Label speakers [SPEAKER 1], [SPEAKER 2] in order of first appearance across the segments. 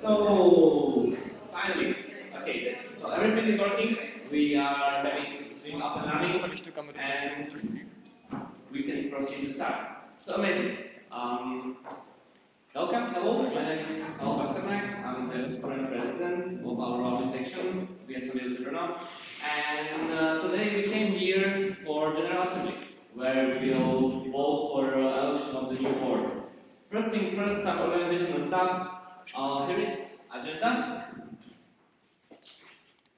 [SPEAKER 1] So finally, okay. So everything is working. We are having stream up and running, and we can proceed to start. So amazing. Welcome. Hello. My name is Paul Pasternak. I'm the current president of our lovely section, VSML Brno. And today we came here for General Assembly, where we will vote for election of the new board. First thing first, some organizational stuff. Here is agenda.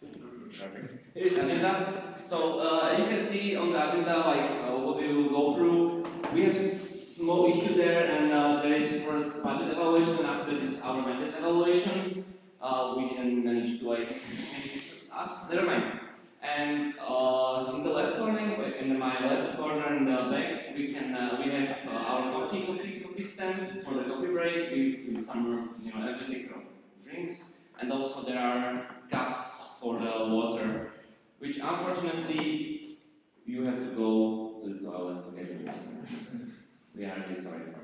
[SPEAKER 1] Perfect. Here is agenda. So you can see on the agenda like what we will go through. We have small issue there, and there is first budget evaluation, and after this our mandates evaluation. We didn't manage to like us. Never mind. And in the left corner, in my left corner in the back, we have our coffee stand for the coffee break with some energetic drinks, and also there are cups for the water, which unfortunately you have to go to the toilet to get it. We are really sorry for it.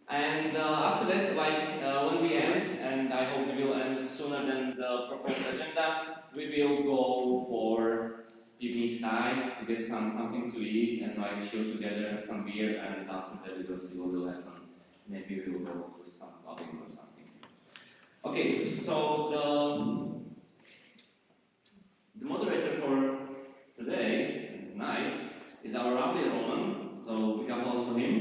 [SPEAKER 1] And after that, like when we end, and I hope we will end sooner than the proposed agenda, we will go for picnic style to get something to eat and like chill together, have some beer, and after that we will see what will happen. Maybe we will go to some clubbing or something. Okay, so the moderator for today and tonight is our lovely Roman. So big applause for him.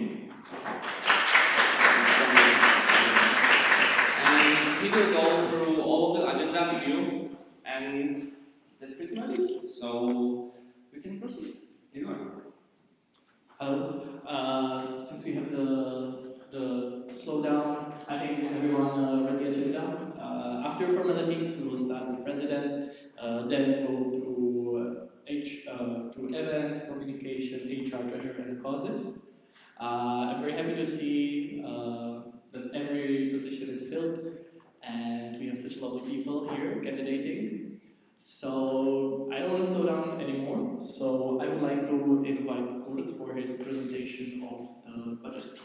[SPEAKER 1] And he will go through all the agenda with you, and that's pretty much it. So we can proceed. You know.
[SPEAKER 2] Hello. Since we have the slowdown, I think everyone read the agenda. After formalities, we will start with president, then go to events, communication, HR, treasurer, and causes. I'm very happy to see that every position is filled, and we have such lovely people here candidating. So I don't want to slow down anymore. So I would like to invite Kurt for his presentation of the budget.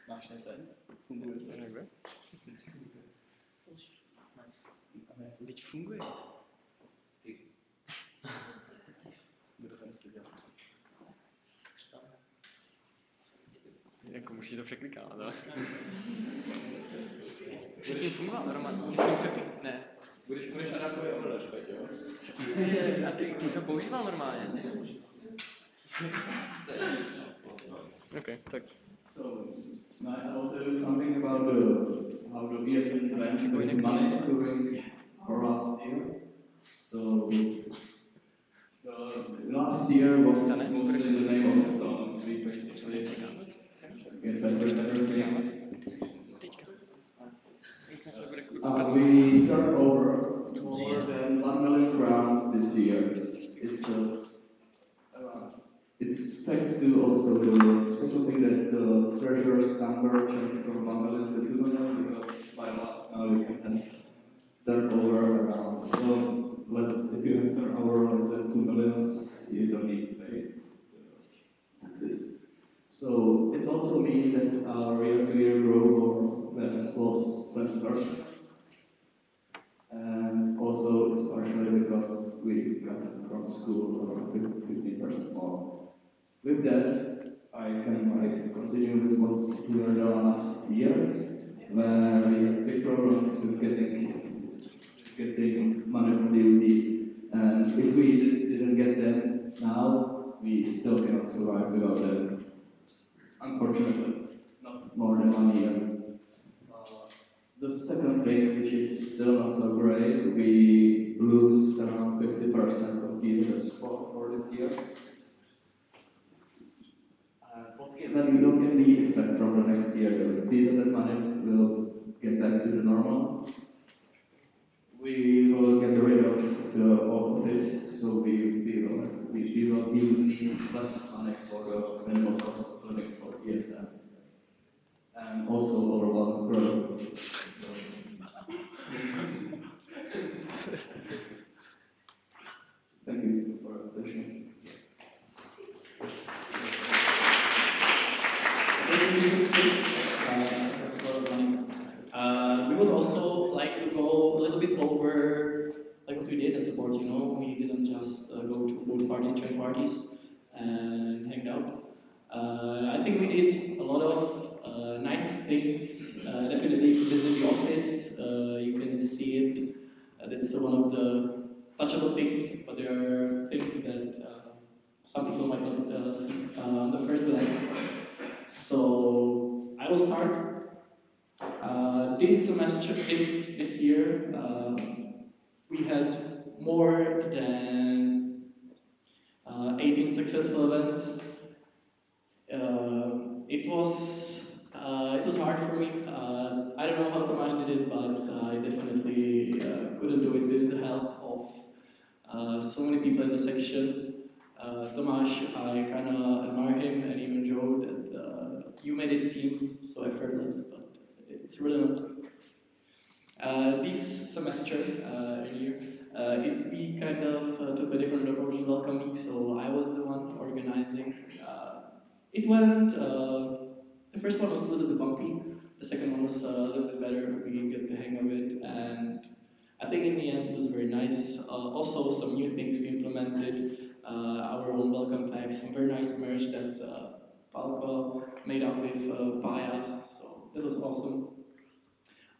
[SPEAKER 2] Máš ten? Funguje to? Funguje? Teď funguje.
[SPEAKER 3] Jako musí to překlikat, ale... Předtím fungoval normálně, ty jsi to překlik? Ne.
[SPEAKER 2] Budeš Adamový ovladač, jo?
[SPEAKER 3] A ty jsi to používal normálně? Okay, tak.
[SPEAKER 2] So, now I will tell you something about how the VSN went with money during our last year. So, the last year was mostly in the name of songs. We basically get better and everything. We turned over more than 1 million crowns this year. It's thanks to also the special thing that the treasurer's number changed from 1 million to 2 million, because by law now you can turn over around, if you have turnover less than 2 million, you don't need to pay taxes. So it also means that our year-to-year growth was 20%. And also it's partially because we got from school around 15% more. With that, I can continue with what we were done last year, where we had big problems with getting money from DoD, and if we didn't get them now, we still cannot survive without them. Unfortunately, not more than 1 year. The second thing, which is still not so great, we lose around 50% of business for this year. When we don't get the expect from the next year, the piece of that money will get back to the normal. We will get rid of the office, so we will need less money for the minimum cost of living for ESM. And also overall growth. addition.
[SPEAKER 4] That's a lot of money. We would also like to go a little bit over like what we did as a board. We didn't just go to board parties, train parties, and hang out. I think we did a lot of nice things. Definitely, if you visit the office, you can see it. That's one of the touchable things, but there are things that some people might not see on the first glance. So I will start. This semester, this year, we had more than 18 successful events. It was hard for me. I don't know how Tomáš did it, but I definitely couldn't do it with the help of so many people in the section. Tomáš, I kind of admire him, and even Joe, that you made it seem so effortless, but it's really not. This semester, we kind of took a different approach to Welcome Week, so I was the one organizing. It went, the first one was a little bit bumpy, the second one was a little bit better, we get the hang of it, and I think in the end it was very nice. Also, some new things we implemented, our own welcome packs, some very nice merch that Palco made up with Bias, so that was awesome.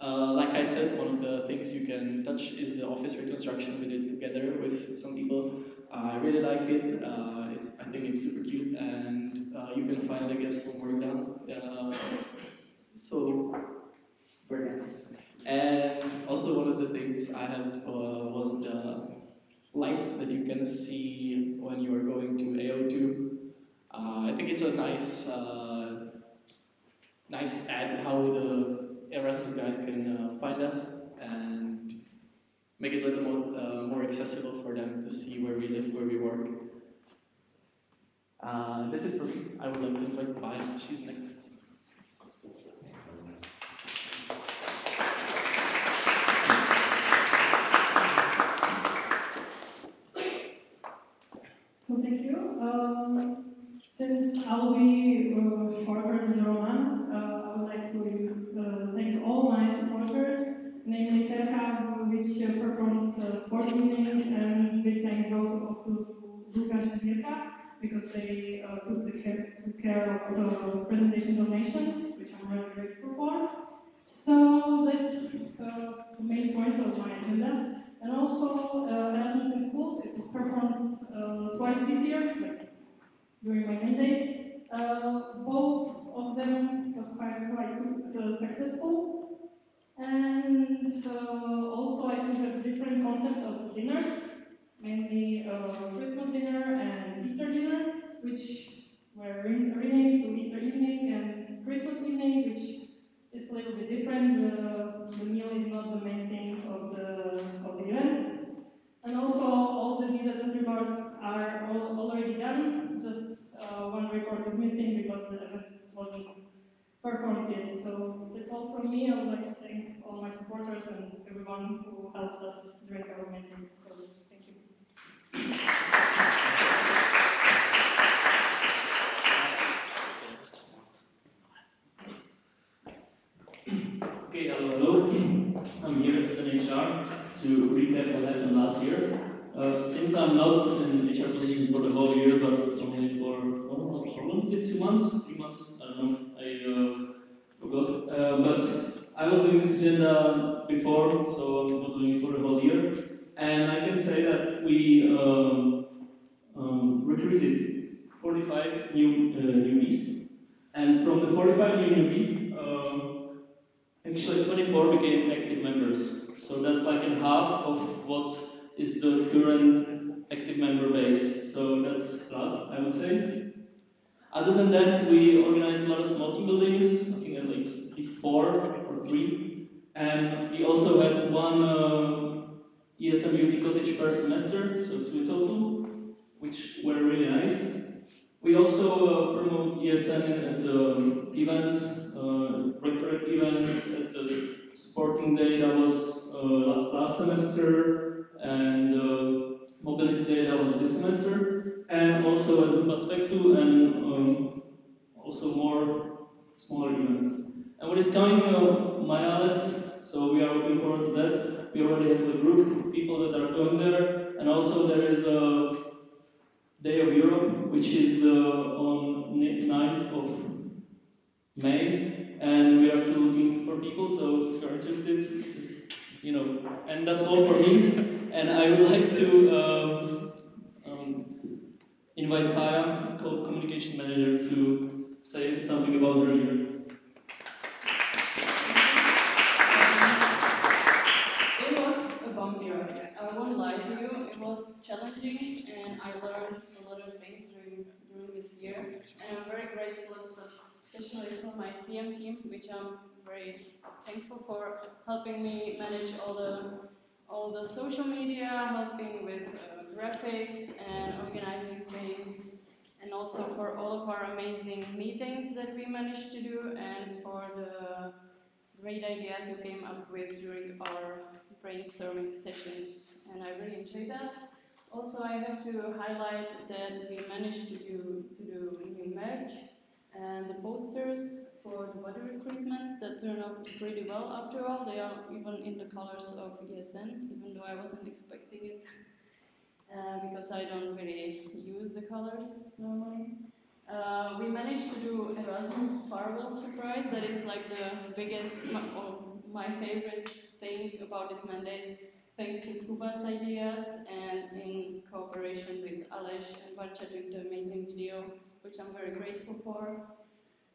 [SPEAKER 4] Like I said, one of the things you can touch is the office reconstruction we did together with some people. I really like it. I think it's super cute, and you can finally get some work done. So very nice. And also one of the things I had was the light that you can see when you are going to AO2. I think it's a nice ad how the Erasmus guys can find us and make it a little more accessible for them to see where we live, where we work. That's it for me. I would like to invite Maya. She's next.
[SPEAKER 5] Well, thank you. Since I'll be shorter than Roman, I would like to thank all my supporters, namely Terha, which performed sport evenings, and big thanks also to Lukáš and Mirka, because they took care of the presentation donations, which I'm really grateful for. So that's the main points of my agenda. And also, Erasmus in schools, it was performed twice this year, like during my mandate. Both of them was quite successful. And also, I took a different concept of dinners, mainly Christmas dinner and Easter dinner, which were renamed to Easter evening and Christmas evening, which is a little bit different. The meal is not the main thing of the event. And also, all the visitors reports are already done. Just one report is missing because the event wasn't performed yet. So that's all from me. I would like to thank all my supporters and everyone who helped us during our meeting. So thank you.
[SPEAKER 6] Okay, hello. I'm here as an HR to recap what happened last year. Since I'm not in HR position for the whole year, but only for, how long is it? 2 months? 3 months? I don't know. I forgot. But I was doing this agenda before, so I was doing it for the whole year. And I can say that we recruited 45 new newbies. And from the 45 new newbies, actually 24 became active members. So that's like in half of what is the current active member base. So that's a lot, I would say. Other than that, we organized a lot of small team buildings. I think at least 4 or 3. And we also had one ESM beauty cottage per semester, so 2 total, which were really nice. We also promote ESN at events, rectorate events, at the sporting day that was last semester, and mobility day that was this semester, and also at the Perspective and also more smaller events. And what is coming, Mayales, so we are looking forward to that. We already have a group of people that are going there, and also there is a Day of Europe, which is on 9th of May, and we are still looking for people, so if you're interested, just, and that's all for me. And I would like to invite Paya, communication manager, to say something about her year.
[SPEAKER 7] It was a bumpy ride. I won't lie to you. It was challenging, and I learned a lot of things during this year. And I'm very grateful, especially for my CM team, which I'm very thankful for helping me manage all the social media, helping with graphics and organizing things, and also for all of our amazing meetings that we managed to do, and for the great ideas you came up with during our brainstorming sessions, and I really enjoyed that. Also, I have to highlight that we managed to do new merch and the posters for the body recruitments that turned out pretty well after all. They are even in the colors of ESN, even though I wasn't expecting it because I don't really use the colors normally. We managed to do Erasmus farewell surprise. That is like the biggest, my favorite thing about this mandate, thanks to Kuba's ideas and in cooperation with Aleš and Barča doing the amazing video, which I'm very grateful for.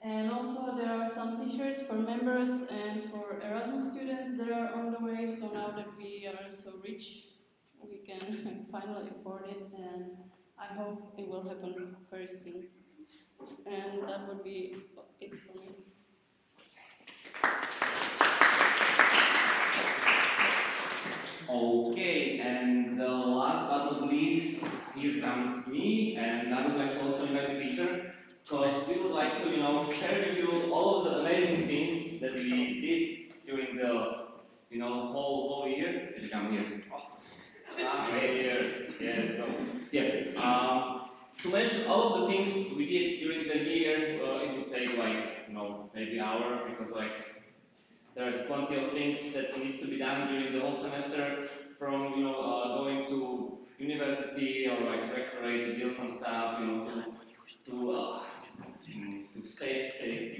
[SPEAKER 7] And also there are some t-shirts for members and for Erasmus students that are on the way. So now that we are so rich, we can finally afford it, and I hope it will happen very soon. And that would be it for me.
[SPEAKER 1] Okay, and the last but not least, here comes me, and I would like to also invite Peter, because we would like to, share with you all of the amazing things that we did during the, whole year. Did you come here? Here, yes. So, yeah. To mention all of the things we did during the year, it would take maybe an hour, because there's plenty of things that needs to be done during the whole semester, from going to university or rectorate to deal some stuff, to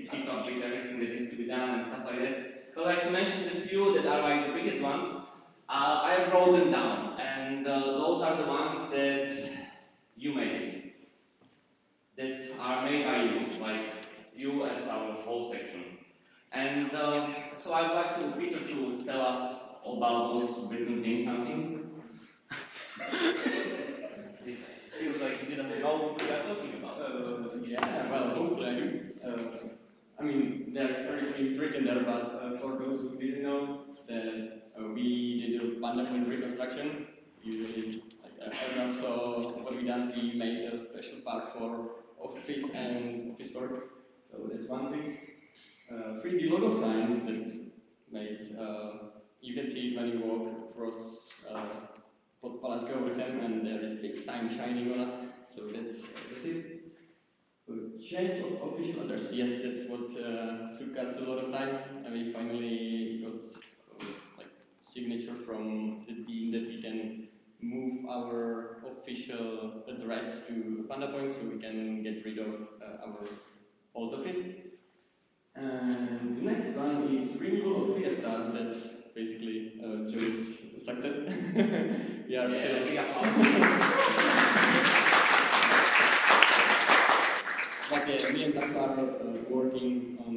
[SPEAKER 1] keep up with everything that needs to be done and stuff like that. But to mention the few that are the biggest ones, I wrote them down, and those are the ones that you made, that are made by you, like you as our whole section. And so I would like to Peter to tell us about those written things, something. This feels like you didn't know what we are talking about.
[SPEAKER 3] Yeah, well, hopefully I do. There's very things written there, but for those who didn't know, that we did a pandemic reconstruction. Usually, everyone saw what we done. We made a special part for office and office work. So that's one thing. 3D logo sign that made, you can see it when you walk across Podpalacké Vrchem, and there is a big sign shining on us. So that's it. Change of official address. Yes, that's what took us a lot of time, and we finally got signature from the dean that we can move our official address to Panda Point, so we can get rid of our old office. And the next one is renewal of Fiesta. That's basically Joe's success. We are But yeah, me and Taco are working on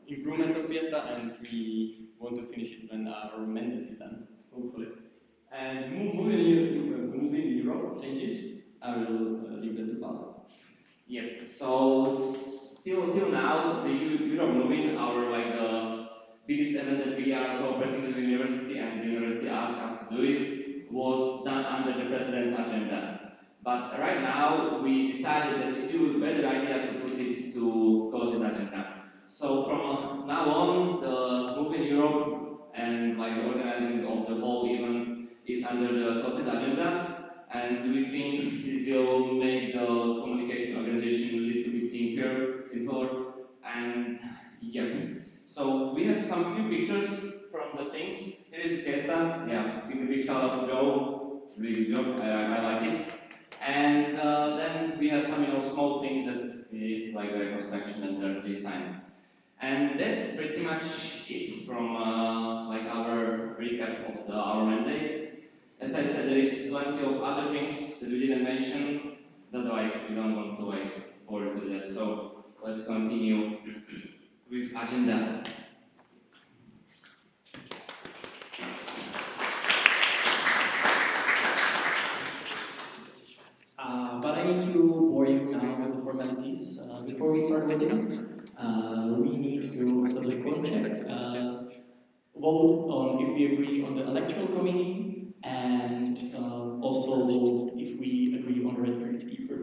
[SPEAKER 3] improvement of Fiesta, and we want to finish it when our mandate is done, hopefully. And moving Europe changes, I will leave that to Pavel.
[SPEAKER 1] Yep. So till now, the Europe Moving, our biggest event that we are cooperating with the university, and the university asked us to do it, was done under the president's agenda. But right now, we decided that it would be a better idea to put it to COSI's agenda. So from now on, the Moving Europe and the organizing of the whole event is under the COSI's agenda. And we think this will make the communication organization a little bit simpler, and yeah. So we have some few pictures from the things. Here is the testa. Yeah, give a big shout out to Joe. Really good job. I like it. And then we have some small things that we like the reconstruction and the design. And that's pretty much it from like our recap of our mandates. As I said, there is plenty of other things that we didn't mention that like we don't want to like bore you to death. So let's continue with agenda.
[SPEAKER 4] But I need to bore you now with the formalities. Before we start voting, we need to do a phone check, vote on if we agree on the electoral committee, and also vote if we agree on the red paper.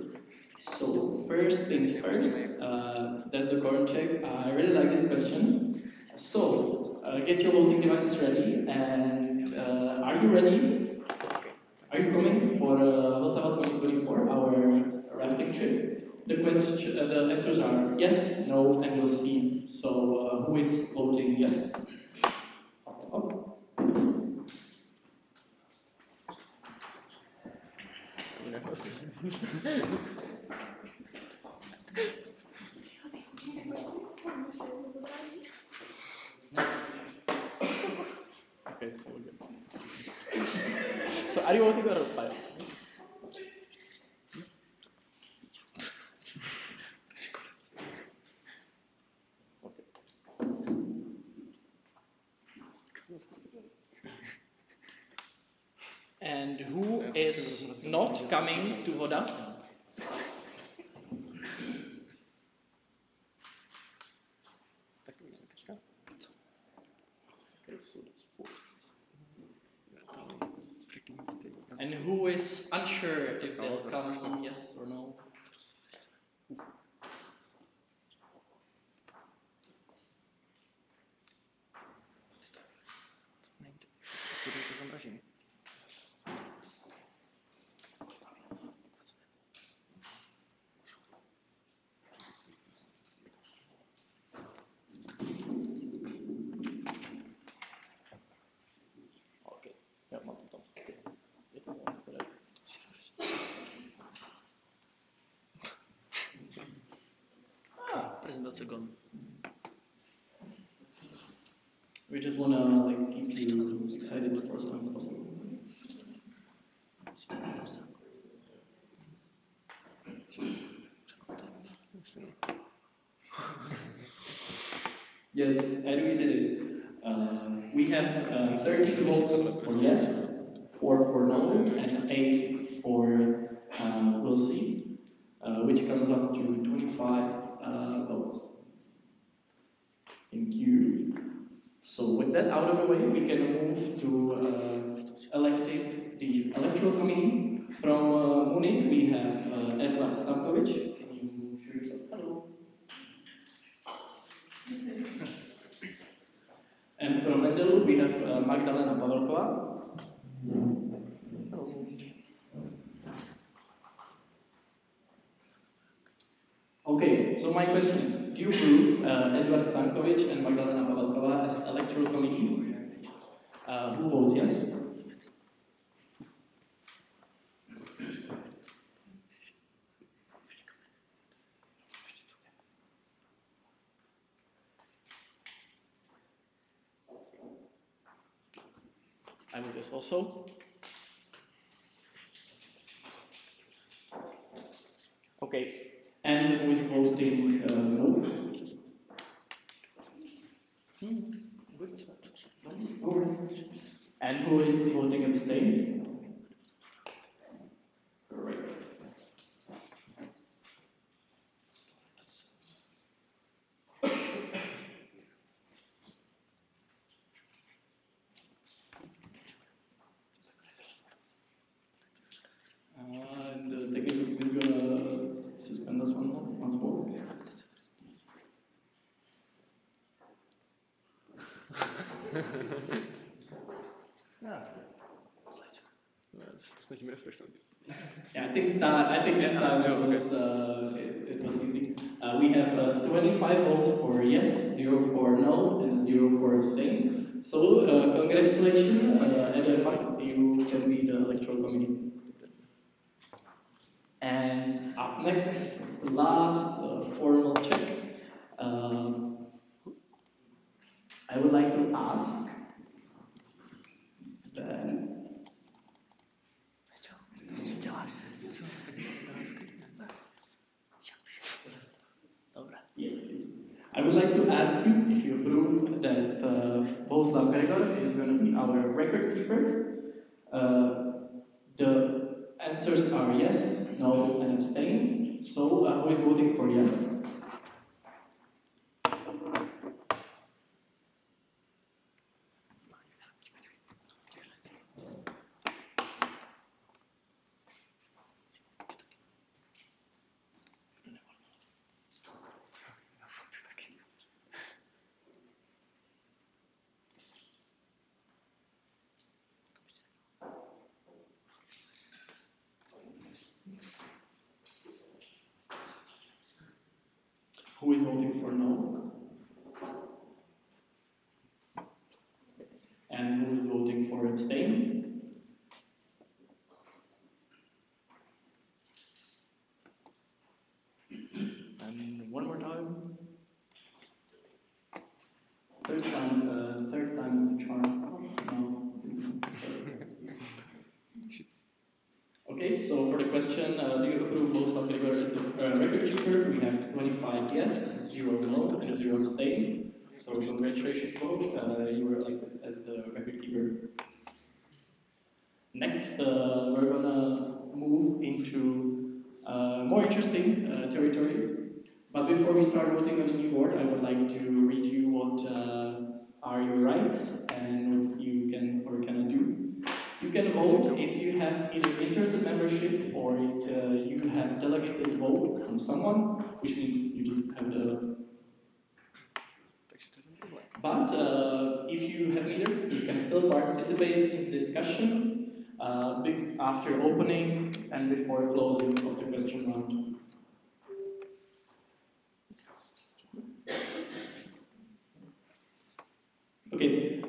[SPEAKER 4] So first things first, that's the current check. I really like this question. So get your voting devices ready, and are you ready? Are you coming for Vltava 2024, our rafting trip? The answers are yes, no, and we'll see. So who is voting yes? Up. Okay, so we're good. So are you voting or not? And who is not coming to Voda? And who is unsure if they'll come, yes or no? Okay, ja, mam to. Okay. Prezentace gone. We just wanna like keep you excited for as long as possible. Yes, and we did it. We have 13 votes for yes, 4 for no, and 8 for we'll see, which comes up to 25 votes. Thank you. So with that out of the way, we can move to electing the electoral committee. From Munich, we have Edward Stankovic. Can you show yourself? Hello. And from Mendel, we have Magdalena Pavelkova. Hello. Okay, so my question is, do you approve Edward Stankovic and Magdalena Pavelkova as electoral committee? Who votes yes? I vote yes also. Okay, and who is voting no? And who is voting abstain? Correct. And the technical team is gonna suspend us once more.
[SPEAKER 3] Ja, das ist nicht mehr refreshen.
[SPEAKER 4] Yeah, I think this time it was easy. We have 25 votes for yes, 0 for no, and 0 for abstain. So congratulations, Eden, you can be the electoral committee. And up next, the last formal check. Um, I would like to ask that. Yes, yes. I would like to ask you if you approve that Bohuslav Gregor is going to be our record keeper. The answers are yes, no, and abstain. So who is voting for yes? Who is voting for no? And who is voting for abstain? And one more time. Third time's the charm. No. Okay, so for the question, do you approve Bohuslav Gregor as the record keeper? We have 25 yes, 0 no, and 0 abstain. So congratulations both, you were elected as the record keeper. Next, we're gonna move into more interesting territory. But before we start voting on the new board, I would like to read you what are your rights and what you can or cannot do. You can vote if you have either interested membership or you have delegated vote from someone, which means you just have the. But if you have neither, you can still participate in discussion after opening and before closing of the question round. Okay,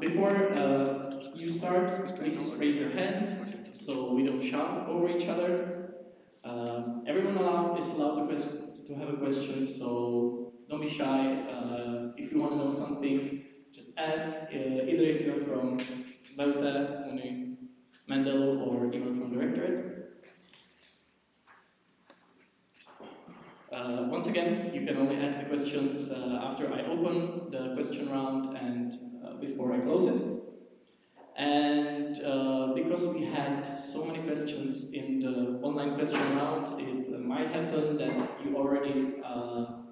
[SPEAKER 4] before you start, please raise your hand so we don't shout over each other. Everyone is allowed to have a question, so don't be shy. If you want to know something, just ask, either if you're from Bauta, Uni, Mendel, or even from Directorate. Once again, you can only ask the questions after I open the question round and before I close it. And because we had so many questions in the online question round, it might happen that you already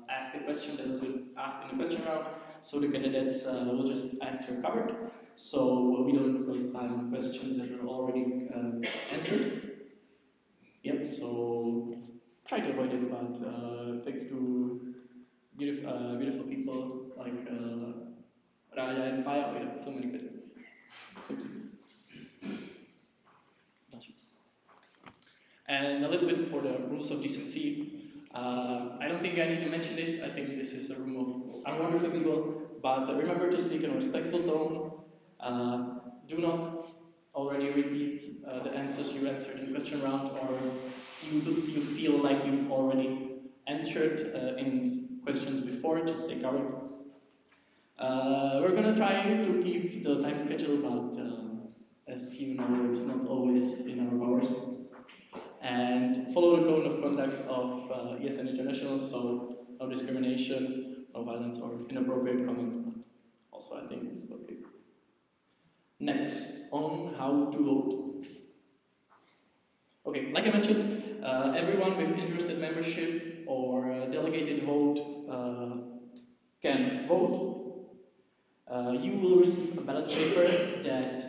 [SPEAKER 4] asked a question that has been asked in the question round, so the candidates will just answer covered, so we don't waste time on questions that were already answered. Yep, so try to avoid it, but thanks to beautiful people like Raya and Paya, we have so many questions. Thank you. And a little bit for the rules of decency. I don't think I need to mention this. I think this is a room of unwonderful people. But remember to speak in a respectful tone. Do not already repeat the answers you answered in the question round, or you feel like you've already answered in questions before. Just say covered. We're gonna try to keep the time schedule, but as you know, it's not always in our powers. And follow the code of conduct of ESN International, so no discrimination, no violence, or inappropriate comment. Also, I think it's okay. Next, on how to vote. Okay, like I mentioned, everyone with interested membership or delegated vote can vote. You will receive a ballot paper that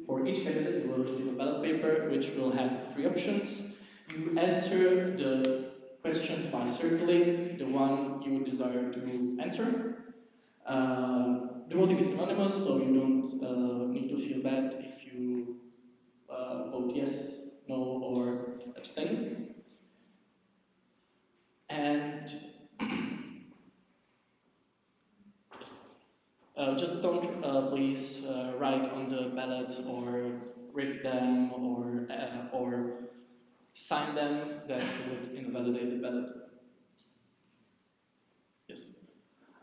[SPEAKER 4] for each candidate, you will receive a ballot paper which will have 3 options. You answer the questions by circling the one you would desire to answer. The voting is anonymous, so you don't need to feel bad if you vote yes no, or abstaining. And yes, just don't please write on the ballots or rip them or sign them that would invalidate the ballot. Yes.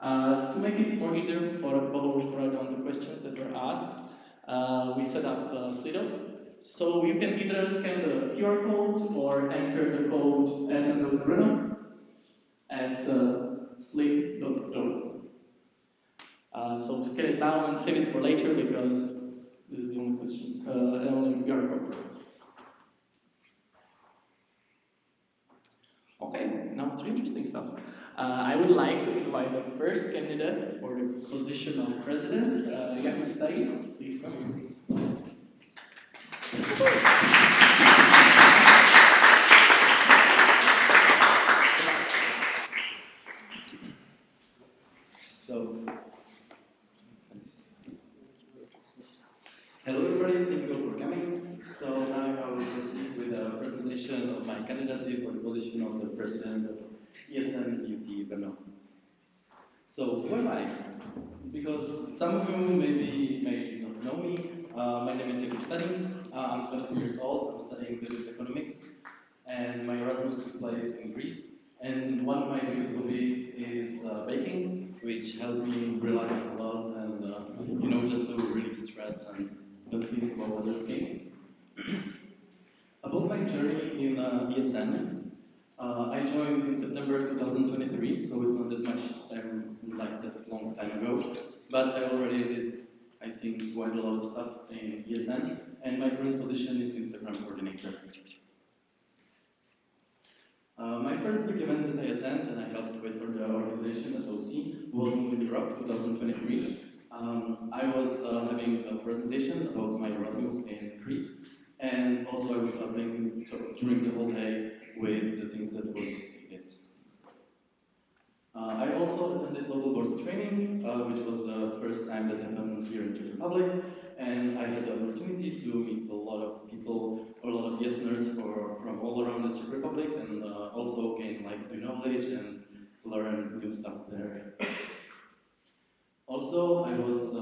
[SPEAKER 4] To make it more easier for followers to write down the questions that were asked, we set up Slido. So you can either scan the QR code or enter the code SN.Brno at slid.ro. So scan it down and save it for later because this is the only question, only QR code. Okay, now to interesting stuff. I would like to invite the first candidate for the position of president, Jakub Stajn. Please come.
[SPEAKER 8] So, hello everybody, thank you all for coming. So now I will proceed with a presentation of my candidacy for the position of the president of ESN UT Brno. So who am I? Because some of you maybe may not know me. My name is Jakub Stajn. I'm 22 years old. I'm studying business economics, and my Erasmus took place in Greece. And one of my biggest hobby is baking, which helped me relax a lot and just to relieve stress and don't think about other things. About my journey in ESN, I joined in September 2023, so it's not that much time, like that long time ago. But I already did, I think, quite a lot of stuff in ESN, and my current position is Instagram coordinator. My first big event that I attended and I helped with the organization SOC was Moving Europe 2023. I was having a presentation about my Erasmus in Greece, and also I was helping during the whole day with the things that was needed. I also attended local boards training, which was the first time that happened here in Czech Republic, and I had the opportunity to meet a lot of people, a lot of listeners from all around the Czech Republic, and also gain like new knowledge and learn new stuff there. Also, I was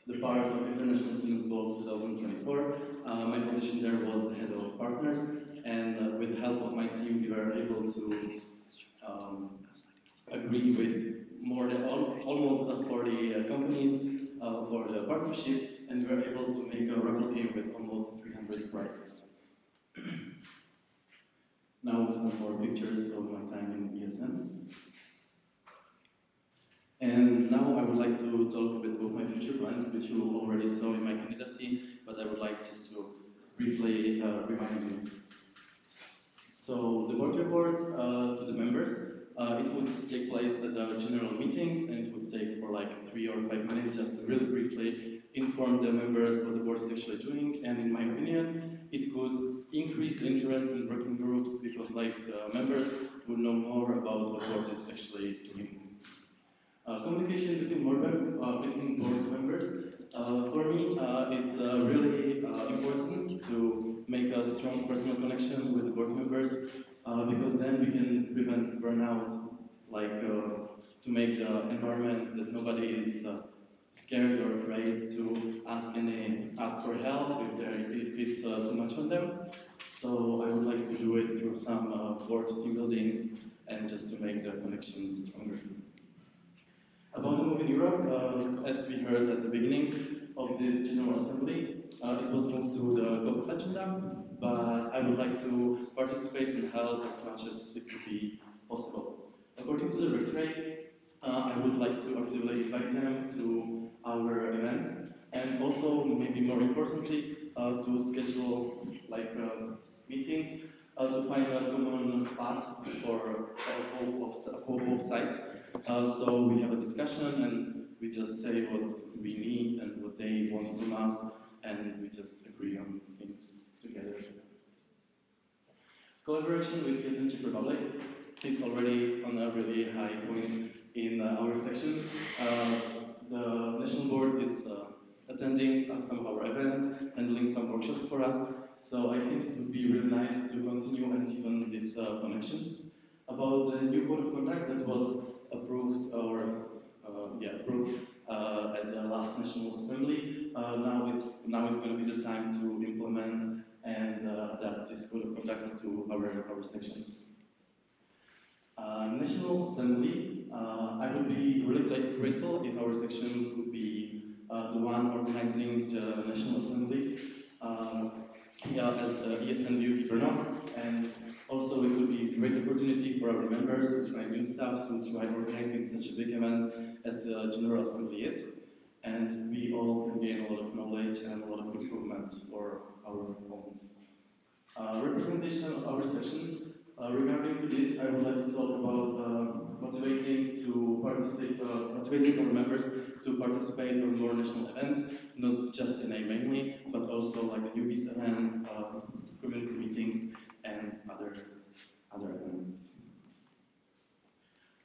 [SPEAKER 8] the part of International Students Board 2024. My position there was head of partners, and with the help of my team, we were able to agree with more than almost 40 companies for the partnership, and we were able to make a raffle game with almost 300 prizes. Now some more pictures of my time in ESN. And now I would like to talk a bit about my future plans, which you already saw in my candidacy, but I would like just to briefly remind you. So the board reports to the members, it would take place at the general meetings, and it would take for like 3 or 5 minutes just to really briefly inform the members what the board is actually doing. And in my opinion, it could increase the interest in working groups because like the members would know more about what the board is actually doing. Communication between board members. For me, it's really important to make a strong personal connection with the board members because then we can prevent burnout, like to make the environment that nobody is scared or afraid to ask for help if it's too much on them. So I would like to do it through some board team buildings and just to make the connection stronger. About the move in Europe, as we heard at the beginning of this General Assembly, it was moved to the COSIS agenda, but I would like to participate and help as much as it could be possible. According to the rectorate, I would like to actively invite them to our events, and also, maybe more importantly, to schedule like meetings to find a common path for both sides. So we have a discussion and we just say what we need and what they want from us, and we just agree on things together. Collaboration with ESN Czech Republic is already on a really high point in our section. The national board is attending some of our events, handling some workshops for us, So I think it would be really nice to continue and deepen this connection. About the new code of conduct that was approved approved at the last National Assembly. Now it's going to be the time to implement and adapt this code of conduct to our section. National Assembly, I would be really grateful if our section could be the one organizing the National Assembly as ESN Beauty Brno, and also it would be a great opportunity for our members to try new stuff, to try organizing such a big event as the General Assembly is, and we all can gain a lot of knowledge and a lot of improvements for our own. Representation of our section. Regarding to this, I would like to talk about motivating our members to participate on more national events, not just NA mainly, but also like the newbies event, community meetings, and other events.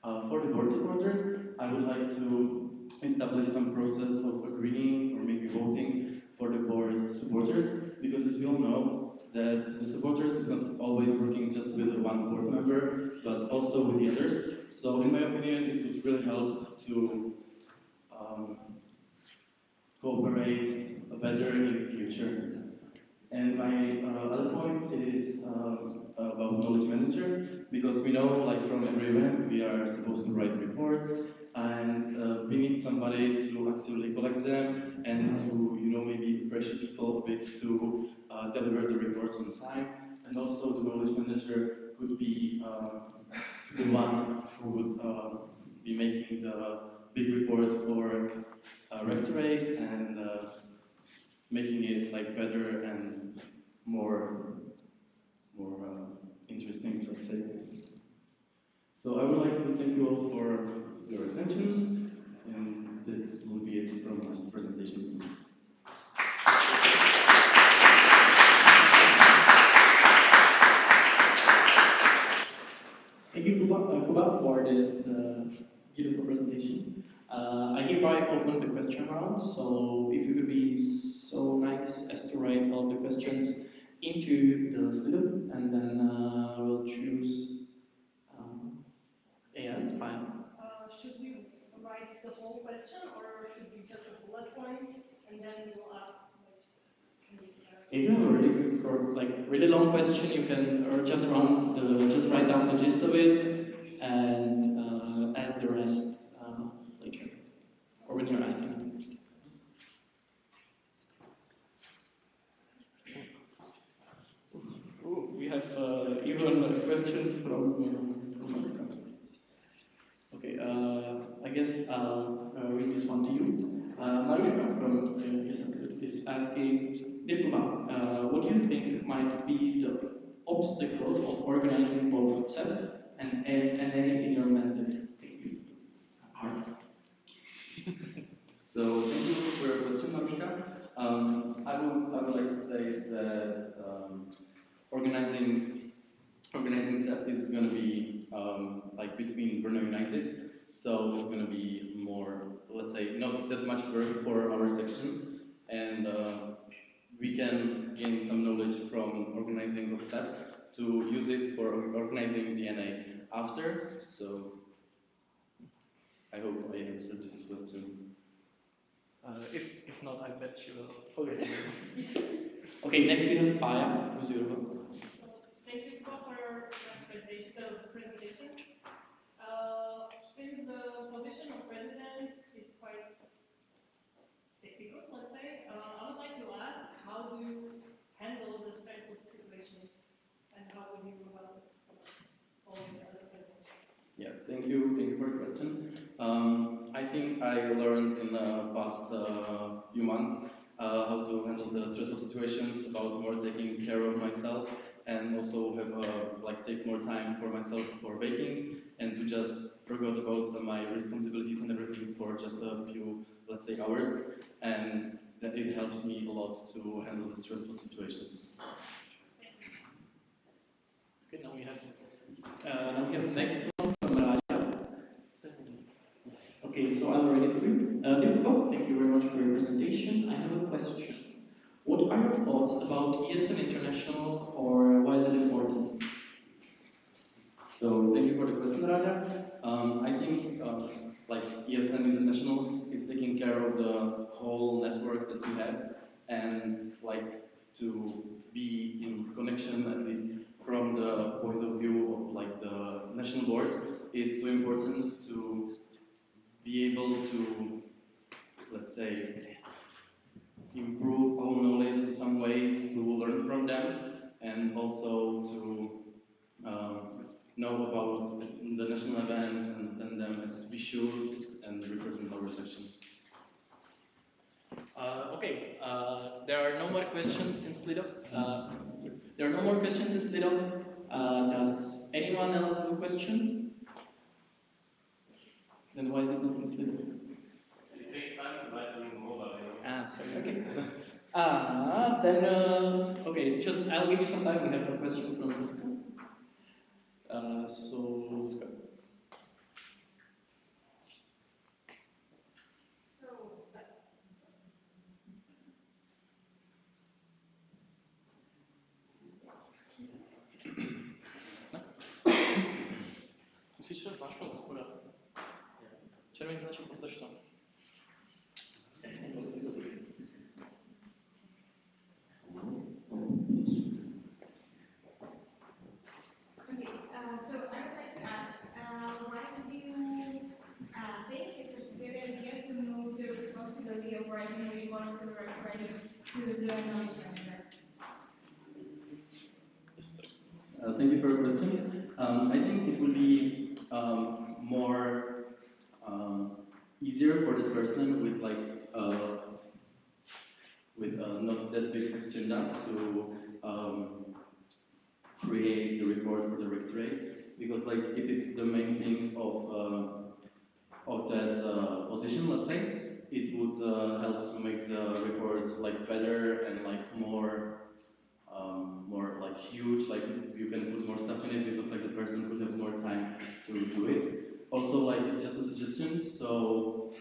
[SPEAKER 8] For the board supporters, I would like to establish some process of agreeing or maybe voting for the board supporters, because as we all know, that the supporters is not always working just with one board member, but also with the others. So in my opinion, it would really help to cooperate better in the future. And my other point is about knowledge manager, because we know, like from every event, we are supposed to write reports, and we need somebody to actively collect them and to, maybe pressure people a bit to deliver the reports on time. And also, the knowledge manager could be the one who would be making the big report for rectorate and making it like better and more interesting, let's say. So I would like to thank you all for your attention, and this will be it from my presentation.
[SPEAKER 4] Thank you, Kuba, for this beautiful presentation. I hereby open the question round, so if you could be so nice as to write all the questions into the slip, and then we'll choose. Yeah, it's fine.
[SPEAKER 5] Should we write the whole question, or should we just have bullet points and then we'll ask?
[SPEAKER 4] If you have a really good, or like really long question, you can just write down the gist of it and ask the rest later, or when you're asking. Ooh, we have even questions from Okay, I guess I'll read this one to you. Marushka from is asking, Diploma, what do you think might be the obstacle of organizing both CEP and NA in your mandate? Thank you.
[SPEAKER 8] So thank you for your question, Marushka. I would like to say that organizing CEP is going to be like between Brno United, so it's going to be more, let's say, not that much work for our section, and we can gain some knowledge from organizing of CEP to use it for organizing DNA after. So I hope I answered this question.
[SPEAKER 4] If not, I bet she will. Okay. Okay, next we have Paya, who's your
[SPEAKER 5] Thank you for your presentation. Since the position of president is quite technical, let's say, I would like to ask, how do you handle the stressful situations, and how would you solve it as a president?
[SPEAKER 8] Yeah, thank you for the question. I think I learned in the past few months how to handle the stressful situations, about more taking care of myself, and also have take more time for myself for baking, and to just forget about my responsibilities and everything for just a few, let's say, hours, and that it helps me a lot to handle the stressful situations.
[SPEAKER 4] Okay, now we have next one from Maria. Okay, so I'll read it for you. Thank you very much for your presentation. I have a question. What are your thoughts about ESN International, or why is it important?
[SPEAKER 8] So thank you for the question, Raja. I think like ESN International is taking care of the whole network that we have, and like to be in connection, at least from the point of view of like the national board, it's so important to be able to, let's say, improve our knowledge in some ways, to learn from them, and also to know about the national events and attend them as we should and represent our section.
[SPEAKER 4] Okay, there are no more questions in Slido. There are no more questions in Slido. Does anyone else have questions? Then why is it not in Slido?
[SPEAKER 6] It takes time to write on mobile, you know.
[SPEAKER 4] Ah, sorry, okay. Then, okay, just I'll give you some time. We have a question from Zuzka. So, musíš to, máš prostě podat. Červený tlačík, potlač to.
[SPEAKER 9] So I would like to ask, why did you think it was a good idea to move the responsibility of writing reports to the knowledge center?
[SPEAKER 8] Thank you for your question. I think it will be more easier for the person with like not that big agenda to create the report for the rectorate, because like if it's the main thing of that position, let's say, it would help to make the reports like better and like more like huge, like you can put more stuff in it because like the person could have more time to do it. Also, like it's just a suggestion, so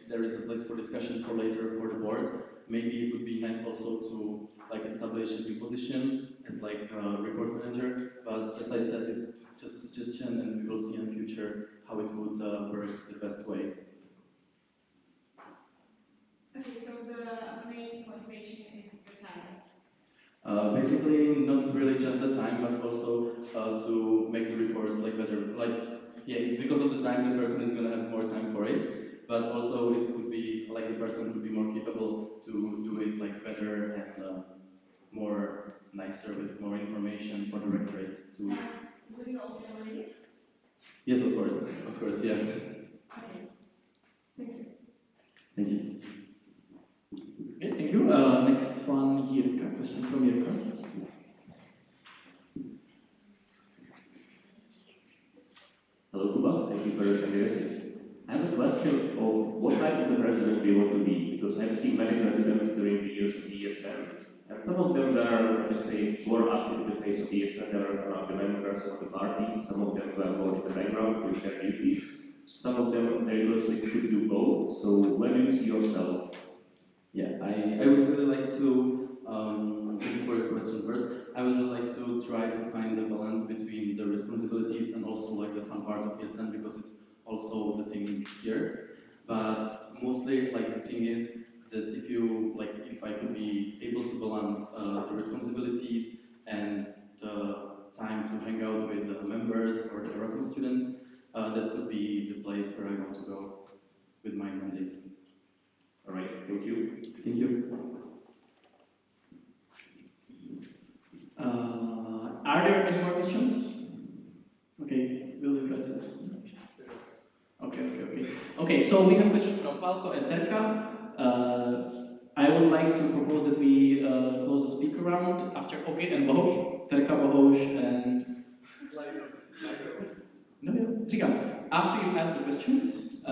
[SPEAKER 8] there is a place for discussion for later for the board. Maybe it would be nice also to like establish a new position as like a report manager. But as I said, it's just a suggestion, and we will see in the future how it would work the best way.
[SPEAKER 9] Okay, so the main motivation is the time.
[SPEAKER 8] Basically, not really just the time, but also to make the reports like better. Like, yeah, it's because of the time the person is gonna have more time for it, but also it could be like the person could be more capable to do it like better and more nicer with more information for the rectorate. To...
[SPEAKER 9] Will you also read it?
[SPEAKER 8] Yes, of course, yeah.
[SPEAKER 9] Okay. Thank you.
[SPEAKER 8] Thank you.
[SPEAKER 4] Okay, thank you. Next one, Jirka. Question from Jirka.
[SPEAKER 10] Hello, Kuba. Thank you for your curiosity. I have a question of what type of the president do you want to be? Because I've seen many presidents during the years of the ESN, and some of them are, let's say, more active in the face of the ESN, they are one of the members of the party, some of them were more in the background with their duties, some of them they also should do both. So where do you see yourself?
[SPEAKER 8] Yeah, I would really like to, thank you for your question first, I would really like to try to find the balance between the responsibilities and also like the fun part of ESN, because it's also the thing here. But mostly like the thing is that if I could be able to balance the responsibilities and the time to hang out with the members or the Erasmus students, that could be the place where I want to go with my mandate.
[SPEAKER 10] All right, thank you.
[SPEAKER 8] Thank you.
[SPEAKER 4] Are there any more questions? Okay, will you read it? Okay, so we have a question from Palko and Terka. I would like to propose that we close the speaker round after and Bohoš, Terka, Bohoš, and... After you ask the questions,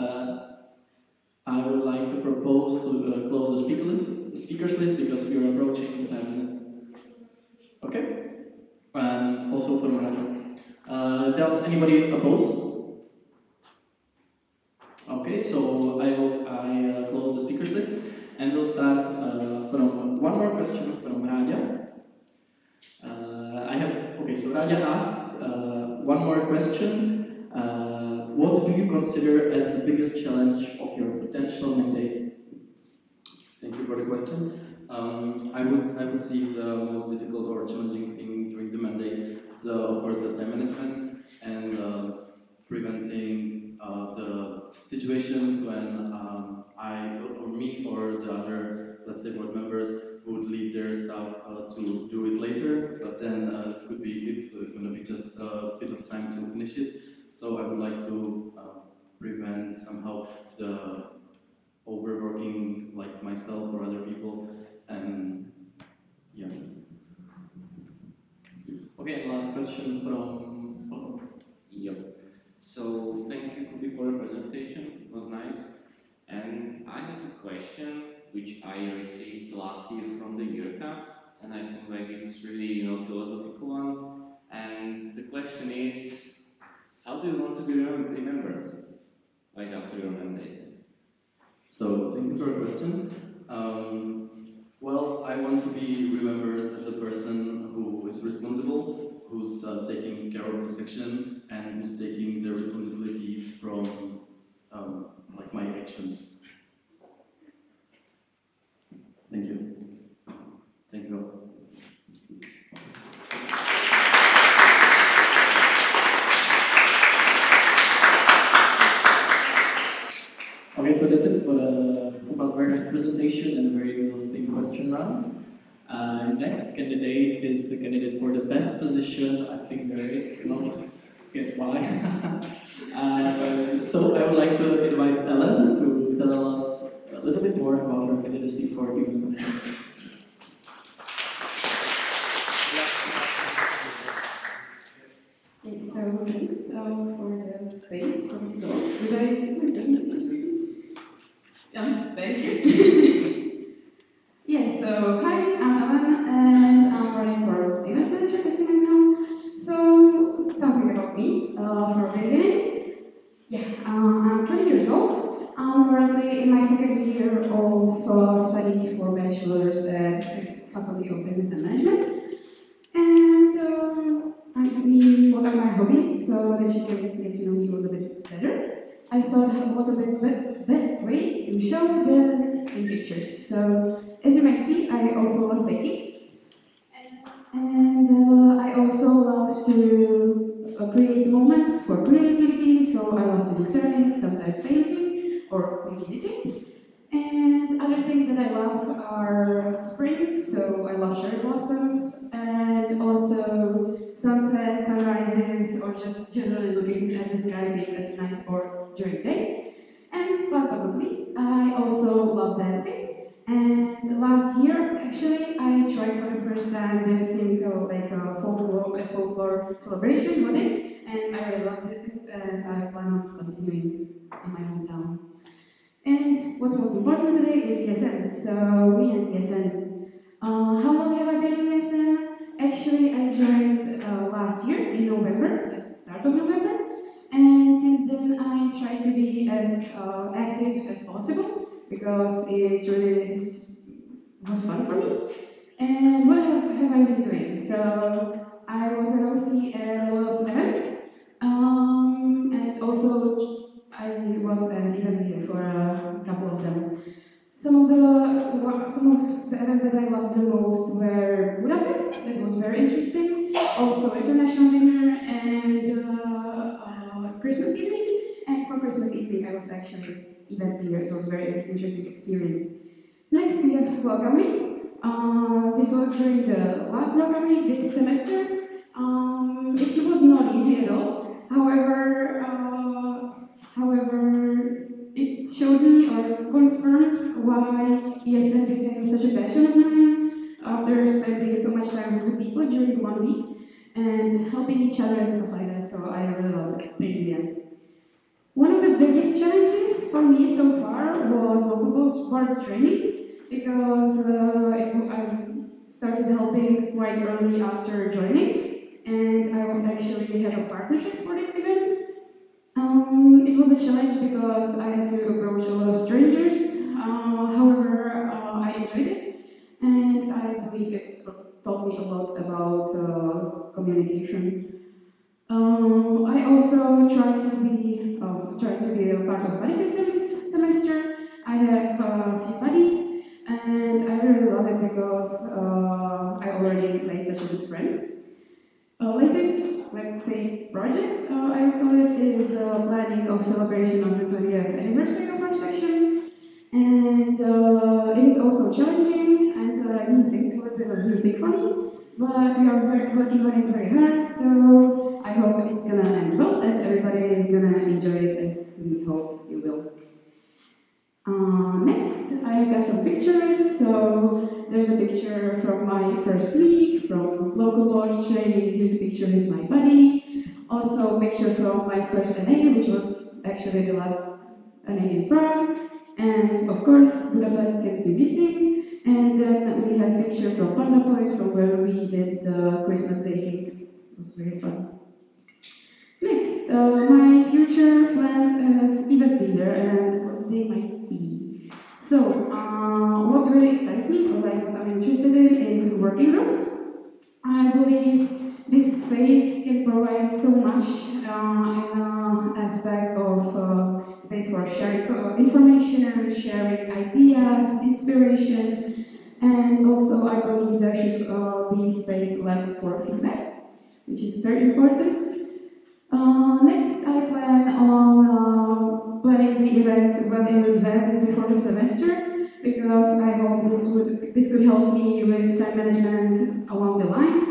[SPEAKER 4] I would like to propose to close the speakers list because we are approaching the 10 minutes. Okay? And also from radio. Does anybody oppose? Okay, so I close the speakers list and we'll start from one more question Okay, so Raja asks one more question. What do you consider as the biggest challenge of your potential mandate?
[SPEAKER 8] Thank you for the question. I would see the most difficult or challenging thing during the mandate, of course, the time management and preventing the situations when I or me or the other, let's say, board members would leave their stuff to do it later, but then it's going to be just a bit of time to finish it. So I would like to prevent somehow the overworking like myself or other people, and yeah.
[SPEAKER 4] Okay, and last question from.
[SPEAKER 10] Yep. So thank you, Kubi, for the presentation. It was nice. And I have a question which I received last year from the Yurka, and I think like it's really philosophical one. And the question is, how do you want to be remembered, like after your mandate?
[SPEAKER 8] So thank you for the question. Well, I want to be remembered as a person who is responsible, who's taking care of the section, and who's taking the responsibilities from like my actions. Thank you. Thank you all.
[SPEAKER 4] Okay, so that's it for Kuba's very nice presentation and a very exhausting question round. Next candidate is the candidate for the best position. I think there is, guess why. So I would like to invite Ellen to tell us a little bit more about her candidacy for the position.
[SPEAKER 11] Okay, so thanks for the space for me to go. Yeah, thank you. Yes, so hi, I'm Ellen, and I'm running for events manager, as you might know. So, something about me, for the beginning. Yeah, I'm 20 years old. I'm currently in my second year of studies for bachelor's at Faculty of Business and Management. And I mean, what are my hobbies so that you can get to know me a little bit better? I thought, what a best way to show them in pictures. So, as you might see, I also love baking. And I also love to create moments for creativity. So, I love to do ceramics, sometimes painting, or knitting. And other things that I love are spring, so I love cherry blossoms, and also sunset, sunrises, or just generally looking at the sky, being at night or during the day. And last but not least, I also love dancing. And last year, actually, I tried for the first time dancing like a folklore celebration wedding, and I really loved it, and I plan on continuing in my hometown. And what's most important today is ESN. So me and ESN. How long have I been in ESN? Actually, I joined last year in November, at the start of November. And since then, I try to be as active as possible because it really was fun for me. And what have I been doing? So I was an OC at a lot of events, and also I was an event leader for a couple of them. Some of the events that I loved the most were Budapest. That was very interesting. Also international dinner and Christmas evening. And for Christmas evening, I was actually event leader. It was a very interesting experience. Next, we have Welcome Week. This was during the last Welcome Week this semester. It was not easy at all. However, it showed me or confirmed why ESN became such a passion of mine after spending so much time with the people during 1 week and helping each other and stuff like that. So I really loved it in the end. One of the biggest challenges for me so far was local sports training because I started helping quite early after joining, and I was actually head of partnership for this event. It was a challenge because I had to approach a lot of strangers. However, I enjoyed it, and I believe it taught me a lot about communication. I also try to be a part of buddy system this semester. I have a few buddies, and I really love it because I already made such a good friends. Latest, let's say, project I've got it is planning of celebration of the 20th anniversary of our section, and it is also challenging and a little bit of new thing for me, but we are working on it very hard, so I hope it's gonna end well and everybody is gonna enjoy it as we hope you will. Next, I got some pictures. So there's a picture from my first week from local watch training. Here's a picture with my buddy. Also a picture from my first NA, which was actually the last NA in Prague. And of course, Budapest can't be missing. And then we have a picture from Panda Point, from where we did the Christmas baking. It was very fun. Next, my future plans as event leader and what they might be. So, what really excites me, or like what I'm interested in, is working groups. I believe this space can provide so much in an aspect of space for sharing information, sharing ideas, inspiration, and also I believe there should be space left for feedback, which is very important. Next, I plan on planning the events well in advance before the semester because I hope this could help me with time management along the line.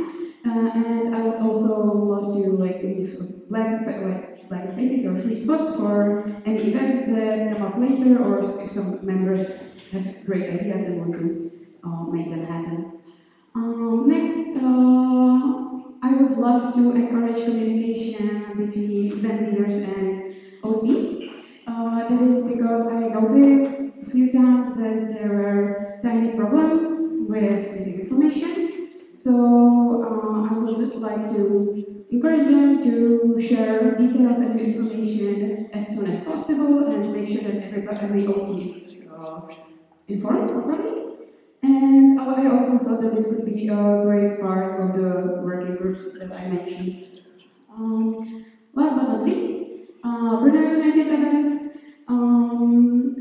[SPEAKER 11] And I would also love to leave blank spaces or free spots for any events that come up later, or if some members have great ideas and want to make them happen. Next, I would love to encourage communication between event leaders and OCs. That is because I noticed a few times that there were tiny problems with missing information. So I would like to encourage them to share details and information as soon as possible and make sure that every OC is informed properly. And I also thought that this could be a great part of the working groups that I mentioned. Last but not least, Brno United events.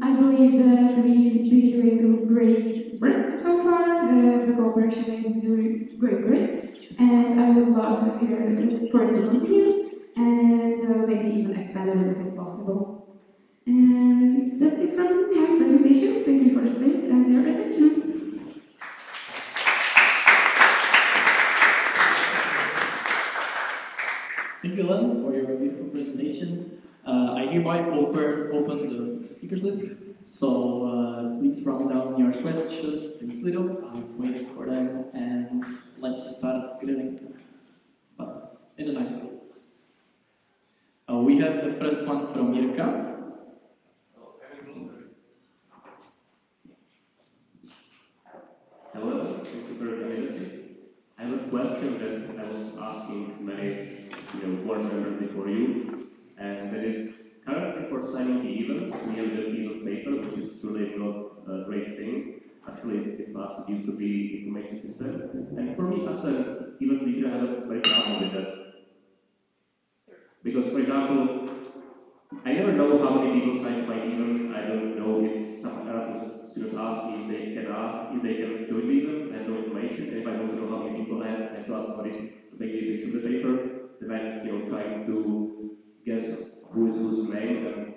[SPEAKER 11] I believe that we've been doing great work so far. The cooperation is doing great, and I would love for it to continue and maybe even expand it if it's possible. And that's it from my presentation. Thank you for the space and your attention.
[SPEAKER 4] Thank you, Ellen, for your beautiful presentation. I hereby open the speakers list. So please run down your questions in Slido. I'm waiting for them, and let's start grilling, but in a nice way. We have the first one from Mirka.
[SPEAKER 10] Hello, thank you for your candidacy. I have a question that I was asking many board members before you, and that is currently for signing the events, we have the piece of paper, which is really not a great thing. Actually, in the past it used to be information system, and for me as an event leader, I have a great problem with that. Because, for example, I never know how many people signed my event. I don't know if some Erasmus students ask me if they can join the event. I have no information. And if I want to know how many people I have to ask somebody to take a picture of the paper. Then I'm trying to guess who is whose name and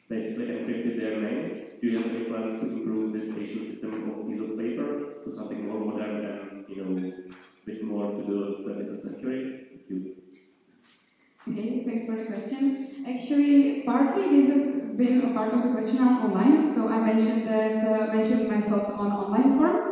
[SPEAKER 10] basically encrypted their names. Do you have any plans to improve this Asian system of piece of paper to something more modern and a bit more to the 20th century? Thank you.
[SPEAKER 11] Okay, thanks for the question. Actually, partly this has been a part of the question online, so I mentioned my thoughts on online forms.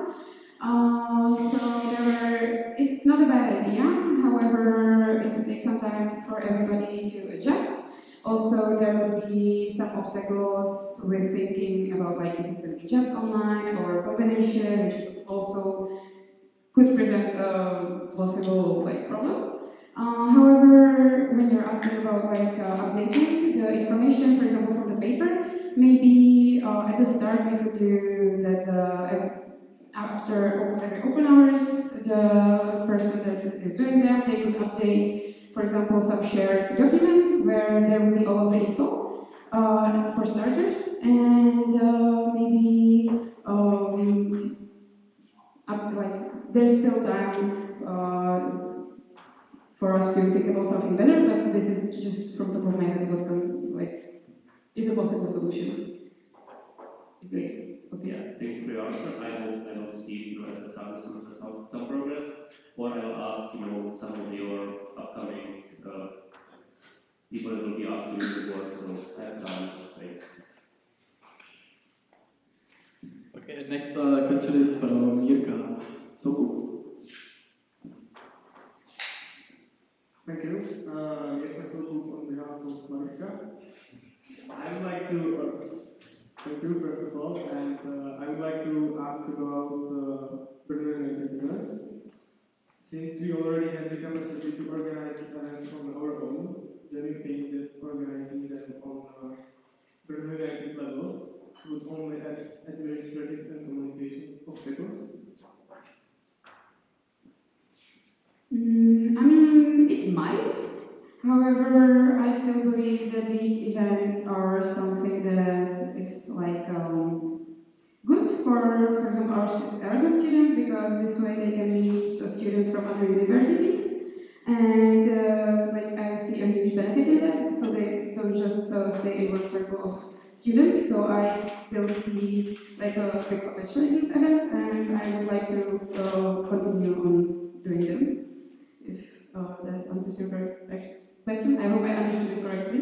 [SPEAKER 11] It's not a bad idea, however, it would take some time for everybody to adjust. Also, there would be some obstacles with thinking about if it's going to be just online or a combination, which also could present possible problems. However, when you're asking about updating the information, for example, from the paper, maybe at the start we could do that after every open hours, the person that is doing them. They could update, for example, some shared document where there will be all of the info for starters, and maybe like there's still time for us to think about something better, but this is just from the top of my head what like is a possible solution. Yes. Okay.
[SPEAKER 10] Yeah, thank you for your answer. I will see, at the start of the semester some progress, or I will ask, some of your upcoming people that will be asked to do the work, so I have time. Thanks.
[SPEAKER 4] Okay, next question is from Mirka. So,
[SPEAKER 12] Thank you. Yes, on behalf of Marushka. I would like to thank you first of all, and I would like to ask about Brno United events. Since we already have the capacity to organize events on our own, do you think that organizing them on Brno United level would only add administrative and communication obstacles?
[SPEAKER 11] I mean, it might. However, I still believe that these events are something that is like good for example, our Erasmus students because this way they can meet the students from other universities, and like I see a huge benefit in that. So they don't just stay in one circle of students. So I still see like a big potential in these events, and I would like to continue on doing them. If that answers your question, I hope I understood it correctly.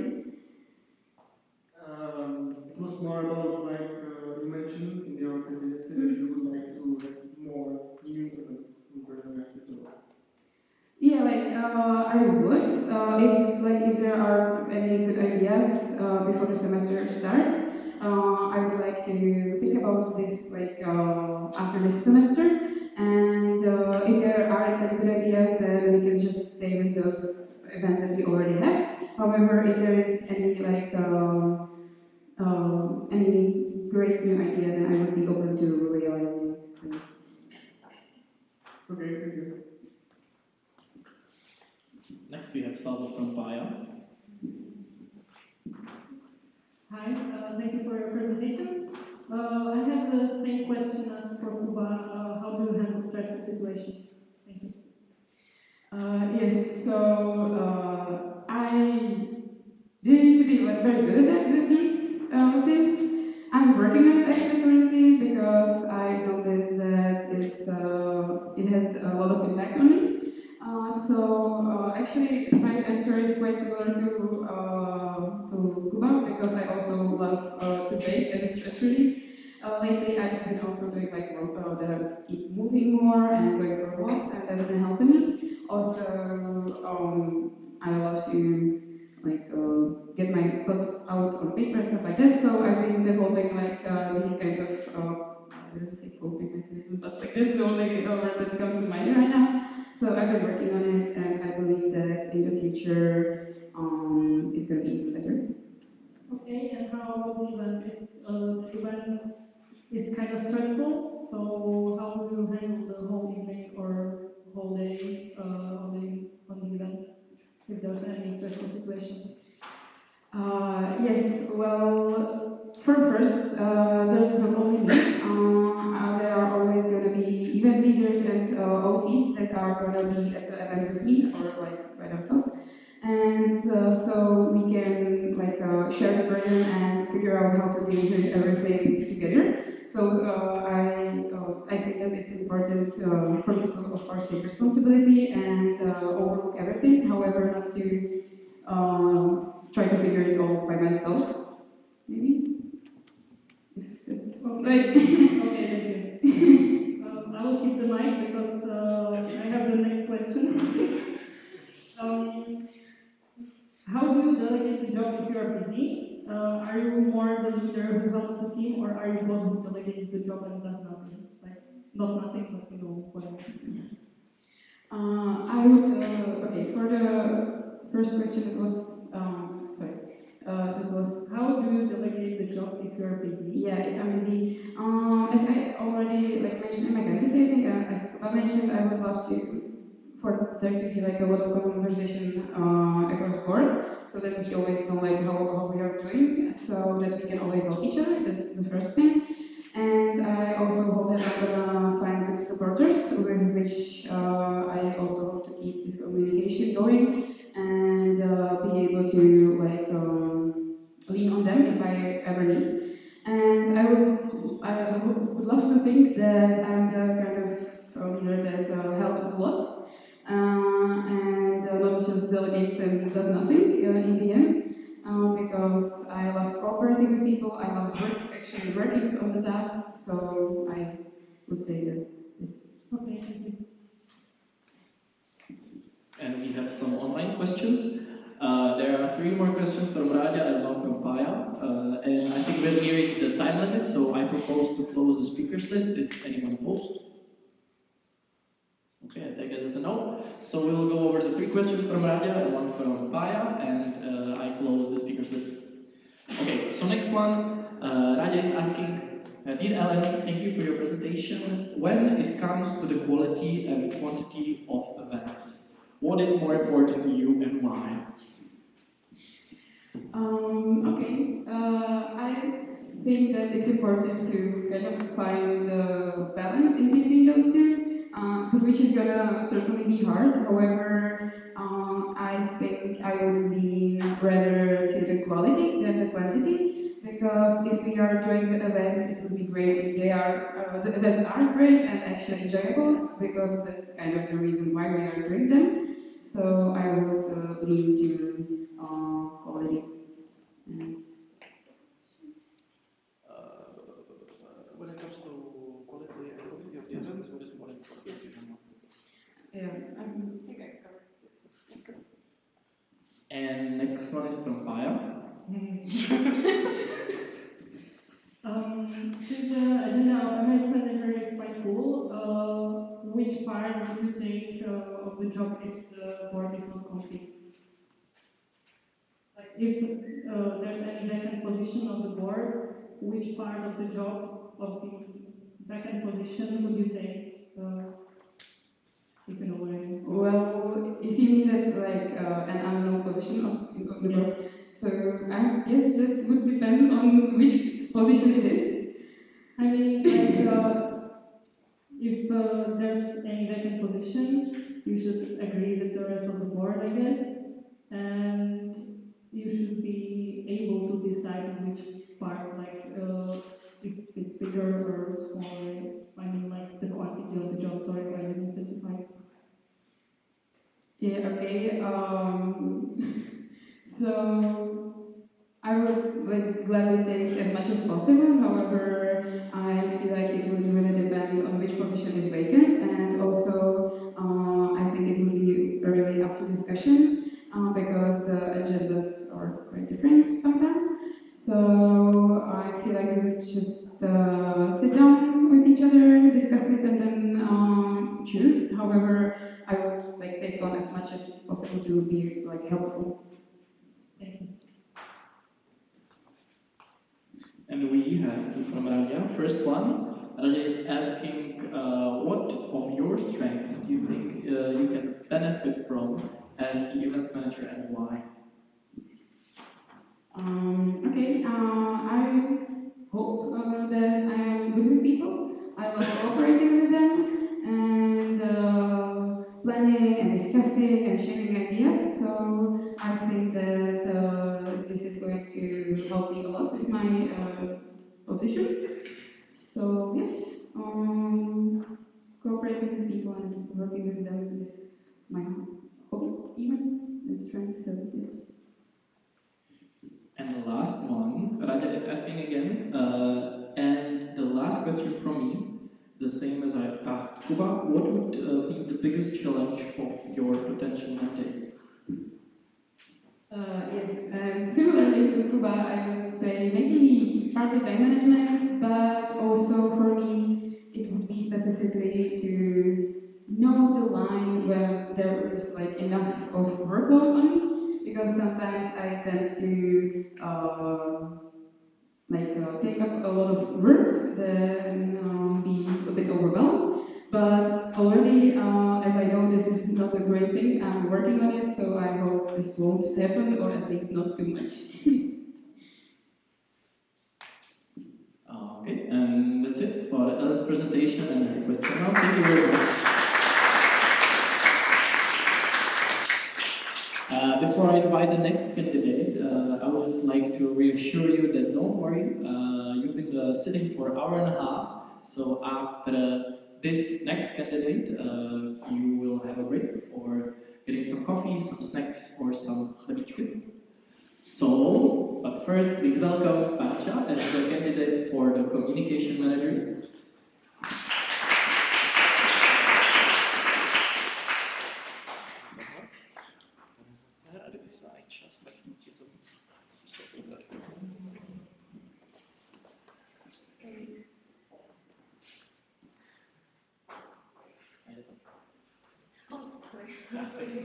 [SPEAKER 12] It was more about like you mentioned in your candidacy that you would like to have more new events in Brno.
[SPEAKER 11] Yeah, like I would. If there are any good ideas before the semester starts, I would like to think about this after this semester. And if there aren't any good ideas, then we can just stay with those events that we already have. However, if there is any great new idea, then I would be open to realizing it. So.
[SPEAKER 12] Okay, thank you.
[SPEAKER 4] next we have Salva from Paya.
[SPEAKER 5] Hi, thank you for your presentation. I have the same question as for Kuba. How do you handle stressful situations? Thank you.
[SPEAKER 11] Yes, so I didn't used to be very good at these things. I'm working on it actually currently because I noticed that it has a lot of impact on me. Actually, my answer is quite similar to Kuba because I also love to bake as a stress relief. Lately, I've been also doing that I would keep moving more and going for walks, and that's been helping me. Also, I love to get my thoughts out on paper and stuff like that. So I've been developing these kinds of I didn't say coping mechanism, but that's the only word that comes to mind right now. So I've been working on it, and I believe that in the future it's going to be even better.
[SPEAKER 5] Okay, and how about the event? If the event is kind of stressful, so how will you handle the whole evening or whole day on the event if there's any stressful situation?
[SPEAKER 11] Yes, well, first, there's not only me. There are always going to be event leaders and OCs that are going to be at the event with me or by themselves. And so we can share the burden and figure out how to deal with everything together. So I think that it's important for me to, of course, take responsibility and overlook everything. However, not to try to figure it all by myself. Maybe. It's
[SPEAKER 5] okay, thank you. I will keep the mic because I have the next question. How do you delegate the job if you are busy? Are you more the leader who helps the team, or are you boss who delegates the job and does nothing? Not nothing, but whatever.
[SPEAKER 11] I would, okay, for the first question, it was, that was,
[SPEAKER 5] how do you delegate the job if you are busy?
[SPEAKER 11] Yeah, if I'm busy. As I already mentioned in my candidacy, I think, as I mentioned, I would love to for there to be like a lot of conversation across the board, so that we always know like how we are doing, so that we can always help each other. That's the first thing. And I also hope that I'm gonna find good supporters with which I also hope to keep this communication going and be able to like lean on them if I ever need. And I would love to think that I'm the kind of leader that helps a lot and not just delegates and does nothing in the end. Because I love cooperating with people, I love actually working on the tasks, so I would say that this.
[SPEAKER 5] Okay, thank you.
[SPEAKER 4] And we have some online questions. There are three more questions from Raja and one from Paya. And I think we're nearing the time limit, so I propose to close the speakers list. Is anyone opposed? Okay, I take it as a no. So we'll go over the three questions from Raja and one from Paya, and I close the speakers list. Okay, so next one, Raja is asking, Dear Ellen, thank you for your presentation. When it comes to the quality and quantity of events, what is more important to you and why?
[SPEAKER 11] Okay, I think that it's important to kind of find the balance in between those two, which is gonna certainly be hard. However, I think I would lean rather to the quality than the quantity, because if we are doing the events, it would be great if the events are great and actually enjoyable, because that's kind of the reason why we are doing them. So I would lean to quality. And
[SPEAKER 4] When it comes to quality and quantity of the events, what is more important to you?
[SPEAKER 11] yeah,
[SPEAKER 7] I think I covered it.
[SPEAKER 4] And next one is from Paya.
[SPEAKER 5] Since the agenda of event manager is quite cool, which part would you take of the job if the board is not complete? Like if there's any vacant position on the board, which part of the job of the vacant position would you take? If you know what I mean.
[SPEAKER 11] well, if you mean that like an unknown position of the board, so I guess that would depend on which position it is.
[SPEAKER 5] I mean, like, if there's any vacant position, you should agree with the rest of the board, I guess, and you should be able to decide which part, like, if it's bigger or smaller. I mean, like the quantity of the job. Sorry, I didn't specify.
[SPEAKER 11] Yeah, okay. So I would like gladly take as much as possible. However, I feel like it would really depend on which position is vacant, and also I think it would be really up to discussion because the agendas are quite different sometimes. So I feel like we would just sit down with each other, discuss it, and then choose. However, I would like take on as much as possible to be like helpful.
[SPEAKER 5] Thank you.
[SPEAKER 4] And we have two from Raja. First one, Raja is asking, what of your strengths do you think you can benefit from as the events manager and why?
[SPEAKER 11] Okay, I hope that I am good with people. I love cooperating with them and planning and discussing and sharing ideas. So I think that this is going to help me a lot with my position. So yes, cooperating with people and working with them is my hobby, even and strength. So yes.
[SPEAKER 4] And the last one, Raja is asking again, and the last question from me, the same as I've asked Kuba, what would be the biggest challenge of your potential mandate?
[SPEAKER 11] Yes, and similarly to Kuba, I would say maybe partly time management, but also for me, it would be specifically to know the line when there is like enough of workload on me, because sometimes I tend to take up a lot of work, then be a bit overwhelmed. But already, as I know this is not a great thing, I'm working on it, so I hope this won't happen, or at least not too much.
[SPEAKER 4] Okay, and that's it for Ella's presentation and her request for help. Thank you very much. Before I invite the next candidate, I would just like to reassure you that don't worry, you've been sitting for an hour and a half, so after this next candidate, you will have a break for getting some coffee, some snacks, or some honey chip. So, but first, please welcome Pacha as the candidate for the communication manager.
[SPEAKER 9] Oh, sorry. Sorry.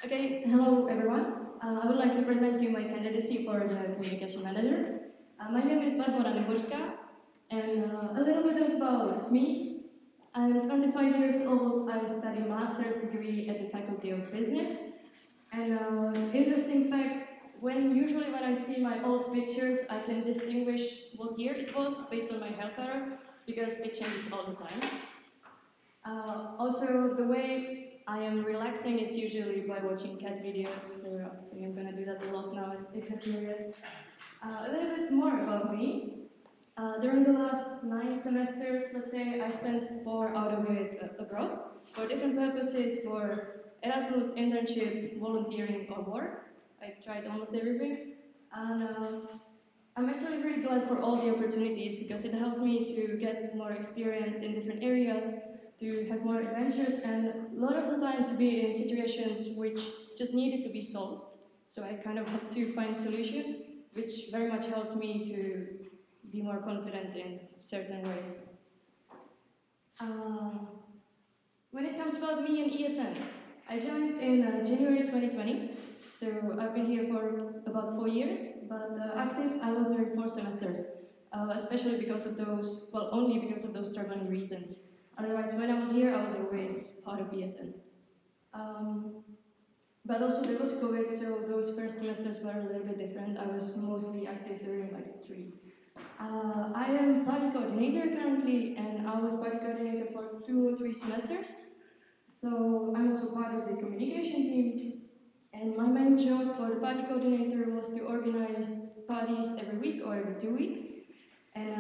[SPEAKER 9] Okay, hello everyone. I would like to present you my candidacy for the communication manager. My name is Barbara Nyborska, and a little bit about me. I'm 25 years old. I study master's degree at the Faculty of Business. And interesting fact, usually when I see my old pictures, I can distinguish what year it was based on my hair color because it changes all the time. Also, the way I am relaxing is usually by watching cat videos, so I think I'm gonna do that a lot now at exam period. A little bit more about me. During the last 9 semesters, let's say, I spent 4 out of it abroad for different purposes, for Erasmus, internship, volunteering, or work. I tried almost everything. And I'm actually really glad for all the opportunities because it helped me to get more experience in different areas, to have more adventures, and a lot of the time to be in situations which just needed to be solved. So I kind of had to find solution, which very much helped me to be more confident in certain ways. When it comes about me and ESN, I joined in January 2020, so I've been here for about 4 years, but active I was during 4 semesters, especially because of those, well, only because of those traveling reasons. Otherwise, when I was here, I was always part of ESN. But also there was COVID, so those first semesters were a little bit different. I was mostly active during like 3. I am party coordinator currently, and I was party coordinator for 2 or 3 semesters. So I'm also part of the communication team, and my main job for the party coordinator was to organize parties every week or every 2 weeks, and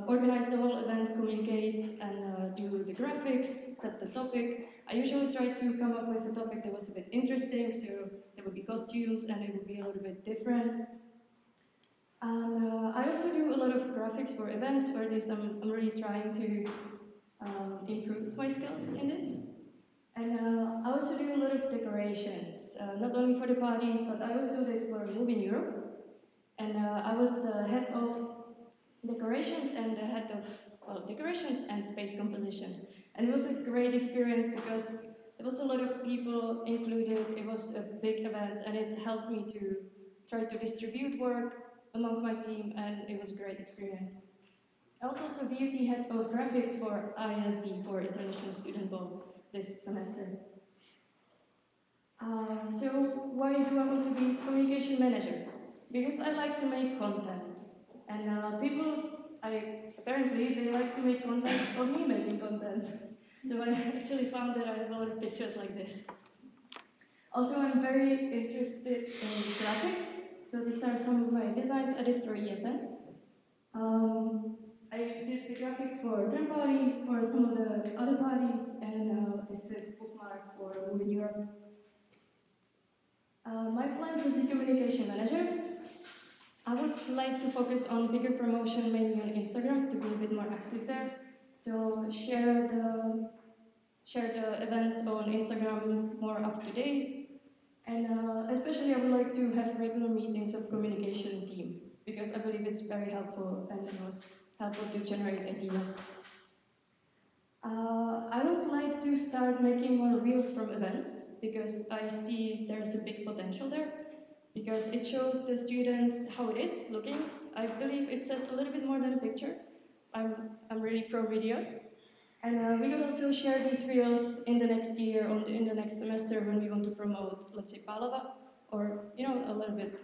[SPEAKER 9] organize the whole event, communicate, and do the graphics, set the topic. I usually try to come up with a topic that was a bit interesting, so there would be costumes and it would be a little bit different. I also do a lot of graphics for events, for this I'm really trying to improve my skills in this. And I also do a lot of decorations, not only for the parties, but I also did for Move in Europe. And I was the head of decorations and the head of, well, decorations and space composition. And it was a great experience because there was a lot of people included, it was a big event, and it helped me to try to distribute work among my team, and it was a great experience. I was also beauty head of graphics for ISB, for International Student Ball, this semester. So why do I want to be communication manager? Because I like to make content. And apparently, they like to make content of me making content. So I actually found that I have a lot of pictures like this. Also, I'm very interested in graphics. So these are some of my designs I did for ESN. I did the graphics for Drum Party, for some of the other parties, and this is bookmark for Moving Europe. My plans as the communication manager, I would like to focus on bigger promotion, mainly on Instagram, to be a bit more active there. So share the events on Instagram more up to date. And especially I would like to have regular meetings of communication team, because I believe it's very helpful and it was helpful to generate ideas. I would like to start making more reels from events because I see there's a big potential there, because it shows the students how it is looking. I believe it says a little bit more than a picture. I'm really pro videos. And we could also share these reels in the next year, in the next semester when we want to promote, let's say, Palava, or, a little bit,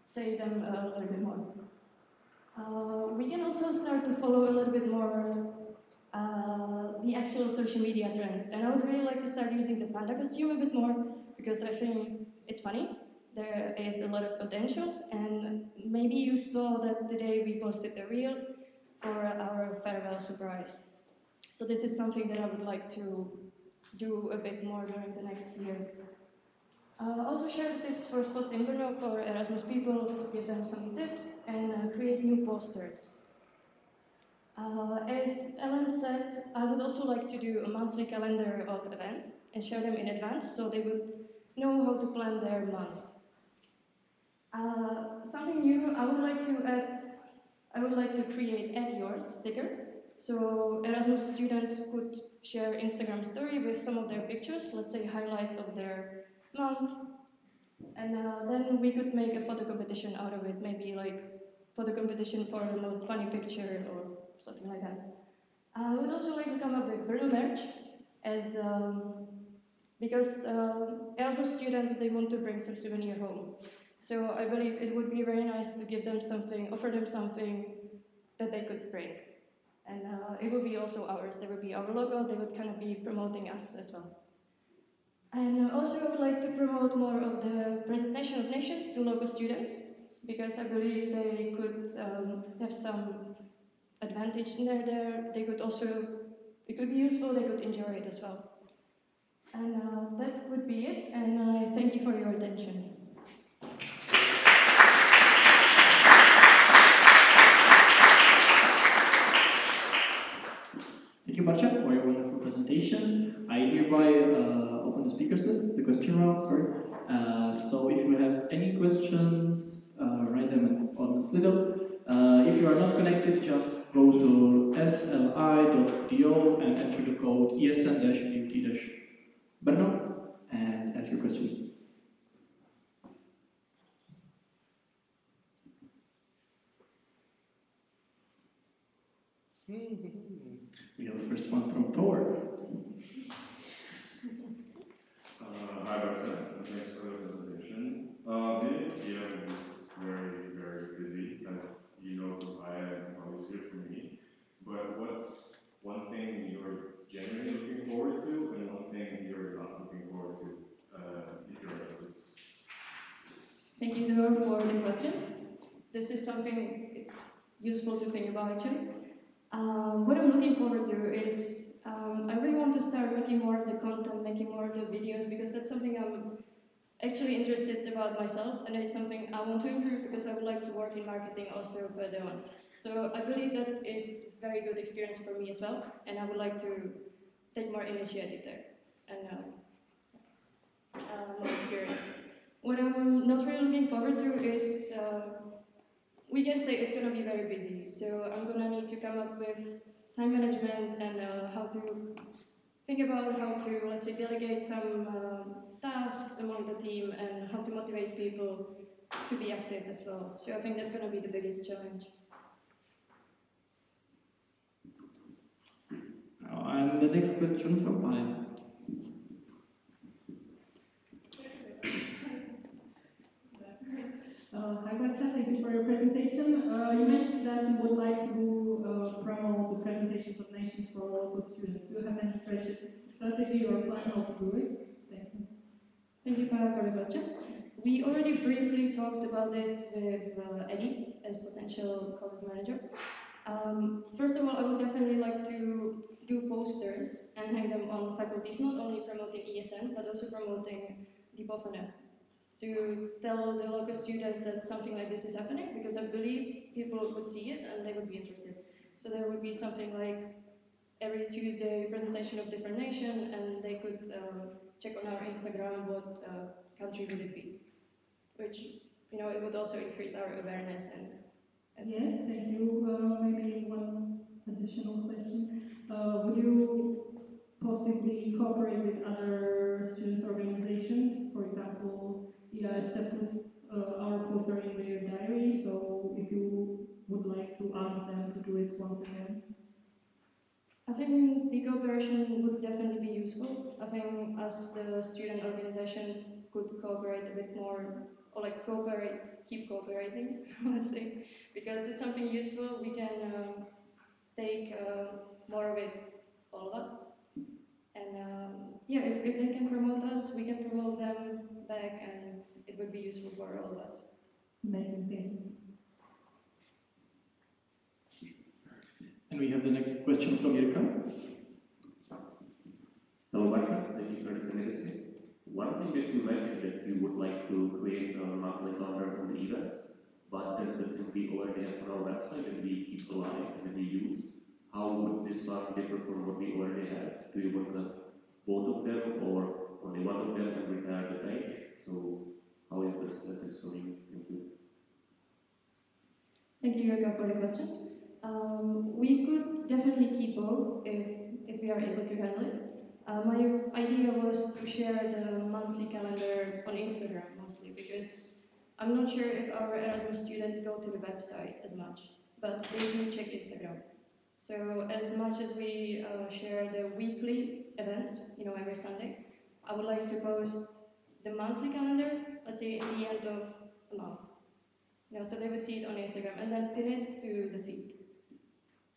[SPEAKER 9] say them a little bit more. We can also start to follow a little bit more the actual social media trends. And I would really like to start using the panda costume a bit more, because I think it's funny. There is a lot of potential, and maybe you saw that today we posted a reel for our farewell surprise. So this is something that I would like to do a bit more during the next year. Also share the tips for spots in Brno for Erasmus people, give them some tips, and create new posters. As Ellen said, I would also like to do a monthly calendar of events and share them in advance so they would know how to plan their month. Something new, I would like to create Add Yours sticker. So Erasmus students could share Instagram story with some of their pictures, let's say highlights of their month. And then we could make a photo competition out of it, maybe like photo competition for the most funny picture or something like that. I would also like to come up with Brno merch, as because Erasmus students, they want to bring some souvenir home. So I believe it would be very nice to give them something, offer them something that they could bring. And it would be also ours. There would be our logo. They would kind of be promoting us as well. And also I would like to promote more of the presentation of nations to local students, because I believe they could have some advantage in there. They could also, it could be useful, they could enjoy it as well. And that would be it, and I thank you for your attention.
[SPEAKER 4] Thank you, Batya, for your wonderful presentation. I hereby open the speakers list, the question round, sorry. So if you have any questions, write them on the Slido. If you are not connected, just go to sli.do and enter the code ESN-UT-Brno and ask your questions. We have the first one from Thor.
[SPEAKER 13] Hi, Doctor. Thanks for the presentation. This year is very, very busy, as you know from Aya and always hear from me. But what's one thing you're genuinely looking forward to, and one thing you're not looking forward to, if you're able to?
[SPEAKER 9] Thank you, Thor, for the questions. This is something it's useful to think about actually. What I'm looking forward to is I really want to start making more of the content, making more of the videos, because that's something I'm actually interested about myself, and it's something I want to improve because I would like to work in marketing also further on. So I believe that is a very good experience for me as well, and I would like to take more initiative there and more experience. What I'm not really looking forward to is we can say it's going to be very busy, so I'm going to need to come up with time management and how to think about how to, let's say, delegate some tasks among the team and how to motivate people to be active as well. So I think that's going to be the biggest challenge.
[SPEAKER 4] And the next question from Aya.
[SPEAKER 5] Hi, Batya, thank you for your presentation. You mentioned that you would like to promote the presentations of nations for local students. Do you have any strategy or plan how to do it? Thank you.
[SPEAKER 9] Thank you, Kara, for the question. We already briefly talked about this with Eddie as potential college manager. First of all, I would definitely like to do posters and hang them on faculties, not only promoting ESN, but also promoting Dipofene, to tell the local students that something like this is happening, because I believe people would see it and they would be interested. So there would be something like every Tuesday presentation of different nation, and they could check on our Instagram what country would it be, which it would also increase our awareness and
[SPEAKER 5] Yes, thank you. Maybe one additional question. Would you possibly cooperate with other student organizations? For example, EIS puts our poster in their diary, so if you would like to ask them to do it once again.
[SPEAKER 9] I think the cooperation would definitely be useful. I think as the student organizations could cooperate a bit more, or like keep cooperating, let's say, because it's something useful. We can take more of it, all of us. And yeah, if they can promote us, we can promote them back, and it would be useful for all of us.
[SPEAKER 5] Amazing, thank you.
[SPEAKER 4] And we have the next question from Jirka.
[SPEAKER 10] Hello, Barca. Thank you for the candidacy. One thing that you mentioned that you would like to create a monthly calendar on the events, but that's the thing we already have on our website and we keep alive and we use. How would this one differ from what we already have? Do you want to have both of them or only one of them and retire the page? So how is this status for you? Thank you.
[SPEAKER 9] Thank you, Jurga, for the question. We could definitely keep both if we are able to handle it. My idea was to share the monthly calendar on Instagram mostly because I'm not sure if our Erasmus students go to the website as much, but they do check Instagram. So as much as we share the weekly events, every Sunday, I would like to post the monthly calendar, let's say at the end of a month. So they would see it on Instagram and then pin it to the feed.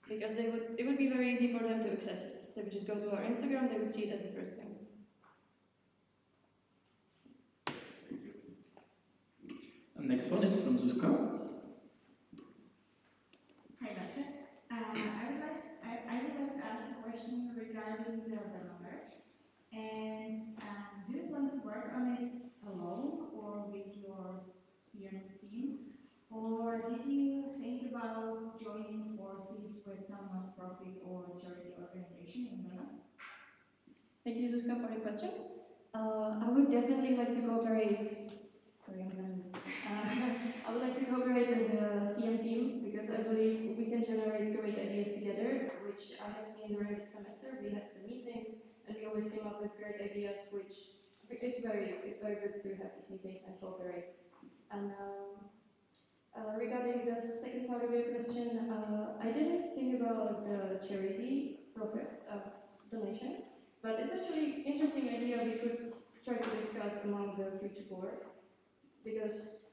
[SPEAKER 9] Because it would be very easy for them to access it. They would just go to our Instagram, they would see it as the first thing.
[SPEAKER 4] And next one is from Zuzka.
[SPEAKER 14] Hi, Doctor. I would like to ask a question regarding the number. And do you want to work on it alone or with your CM team? Or did you think about joining forces with some non-profit or charity organization in Brno?
[SPEAKER 9] Thank you, Zuzka, for the question. I would definitely like to cooperate. Sorry, I would like to cooperate with the CM team because I believe we can generate great ideas together, which I have seen during the semester. We had the meetings and we always came up with great ideas, which it's very good to have these meetings and cooperate. And regarding the second part of your question, I didn't think about the charity profit donation, but it's actually an interesting idea we could try to discuss among the future board, because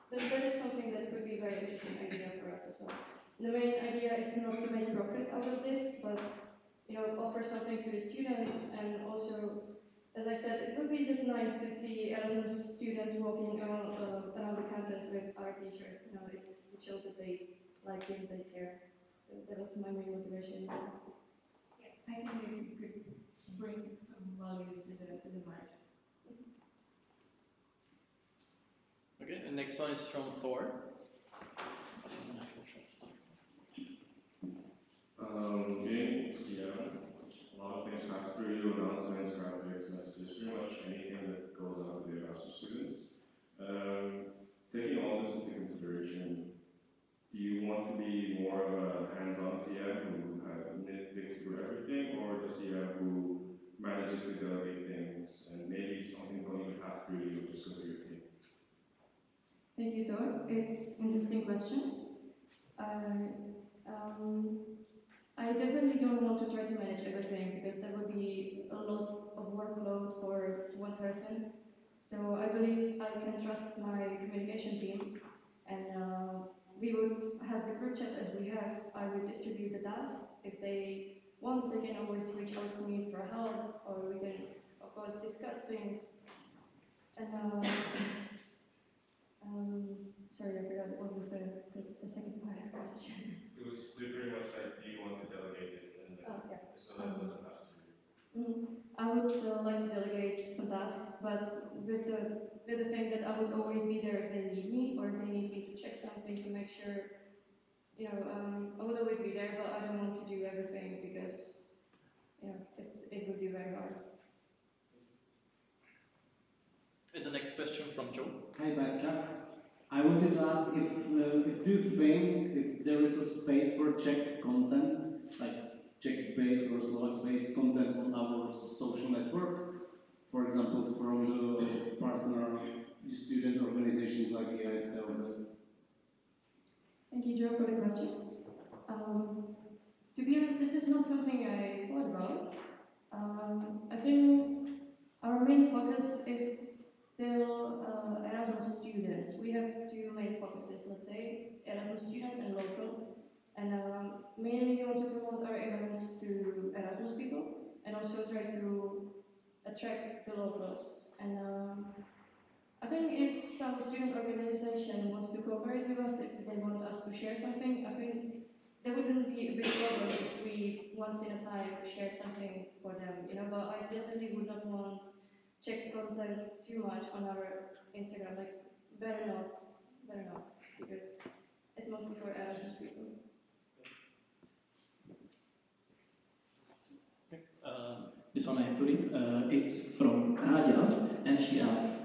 [SPEAKER 9] that is something that could be a very interesting idea for us as well. The main idea is not to make profit out of this, but offer something to the students, and also, as I said, it would be just nice to see Erasmus students walking around the campus with our t-shirts. It shows that they like it, they care. So that was my main motivation.
[SPEAKER 14] Yeah, I think it could bring some value to the market.
[SPEAKER 3] Okay, the next one is from Thor.
[SPEAKER 13] A lot of things pass through you, announcements, graphics, messages, pretty much anything that goes out to the Erasmus students. Taking all this into consideration, do you want to be more of a hands-on CM who nitpicks through everything, or the CM who manages to delegate things and maybe something don't even pass through you, just go to your team?
[SPEAKER 9] Thank you, Thor. It's an interesting question. I definitely don't want to try to manage everything because that would be a lot of workload for one person. So I believe I can trust my communication team, and we would have the group chat as we have. I would distribute the tasks. If they want, they can always reach out to me for help, or we can, of course, discuss things. And sorry, I forgot what was the second part of the question.
[SPEAKER 13] It was pretty much like, do you want to delegate it, and so that doesn't pass through you.
[SPEAKER 9] I would like to delegate some tasks, but with the thing that I would always be there if they need me, or if they need me to check something to make sure, I would always be there, but I don't want to do everything because, it would be very hard.
[SPEAKER 3] And the next question from Joe.
[SPEAKER 12] Hi, Barca. I wanted to ask if
[SPEAKER 15] do you think if there is a space for Czech content, like Czech-based or Slovak-based content on our social networks? For example, from the partner student organizations like EIST or this?
[SPEAKER 9] Thank you, Joe, for the question. To be honest, this is not something I thought about. I think our main focus is still Erasmus students. We have two main focuses, let's say, Erasmus students and local. And mainly we want to promote our events to Erasmus people and also try to attract the locals. And I think if some student organization wants to cooperate with us, if they want us to share something, I think there wouldn't be a big problem if we once in a time shared something for them, you know, but I definitely would not want Czech content too much on our Instagram, like better not, because it's mostly for Erasmus people.
[SPEAKER 4] This one I have to read. It's from Radia, and she asks,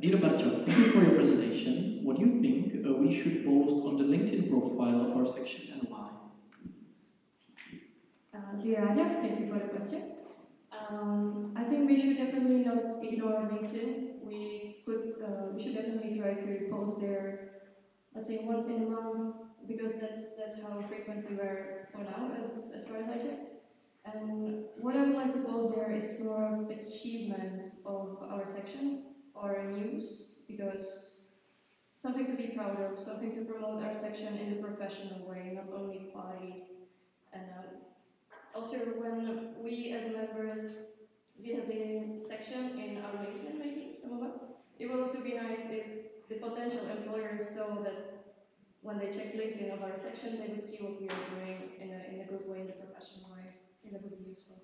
[SPEAKER 4] Dear Barča, thank you for your presentation. What do you think we should post on the LinkedIn profile of our section and why?
[SPEAKER 9] Dear Radia, thank you for the question. I think we should definitely not ignore LinkedIn. We should definitely try to post there, let's say once in a month, because that's how frequent we were for now, as far as I check. And what I would like to post there is more of achievements of our section or news, because something to be proud of, something to promote our section in the professional way, not only parties. And also when we as members, we have the section in our LinkedIn, maybe, some of us, it will also be nice if the potential employers saw that when they check LinkedIn of our section, they would see what we are doing in a good way, in a professional way. I think that would be useful.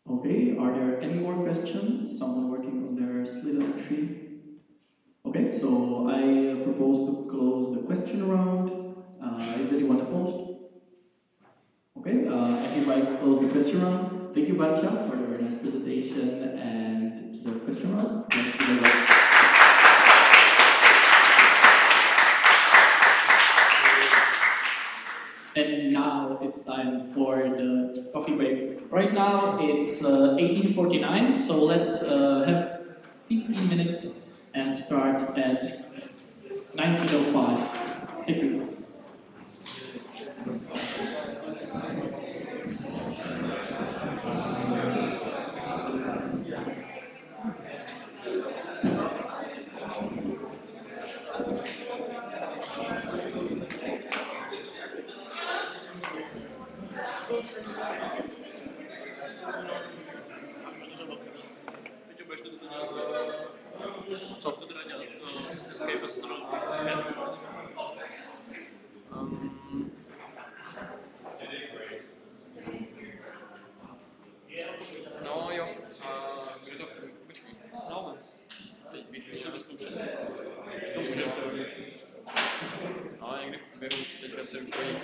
[SPEAKER 4] Okay, are there any more questions? Someone working on their slide entry? Okay, so I propose to close the question round. Is anyone opposed? Okay, I hereby close the question round. Thank you, Barča, for the very nice presentation and the question round. Thanks very much. And now it's time for the coffee break. Right now it's 18:49, so let's have 15 minutes and start at 19:05. Thank you.
[SPEAKER 3] No jo, kde to počkej. No, teď bych vyšel do zkoušet. Ale někdy v průběhu teďka se vypojí.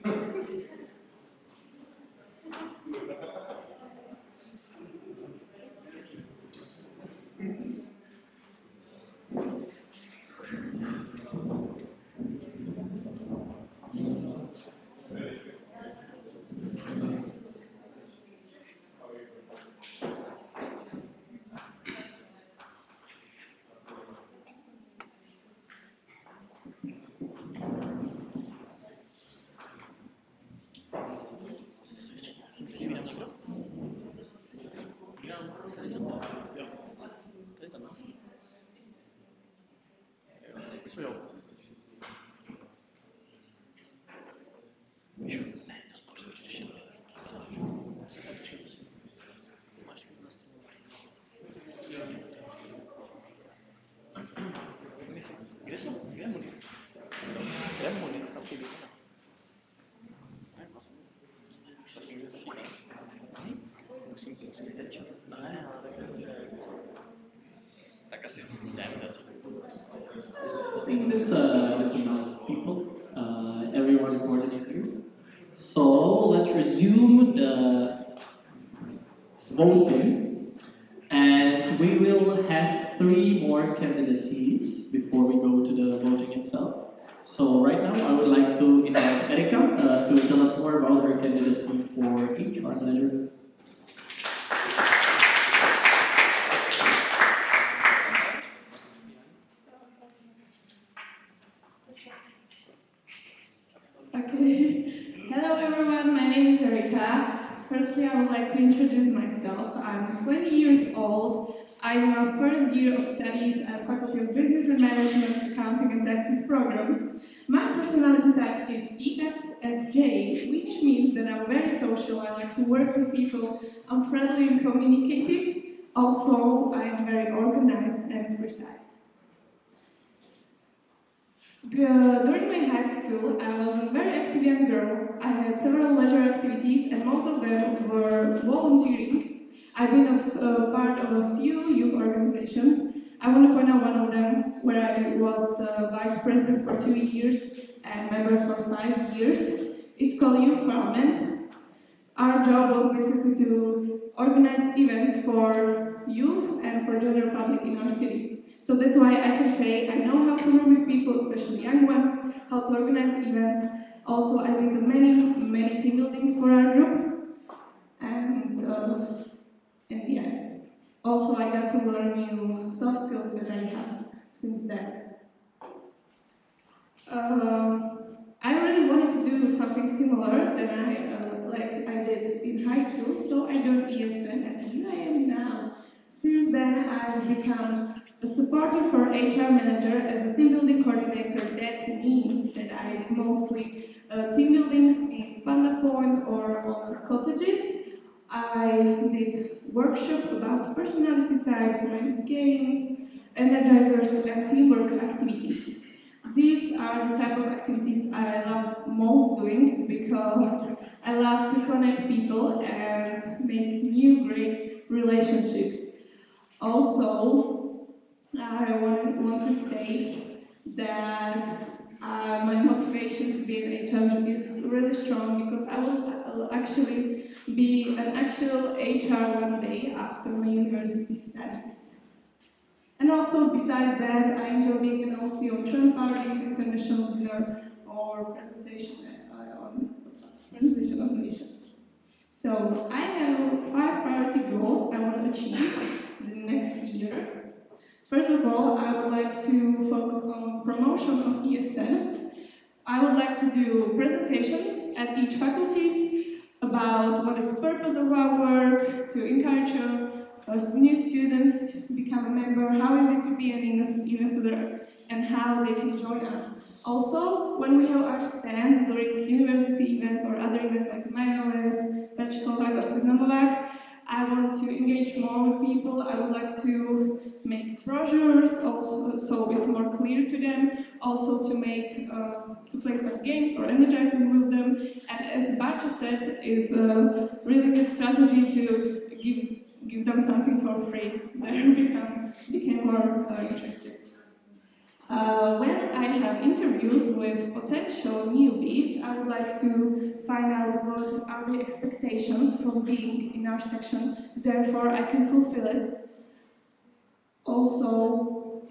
[SPEAKER 4] I think that's enough people. Everyone recorded is here. So let's resume the voting, and we will have 3 more candidacies before we go to the voting itself. So right now, I would like to invite Erika to tell us more about her candidacy for HR manager.
[SPEAKER 5] Okay. Hello everyone, my name is Erika. Firstly, I would like to introduce myself. I'm 20 years old. I'm in my first year of studies at Faculty of Business and Management, Accounting and Taxes program. My personality type is ESFJ, which means that I'm very social. I like to work with people. I'm friendly and communicative. Also, I'm very organized and precise. During my high school, I was a very active young girl. I had several leisure activities, and most of them were volunteering. I've been part of a few youth organizations. I want to point out one of them, where I was vice president for 2 years and member for 5 years. It's called Youth Parliament. Our job was basically to organize events for youth and for general public in our city. So that's why I can say I know how to work with people, especially young ones, how to organize events. Also, I did many team buildings for our group, and yeah. Also, I got to learn new soft skills that I have since then. I really wanted to do something similar than like I did in high school, so I joined ESN, and here I am now. Since then, I've become a supporter for HR manager as a team building coordinator. That means that I did mostly team buildings in Panda Point or on cottages. I did workshops about personality types, mind games, energizers, and teamwork activities. These are the type of activities I love most doing because I love to connect people and make new great relationships. Also, I want to say that my motivation to be an HR is really strong because I will actually be an actual HR one day after my university studies. And also, besides that, I enjoy being an OC on trend parties, international dinner, or presentation of nations. So I have 5 priority goals I want to achieve the next year. First of all, I would like to focus on promotion of ESN. I would like to do presentations at each faculties about what is the purpose of our work, to encourage new students to become a member, how is it to be an ambassador, and how they can join us. Also, when we have our stands during university events or other events like Majoles, Pečkovák, or Seznamovák, I want to engage more with people. I would like to make brochures, also so it's more clear to them. Also to make to play some games or energizing with them. And as Barca said, is a really good strategy to give them something for free. They became more interested. When I have interviews with potential newbies, I would like to find out what are the expectations from being in our section, therefore I can fulfill it. Also,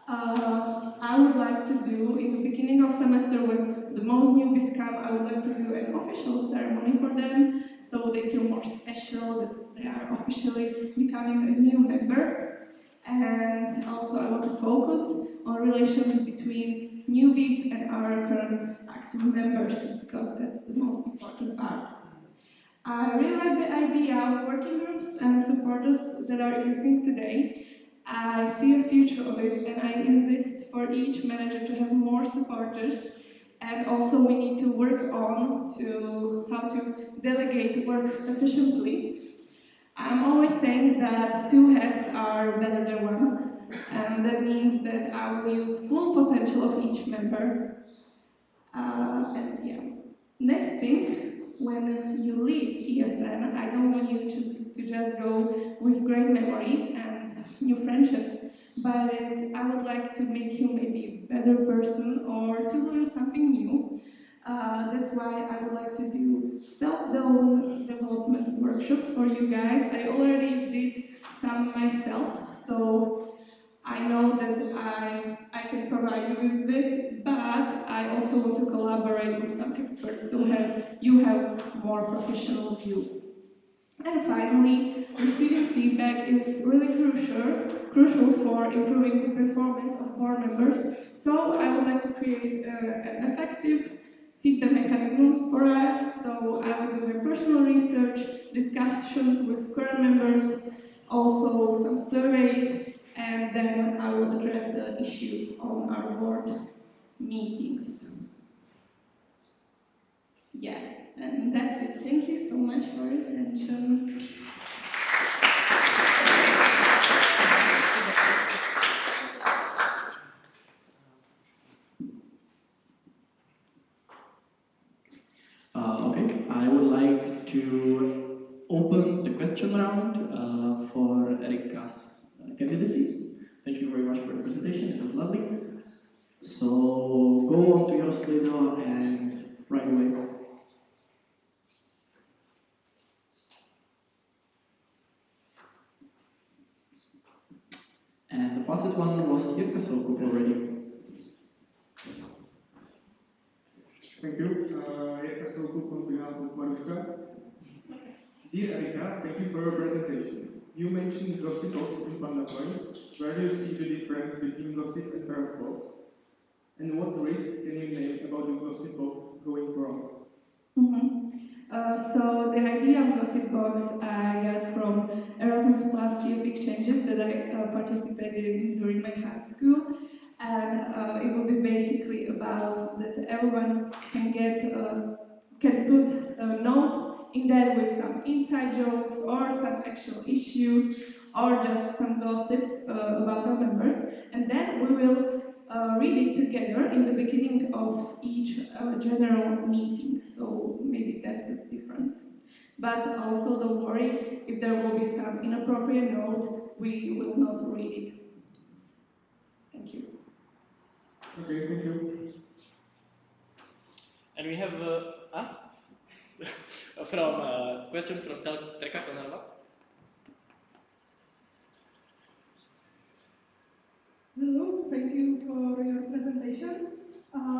[SPEAKER 5] I would like to do, in the beginning of semester when the most newbies come, I would like to do an official ceremony for them, so they feel more special, that they are officially becoming a new member. And also I want to focus on relations between newbies and our current active members, because that's the most important part. I really like the idea of working groups and supporters that are existing today. I see a future of it, and I insist for each manager to have more supporters. And also we need to work on how to delegate work efficiently. I'm always saying that two heads are better than one, and that means that I will use full potential of each member. And yeah. Next thing, when you leave ESN, I don't want you to just go with great memories and new friendships, but I would like to make you maybe a better person or to learn something new. That's why I would like to do self-development workshops for you guys. I already did some myself, so I know that I can provide you with it, but I also want to collaborate with some experts so you have more professional view. And finally, receiving feedback is really crucial for improving the performance of board members. So I would like to create an effective feedback mechanisms for us. So I will do the personal research, discussions with current members, also some surveys, and then I will address the issues on our board meetings. Yeah, and that's it. Thank you so much for your attention.
[SPEAKER 4] Okay, I would like to open the question round for Erika's candidacy. Thank you very much for the presentation, it was lovely. So go on to your Slido and right away. And the fastest one was Jirka, so go already.
[SPEAKER 12] Thank you. Erika Sokup on behalf of Marushka. Dear Erika, thank you for your presentation. You mentioned gossip box in PandaPoint. Where do you see the difference between gossip and trust box? And what risk can you name about the gossip box going wrong?
[SPEAKER 5] So the idea of Gossip Box I got from Erasmus Plus youth exchanges that I participated in during my high school, and it will be basically about that everyone can put notes in there with some inside jokes or some actual issues or just some gossips about our members, and then we will read it together in the beginning of each general meeting. So maybe that's the difference. But also don't worry, if there will be some inappropriate note, we will not read it. Thank you.
[SPEAKER 12] Okay, thank you.
[SPEAKER 6] And we have from question from Treka Konarva.
[SPEAKER 16] Hello, thank you for your presentation.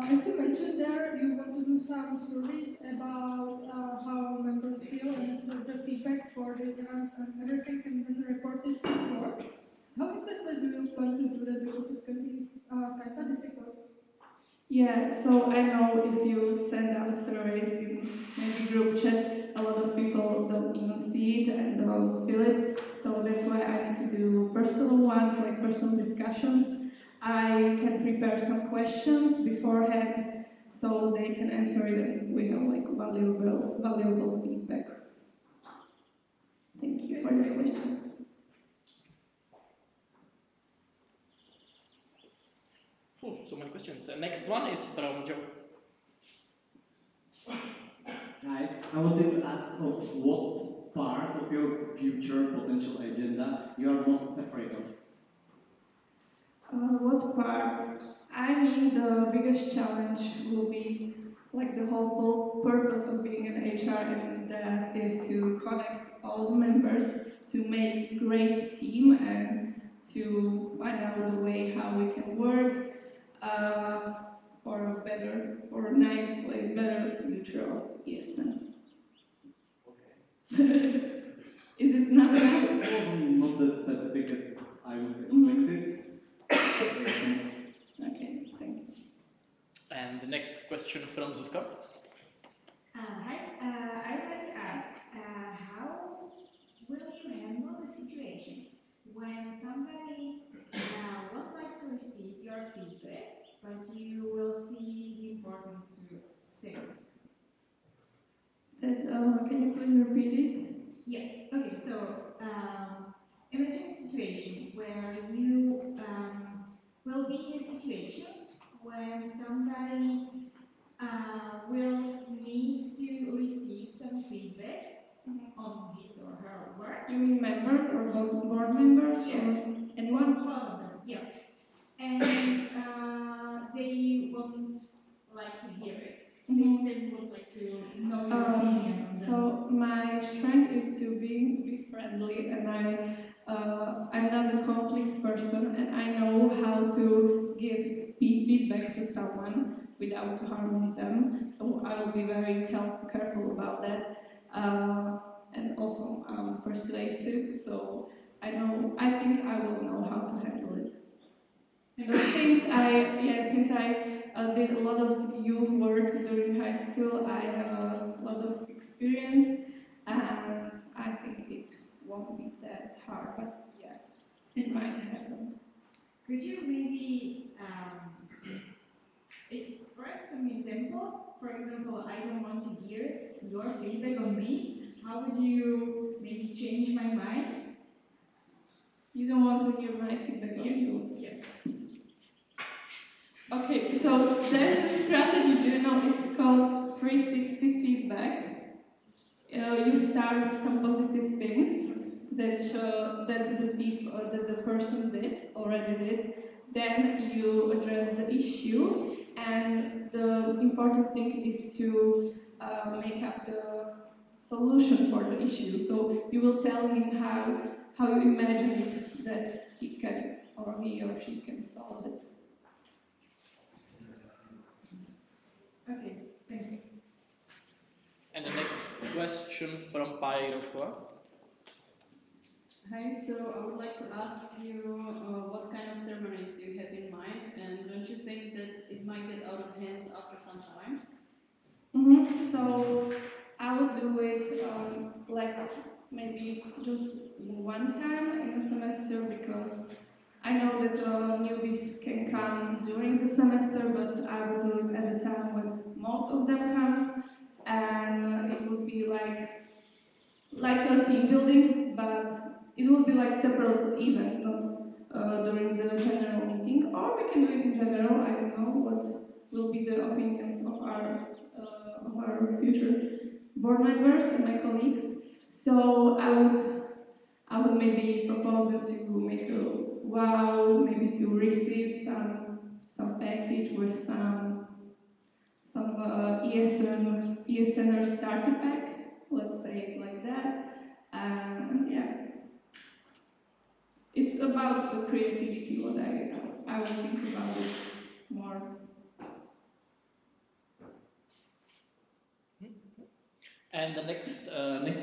[SPEAKER 16] As you mentioned there, you want to do some surveys about how members feel and the feedback for the grants and everything, and then report it to the board. How exactly do you plan to do that? Because it can be kind of difficult.
[SPEAKER 5] Yeah, so I know if you send out surveys in maybe group chat, a lot of people don't even see it and don't feel it. So that's why I need to do personal ones, like personal discussions. I can prepare some questions beforehand so they can answer it and we have like valuable feedback. Thank you for your question.
[SPEAKER 6] So many questions. Next one is from Joe.
[SPEAKER 15] Hi, I wanted to ask of what part of your future potential agenda you are most afraid of?
[SPEAKER 5] What part?
[SPEAKER 17] I mean, the biggest challenge will be like the whole purpose of being an HR, and that is to connect all the members to make a great team and to find out the way how we can work for a better, for a nice, like better future of ESN. Is it not enough?
[SPEAKER 15] Not that specific as I would expect it.
[SPEAKER 17] Okay, thank you.
[SPEAKER 18] And the next question from Zuzka.
[SPEAKER 14] Hi, I'd like to ask, how will you handle the situation when somebody would like to receive your feedback, but you will see the importance to say it?
[SPEAKER 17] Can you please repeat it?
[SPEAKER 14] Yeah, okay, so imagine a situation where you will be in a situation when somebody will need to receive some feedback on his or her work.
[SPEAKER 17] You mean members or board members or anyone?
[SPEAKER 14] All of them, yeah. And they won't like to hear it. They would like to know your opinion on them.
[SPEAKER 17] So my strength is to be friendly, and I'm not a conflict person, and I know how to give feedback to someone without harming them. So I will be very careful about that. And also persuasive. So I think I will know how to handle it. Since I did a lot of youth work during high school, I have a lot of experience, and I think it won't be that hard, but yeah, it might happen.
[SPEAKER 14] Could you maybe express some example? For example, I don't want to hear your feedback on me. How would you maybe change my mind?
[SPEAKER 17] You don't want to hear my feedback on you?
[SPEAKER 14] Yes.
[SPEAKER 17] Okay, so there's a strategy, do you know, it's called 360 feedback. You start with some positive things that the person already did. Then you address the issue, and the important thing is to make up the solution for the issue. So you will tell him how you imagine it that he can or he or she can solve it.
[SPEAKER 14] Okay, thank you.
[SPEAKER 18] And the next question from Pai Roshkova.
[SPEAKER 7] Hi, so I would like to ask you what kind of ceremonies do you have in mind, and don't you think that it might get out of hands after some time?
[SPEAKER 17] So I would do it like maybe just one time in a semester, because I know that newbies can come during the semester, but I would do it at the time when most of them come, and it would be like a team building, but it would be like separate event, not during the general meeting. Or we can do it in general. I don't know what will be the opinions of our future board members and my colleagues. So I would maybe propose them to make a wow, maybe to receive some package with some ESNer starter pack, let's say it like that. And yeah, it's about the creativity, what I will think about it more.
[SPEAKER 4] And the next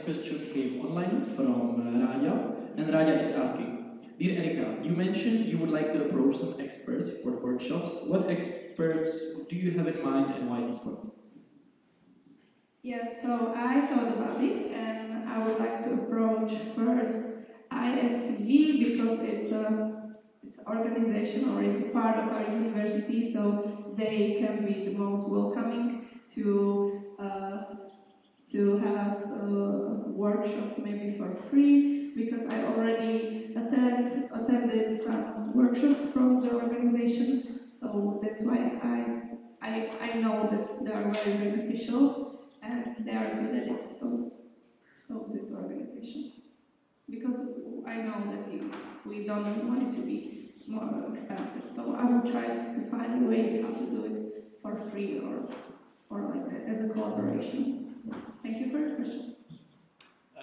[SPEAKER 4] question came online from Raja, and Raja is asking, Dear Erika, you mentioned you would like to approach some experts for workshops. What experts do you have in mind, and why these ones?
[SPEAKER 17] Yeah, so I thought about it, and I would like to approach first ISCB because it's an organization, or it's a part of our university, so they can be the most welcoming to have us a workshop maybe for free, because I already attended some workshops from the organization, so that's why I know that they are very beneficial and they are good at it. So this organization, because I know that we don't want it to be more expensive. So I will try to find ways how to do it for free or like that as a collaboration. Thank you for your question.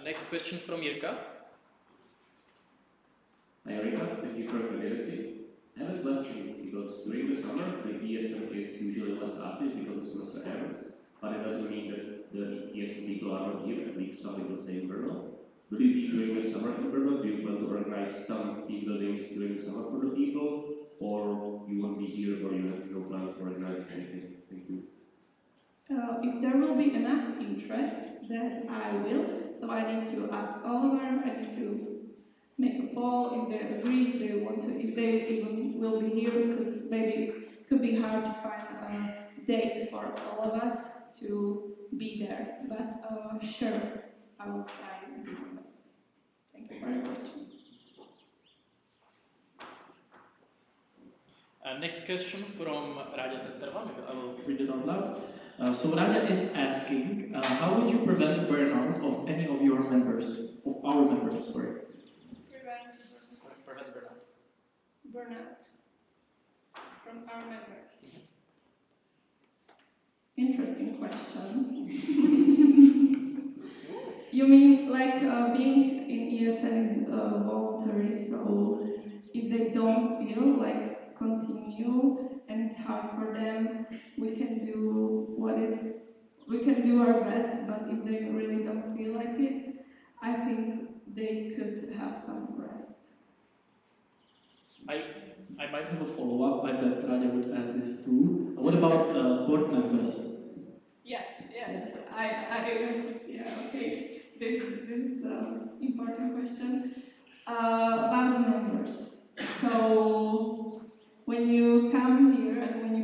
[SPEAKER 18] Next question from Jirka.
[SPEAKER 10] Hi Erika, thank you for your candidacy. I have a question because during the summer the ESM is usually less active because the semester ends, but it doesn't mean that the ESM people are not here, at least some people stay in Brno. Will you be during the summer in Brno? Do you plan to organize some team buildings during the summer for the people, or you won't be here or you have no plans for organizing anything? Thank you.
[SPEAKER 17] If there will be enough interest, then I will. So I need to ask Oliver, I need to make a poll if they agree, if they want to, if they even will be here, because maybe it could be hard to find a date for all of us to be there. But sure, I will try and do my best. Thank you for your question.
[SPEAKER 18] Next question from Raja Zenterva. Maybe I will
[SPEAKER 4] Read it out loud. So Raja is asking, how would you prevent burnout of any of your members, of our members, sorry?
[SPEAKER 18] Prevent burnout.
[SPEAKER 17] Burnout from our members. Interesting question. You mean like being in ESN is voluntary, so if they don't feel like continue and it's hard for them, we can do we can do our best, but if they really don't feel like it, I think they could have some rest.
[SPEAKER 4] I might have a follow-up. I bet Raja would ask this too. What about board members?
[SPEAKER 17] Yeah, okay. This is an important question about the members. So when you come here and when you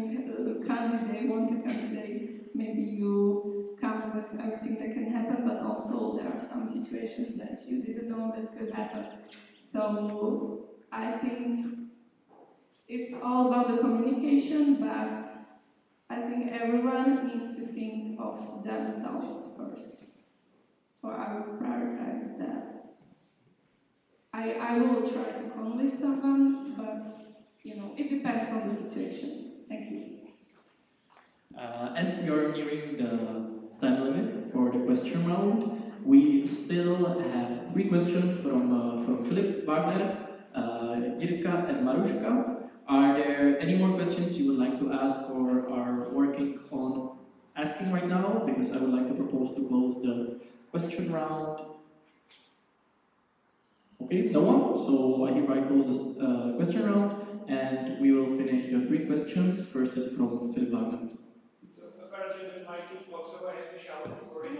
[SPEAKER 17] want to candidate, maybe you come with everything that can happen, but also there are some situations that you didn't know that could happen. So I think it's all about the communication, but I think everyone needs to think of themselves first. So I will prioritize that. I will try to convince someone, but it depends on the situation. Thank you.
[SPEAKER 4] As we are nearing the time limit for the question round, we still have 3 questions from Philip, Wagner, Jirka, and Marushka. Are there any more questions you would like to ask or are working on asking right now? Because I would like to propose to close the question round. Okay, no one? So I hereby close this question round and we will finish the 3 questions. First is from Philip Wagner.
[SPEAKER 19] So apparently the mic is blocked, so I have to shout for it.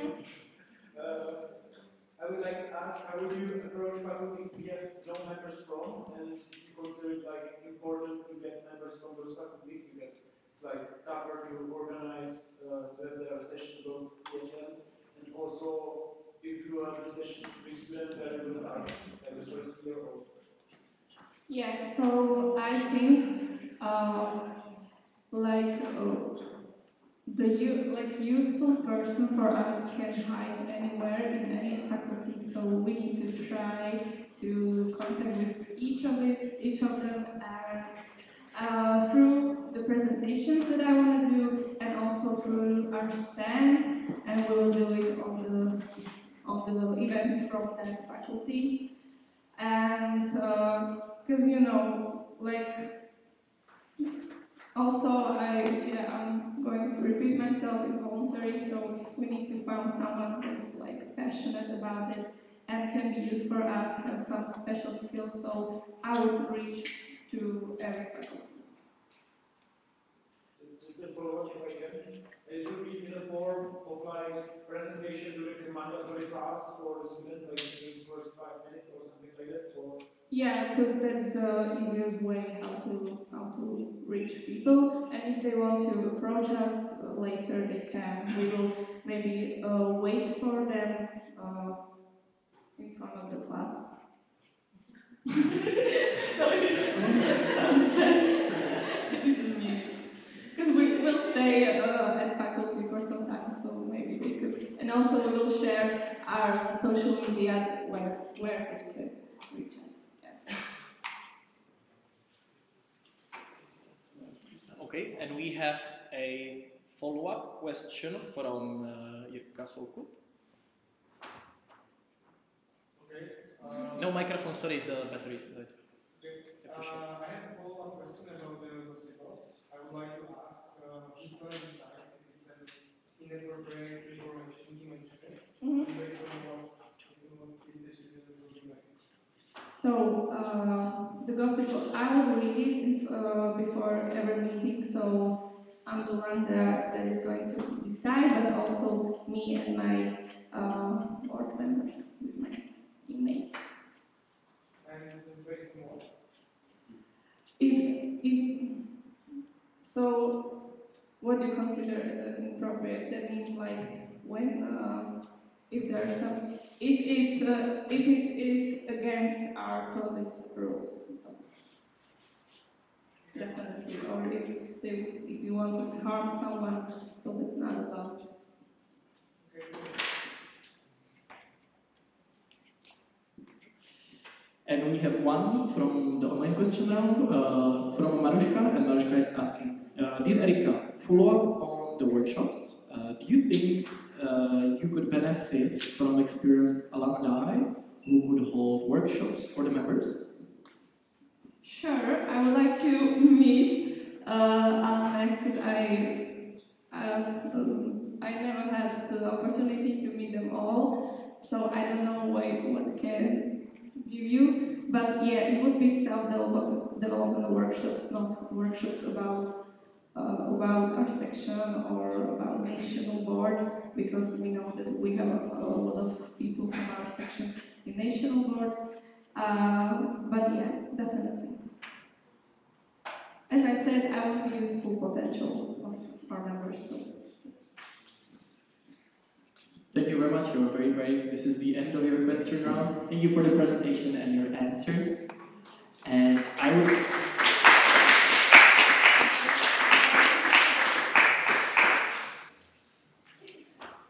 [SPEAKER 19] I would like to ask, how would you approach faculties we have no members from, and do you consider it like important to get members from those faculties, because it's like tougher to organize to have their session about ESM, and also if you have a session with students that will like the first year or.
[SPEAKER 17] Yeah, so I think the useful person for us can hide anywhere in any faculty, so we need to try to contact with each of them, and through the presentations that I want to do, and also through our stands, and we will do it on the events from that faculty, and because also, I'm going to repeat myself, it's voluntary, so we need to find someone who's passionate about it and can be used for us, have some special skills, so I would reach to every faculty.
[SPEAKER 19] Just a follow-up if I can. It will be in the form of presentation during the mandatory class for the students, like in the first 5 minutes or something like that, or.
[SPEAKER 17] Yeah, because that's the easiest way how to reach people, and if they want to approach us later, they can. We will maybe wait for them in front of the class. Because we will stay at faculty for some time, so maybe they could. And also we will share our social media where they can reach us.
[SPEAKER 18] Okay, and we have a follow-up question from Jirka Solkup.
[SPEAKER 12] Okay.
[SPEAKER 18] No microphone, sorry, the battery is dead.
[SPEAKER 12] I have a follow-up question about the festival. I would like to ask who's going to decide if it's an inappropriate information to mention it, and based on what these decisions will be made.
[SPEAKER 17] So the gossip, I will read it before every meeting. So I'm the one that is going to decide, but also me and my board members with my teammates.
[SPEAKER 12] And based on what?
[SPEAKER 17] If so, what do you consider as inappropriate? That means like when if there are some if it is against our process rules. So definitely, or if you want to harm someone, so that's not allowed.
[SPEAKER 18] And we have one from the online question round from Marushka, and Marushka is asking, Dear Erika, follow up on the workshops. Do you think you could benefit from experienced alumni who could hold workshops for the members?
[SPEAKER 17] Sure, I would like to meet alumni because I never had the opportunity to meet them all, so I don't know what can give you. But yeah, it would be self-development workshops, not workshops about our section or about national board, because we know that we have a lot of people from our section in national board. But yeah, definitely. As I said, I want to use full potential of our members. So.
[SPEAKER 18] Thank you very much. You are very brave. This is the end of your question round. Thank you for the presentation and your answers. And I would.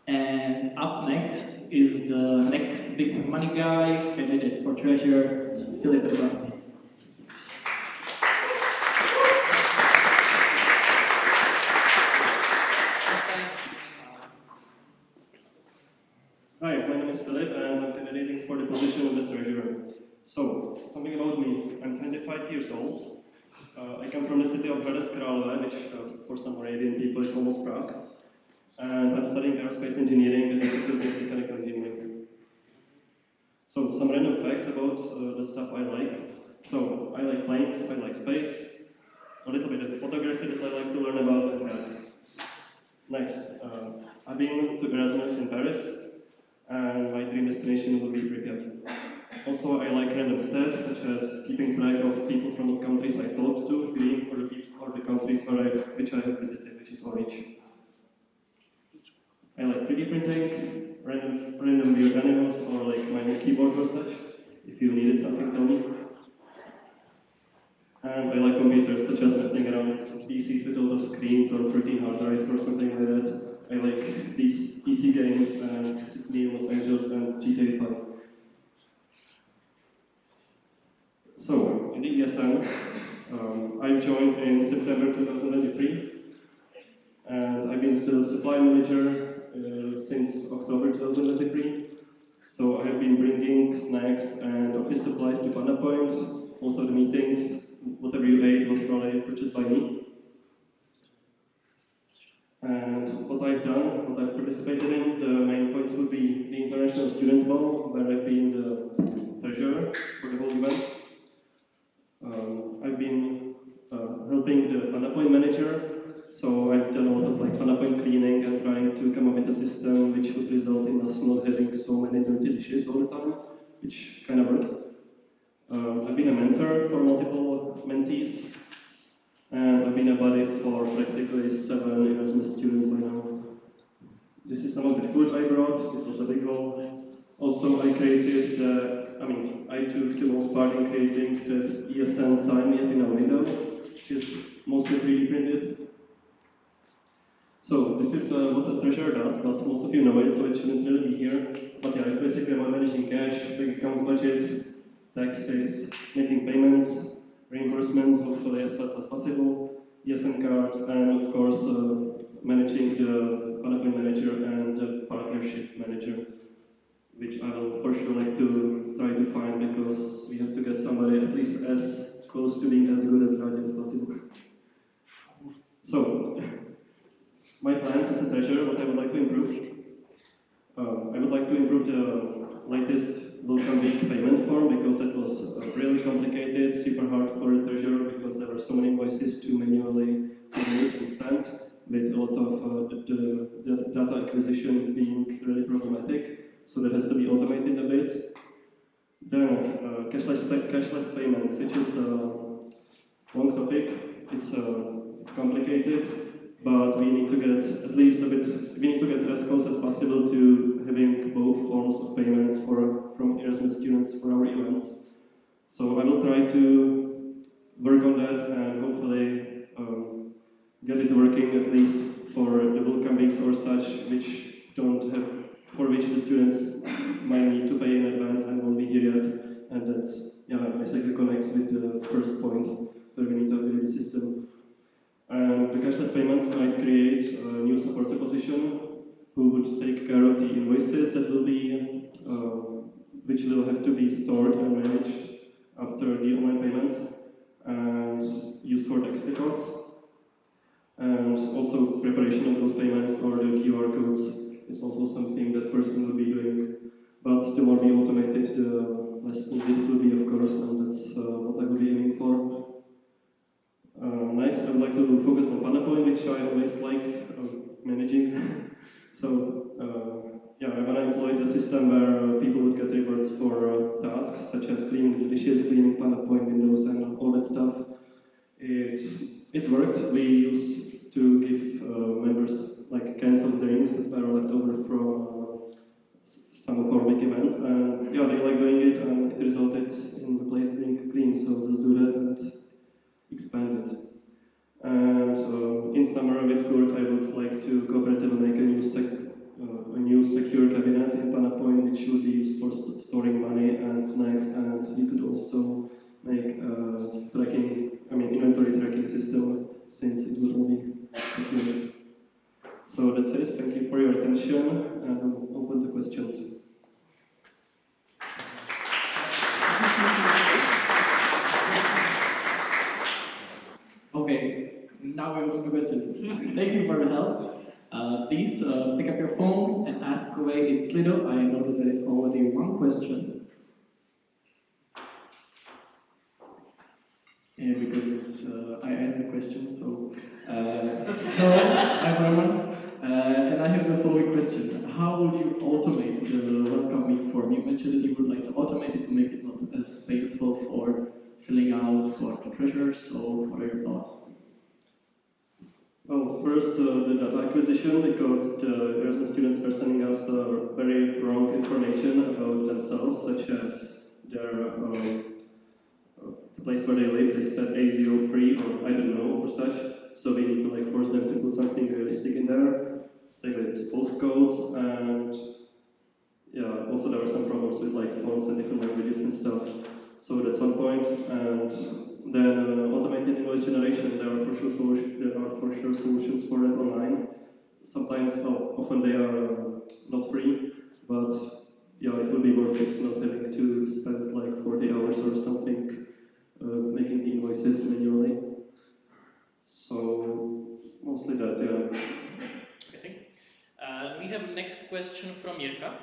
[SPEAKER 18] And up next is the next big money guy, candidate for treasurer, Philip Ribanti.
[SPEAKER 20] Hi, my name is Philip and I'm candidating for the position of the treasurer. So, something about me. I'm 25 years old. I come from the city of Hradec Králové, which for some Moravian people is almost Prague. And I'm studying aerospace engineering and mechanical engineering. So, some random facts about the stuff I like. So, I like planes, I like space, a little bit of photography that I like to learn about, and cars. Next, I've been to Erasmus in Paris, and my dream destination will be Pripyat. Also, I like random stats, such as keeping track of people from the countries I talked to, being for the countries which I have visited, which is orange. I like 3D printing, random weird animals, or like my own keyboard or such. If you needed something, tell me. And I like computers, such as messing around with PCs with a lot of screens or 13 hard drives or something like that. I like these PC games, and this is me in Los Angeles and GTA 5. So, in the ESN, I joined in September 2023, and I've been still supply manager since October 2023. So I have been bringing snacks and office supplies to Panda Point. Most of the meetings, whatever you ate was probably purchased by me. And what I've done, what I've participated in, the main points would be the International Students' Ball, where I've been the treasurer for the whole event. I've been helping the Panda Point manager, so I've done a lot of like Panda Point cleaning and trying to come up with a system which would result in us not having so many dirty dishes all the time, which kind of worked. I've been a mentor for multiple mentees, and I've been a buddy for practically 7 Erasmus students by now. This is some of the food I brought. This was a big haul. Also, I created I took the most part in creating that ESN sign we have in our window, which is mostly 3D printed. So, this is what a treasurer does, but most of you know it, so it shouldn't really be here. But yeah, it's basically about managing cash, bank accounts, budgets, taxes, making payments, reimbursements, hopefully as fast as possible, ESN cards, and of course managing the Panapoi manager and the partnership manager, which I will for sure like to try to find, because we have to get somebody at least as close to being as good as Raja as possible. So, my plans as a treasurer, what I would like to improve. I would like to improve the latest welcome week payment form, because that was really complicated, super hard for the treasurer, because there were so many invoices to manually create and send, with a lot of the data acquisition being really problematic. So that has to be automated a bit. Then cashless payments, which is a long topic. It's complicated, but we need to get at least a bit. We need to get as close as possible to having both forms of payments from Erasmus students for our events. So I will try to work on that and hopefully get it working at least for the welcome weeks or such, for which the students might need to pay in advance and won't be here yet. And that basically connects with the first point where we need to upgrade the system. And the cashless payments might create a new supporter position who would take care of the invoices that will be, which will have to be stored and managed after the online payments and used for tax records. And also preparation of those payments or the QR codes is also something that person will be doing. But the more we automate it, the less needed it will be, of course, and that's what I will be aiming for. Next, I would like to focus on Panapoi, which I always like managing. So, I want to employ the system where people would get rewards for tasks such as cleaning the dishes, cleaning Panapoi windows, and all that stuff. It worked. We used to give members like canceled drinks that were left over from some of our big events, and they like doing it, and it resulted in the place being clean. So let's do that and expand it. And in summer with Kurt, I would like to cooperatively make a new secure cabinet in Panapoi, which would be used for storing money and snacks, and we could also make inventory tracking system, since it would all be secure. So that's it. Thank you for your attention, and I'll open the questions.
[SPEAKER 18] Okay, now we open the questions. Thank you for the help. Please pick up your phones and ask away. It's Lido. I know that there is already one question. And because it's, I asked the question, so I'm Roman. And I have the following question. How would you automate the welcome week form? You mentioned that you would like to automate it to make it not as painful for filling out for the treasurers, so what are your thoughts?
[SPEAKER 20] Well, first, the data acquisition, because the Erasmus students were sending us very wrong information about themselves, such as their the place where they live. They said A03 or I don't know or such. So we need to force them to put something realistic in there. Same with postcodes, and also there were some problems with fonts and different languages and stuff. So that's one point. And then automated invoice generation. There are for sure solutions for that online. Sometimes, often they are not free, but it will be worth it not having to spend 40 hours or something making the invoices manually. So mostly that,
[SPEAKER 21] Okay. We have next question from Jirka.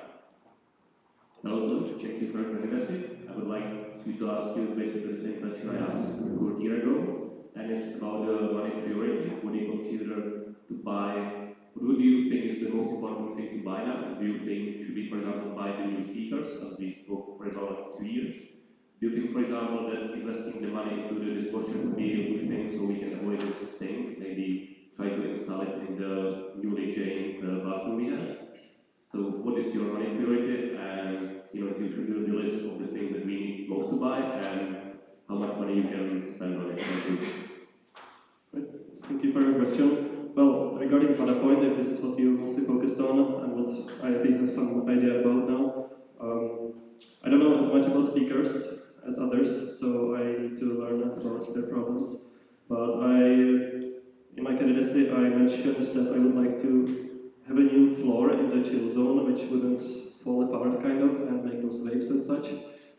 [SPEAKER 10] Hello, thank you for inviting. I would like to ask you basically the same question I asked a year ago, and it's about the money priority. What do you consider to buy? What do you think is the most important thing to buy now? Do you think it should be, for example, buy the new speakers, as we spoke for about 2 years? Do you think, for example, that investing the money into the dishwasher would be a good thing so we can avoid these things? Maybe try to install it in the newly changed bathroom we have? So what is your money priority? And if you should do the list of the things that we need most to buy and how much money you can spend on it.
[SPEAKER 20] Thank you for your question. Well, regarding Panapoi, if this is what you mostly focused on and what I at least have some idea about now, I don't know as much about speakers as others, so I need to learn about their problems. But Candidacy, I mentioned that I would like to have a new floor in the chill zone, which wouldn't fall apart kind of and make those waves and such.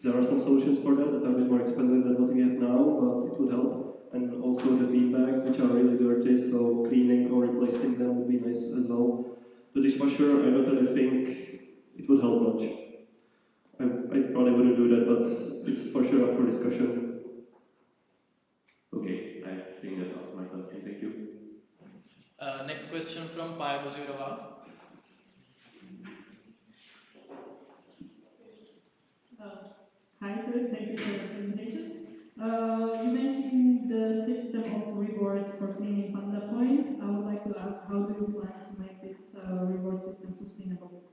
[SPEAKER 20] There are some solutions for that that are a bit more expensive than what we have now, but it would help. And also the bean bags, which are really dirty, so cleaning or replacing them would be nice as well. The dishwasher, I don't really think it would help much. I probably wouldn't do that, but it's for sure up for discussion.
[SPEAKER 10] Okay, I think that answers my question. Thank you.
[SPEAKER 21] Next question from Paya Buzirova.
[SPEAKER 2] Hi, Chris. Thank you for your presentation. You mentioned the system of rewards for cleaning Panda Point. I would like to ask, how do you plan to make this reward system sustainable?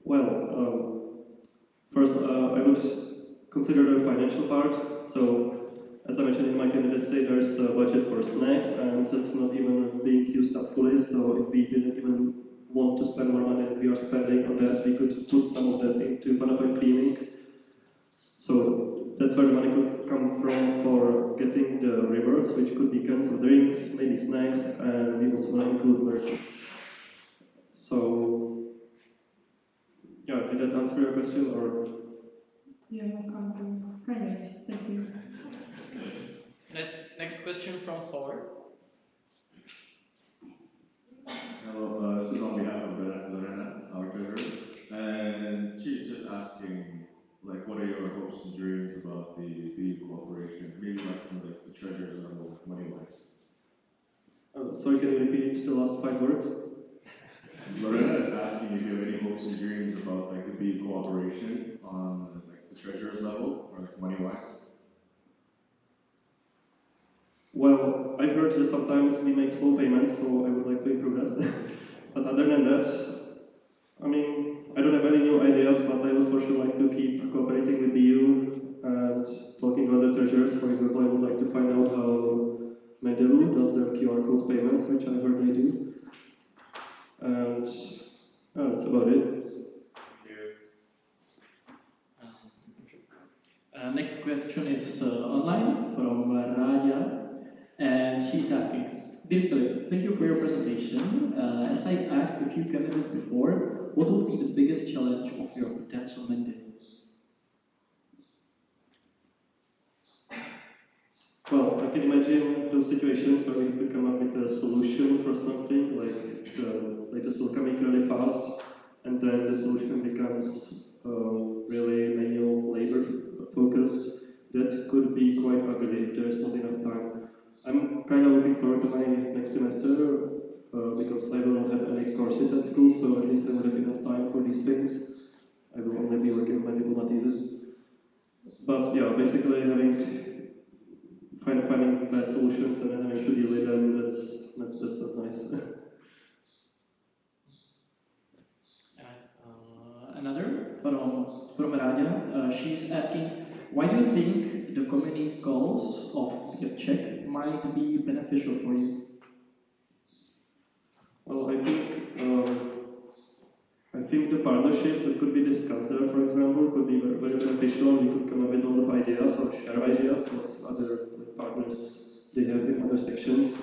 [SPEAKER 20] Well, first I would consider the financial part. So, as I mentioned in my candidacy, there's a budget for snacks, and that's not even being used up fully. So, if we didn't even want to spend more money than we are spending on that, we could put some of that into Panda Point cleaning. So, that's where the money could come from for getting the rewards, which could be cans of drinks, maybe snacks, and we also want to include merch. So, yeah, did that answer your question, or?
[SPEAKER 2] Yeah, kind of. Thank you.
[SPEAKER 21] Next question from Howard.
[SPEAKER 13] Hello, this is on behalf of Lorena, our treasurer, and she's just asking, like, what are your hopes and dreams about the BU cooperation, maybe like from like the treasurer level, money-wise?
[SPEAKER 20] Sorry, can you repeat the last 5 words?
[SPEAKER 13] Lorena is asking if you have any hopes and dreams about like the BU cooperation on like the treasurer's level or like money-wise.
[SPEAKER 20] Well, I've heard that sometimes we make slow payments, so I would like to improve that. But other than that, I mean, I don't have any new ideas, but I would for sure like to keep cooperating with BU and talking to other treasurers. For example, I would like to find out how Medelu does their QR code payments, which I heard they do. And that's about it.
[SPEAKER 18] Next question is online from Raja, and she's asking, Dear Philip, thank you for your presentation. As I asked a few candidates before, what would be the biggest challenge of your potential mandate?
[SPEAKER 20] Well, I can imagine those situations where we have to come up with a solution for something, like the latest will coming really fast, and then the solution becomes really manual labor focused. That could be quite ugly if there's not enough time. I'm kind of looking forward to my next semester because I will not have any courses at school, so at least I will have enough time for these things. I will only be working on my diploma thesis. But yeah, basically finding bad solutions and then having to deal with them, that's not nice.
[SPEAKER 18] Another from Raja, she's asking, why do you think the community goals of PF Czech might be beneficial for you?
[SPEAKER 20] Well, I think the partnerships that could be discussed there, for example, could be very, very beneficial. We could come up with a lot of ideas or share ideas what other partners they have in other sections.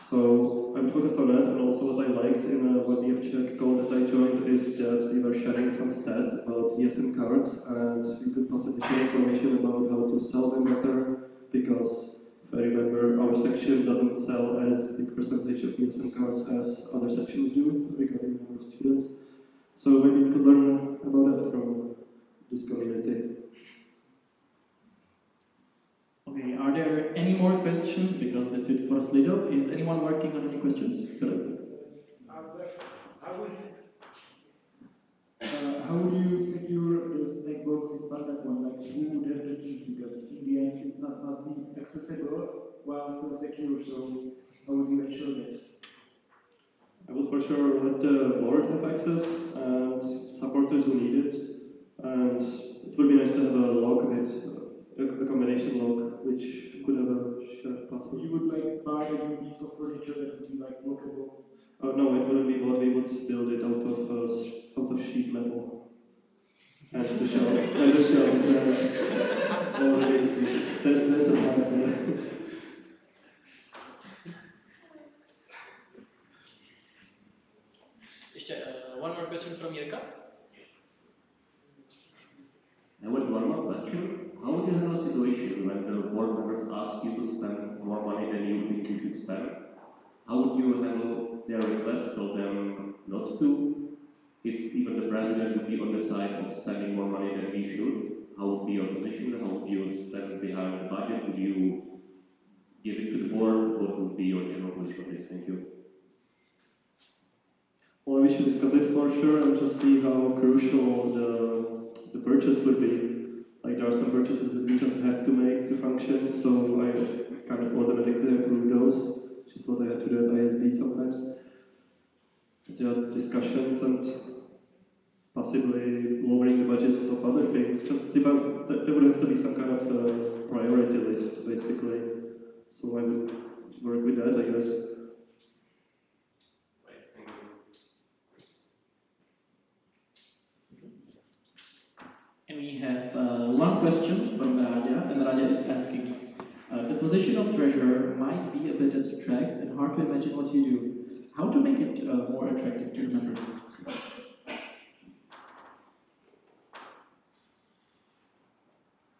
[SPEAKER 20] So I would focus on that, and also what I liked in one BF Czech goal that I joined is that we were sharing some stats about ESM cards, and we could possibly share information about how to sell them better, because if I remember, our section doesn't sell as big percentage of ESM cards as other sections do regarding the number of students. So maybe we could learn about that from this community.
[SPEAKER 18] Okay, are there any more questions? Because that's it for Slido. Is anyone working on any questions?
[SPEAKER 12] How would you secure the snack box in Panda Point? Like, who would have the keys? Because in the end, it must be accessible while still secure. So, how would you ensure that?
[SPEAKER 20] I would for sure let the board have access and supporters who need it. And it would be nice to have a lock with a combination lock, which could have a shared password.
[SPEAKER 12] You would like buy a new piece of furniture that would be like lockable?
[SPEAKER 20] No, it wouldn't be what we would build it out of sheet metal. And the shelves there already exist. There's a plan for that.
[SPEAKER 21] question from Jirka.
[SPEAKER 10] I would one more question. How would you handle a situation when the board members ask you to spend more money than you think you should spend? How would you handle their request, tell them not to? If even the president would be on the side of spending more money than he should, how would be your position? How would you stand behind the budget? Would you give it to the board? What would be your general position on this? Thank you.
[SPEAKER 20] Well, we should discuss it for sure and just see how crucial the purchase would be. Like there are some purchases that we just have to make to function, so I kind of automatically approve those, which is what I had to do at ISB sometimes. There are discussions and possibly lowering the budgets of other things. Just there would have to be some kind of priority list, basically. So I would work with that, I guess.
[SPEAKER 18] And we have one question from Raja, and Raja is asking, the position of treasurer might be a bit abstract and hard to imagine what you do. How to make it more attractive to the members?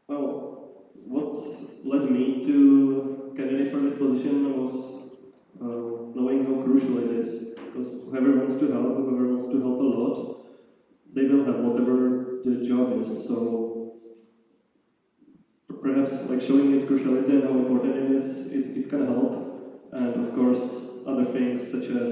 [SPEAKER 20] Well, what led me to candidate for this position was knowing how crucial it is. Because whoever wants to help a lot, they will have whatever the job is. So perhaps like showing its cruciality and how important it is, it can help. And of course, other things such as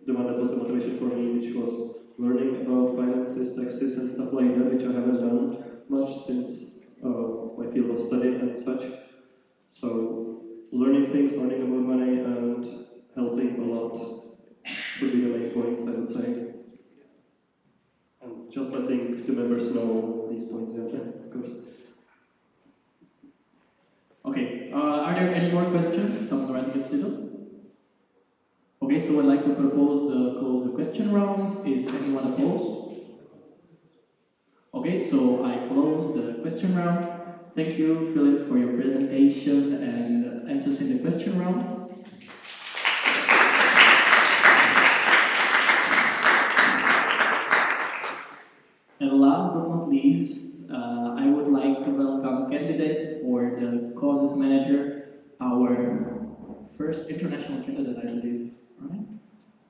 [SPEAKER 20] the one that was the motivation for me, which was learning about finances, taxes, and stuff like that, which I haven't done much since my field of study and such. So learning things, learning about money, and helping a lot would be the main points, I would say. And just letting the members know these points, yeah, of course.
[SPEAKER 18] Okay, are there any more questions? Someone writing it still? Okay, so I'd like to propose close the question round. Is anyone opposed? Okay, so I close the question round. Thank you, Philip, for your presentation and answers in the question round. And last but not least, I would like to welcome candidate for the causes manager, our first international candidate, I believe. Right?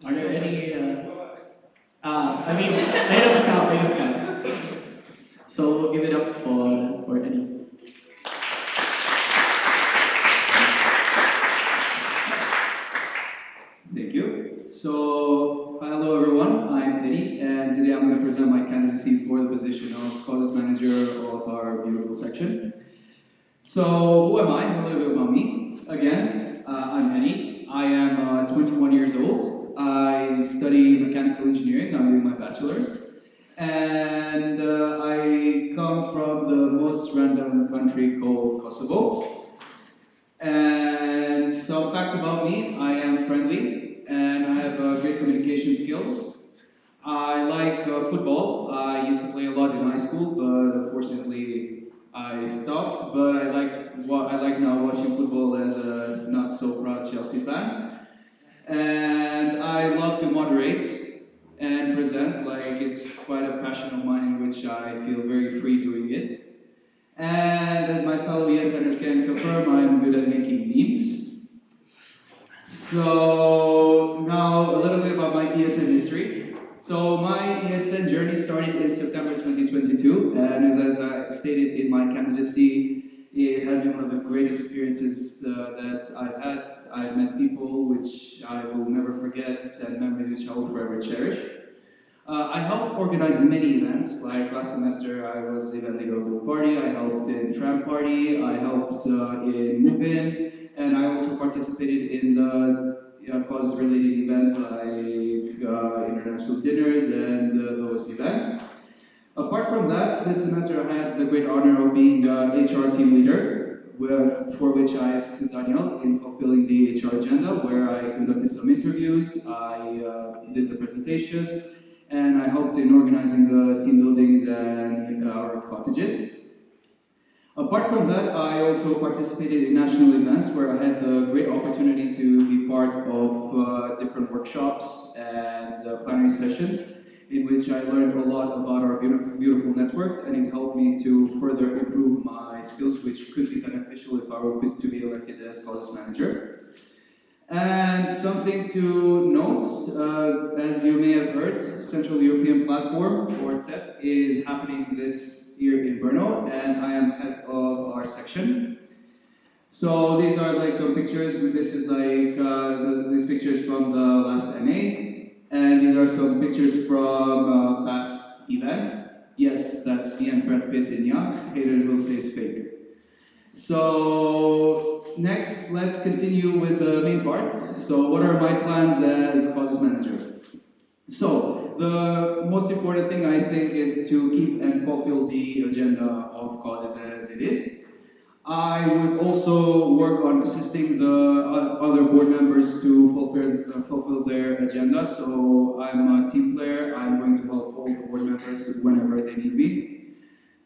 [SPEAKER 18] Are there any? I mean, they don't count. So we'll give it up for Eddie.
[SPEAKER 1] Thank you. So, hello everyone, I'm Eddie, and today I'm going to present my candidacy for the position of causes manager of our beautiful section. So, who am I? A little bit about me. Again, I'm Eddie. I am 21 years old. I study mechanical engineering. I'm doing my bachelor's. And I come from the most random country called Kosovo. And some facts about me: I am friendly and I have great communication skills. I like football. I used to play a lot in high school, but unfortunately I stopped. But I like now watching football as a not so proud Chelsea fan. And I love to moderate and present. Like, it's quite a passion of mine in which I feel very free doing it. And as my fellow ESNers can confirm, I'm good at making memes. So now a little bit about my ESN history. So my ESN journey started in September 2022, and as I stated in my candidacy, it has been one of the greatest experiences that I've had. I've met people which I will never forget, and memories which I will forever cherish. I helped organize many events. Like last semester, I was event leader of the party. I helped in tram party. I helped in move-in, and I also participated in the cause-related events like international dinners and those events. Apart from that, this semester I had the great honor of being HR team leader, for which I assisted Daniel in fulfilling the HR agenda, where I conducted some interviews, I did the presentations, and I helped in organizing the team buildings and our cottages. Apart from that, I also participated in national events where I had the great opportunity to be part of different workshops and plenary sessions. in which I learned a lot about our beautiful network, and it helped me to further improve my skills, which could be beneficial if I were to be elected as causes manager. And something to note, as you may have heard, Central European Platform, or CEP, is happening this year in Brno, and I am head of our section. So these are like some pictures. This is like these pictures from the last MA, and these are some pictures from past events. Yes, that's me and Brad Pitt in Young. Haters will say it's fake. So next, let's continue with the main parts. So what are my plans as causes manager? So the most important thing I think is to keep and fulfill the agenda of causes as it is. I would also work on assisting the other board members to fulfill their agenda. So I'm a team player. I'm going to help all the board members whenever they need me.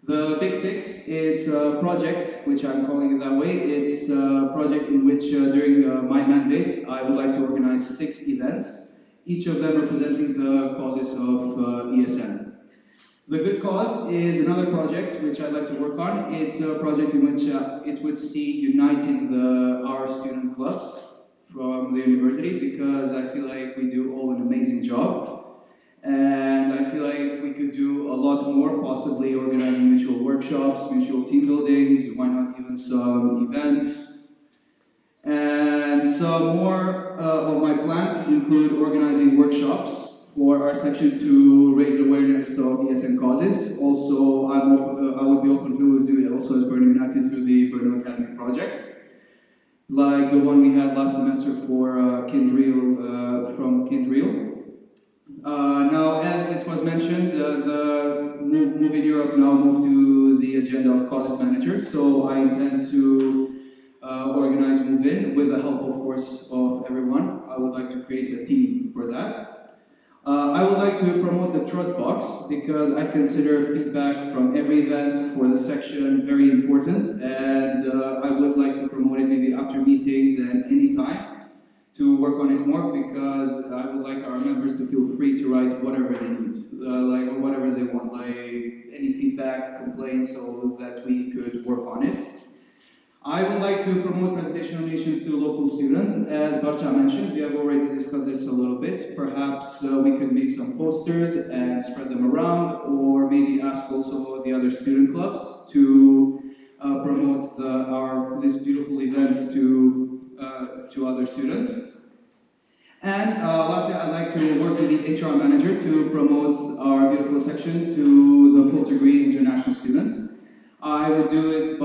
[SPEAKER 1] The Big Six, it's a project, which I'm calling it that way. It's a project in which during my mandate, I would like to organize 6 events, each of them representing the causes of ESN. The Good Cause is another project which I'd like to work on. It's a project in which it would see uniting our student clubs from the university, because I feel like we do all an amazing job. And I feel like we could do a lot more, possibly organizing mutual workshops, mutual team buildings, why not even some events. And some more of my plans include organizing workshops for our section to raise awareness of ESN causes. Also, I would be open to do it also as Brno United through the Brno Academy project, like the one we had last semester for from Kindreel. Now, as it was mentioned, the Move in Europe now moved to the agenda of causes manager, so I intend to organize Move In with the help, of course, of everyone. I would like to create a team for that. I would like to promote the trust box because I consider feedback from every event for the section very important, and I would like to promote it maybe after meetings and any time to work on it more, because I would like our members to feel free to write whatever they need, like whatever they want, like any feedback, complaints, so that we could work on it. I would like to promote presentation nominations to local students. As Barcha mentioned, we have already discussed this a little bit. Perhaps we could make some posters and spread them around, or maybe ask also the other student clubs to promote this beautiful event to other students. And lastly, I'd like to work with the HR manager to promote our beautiful section to the full degree international students. I would do it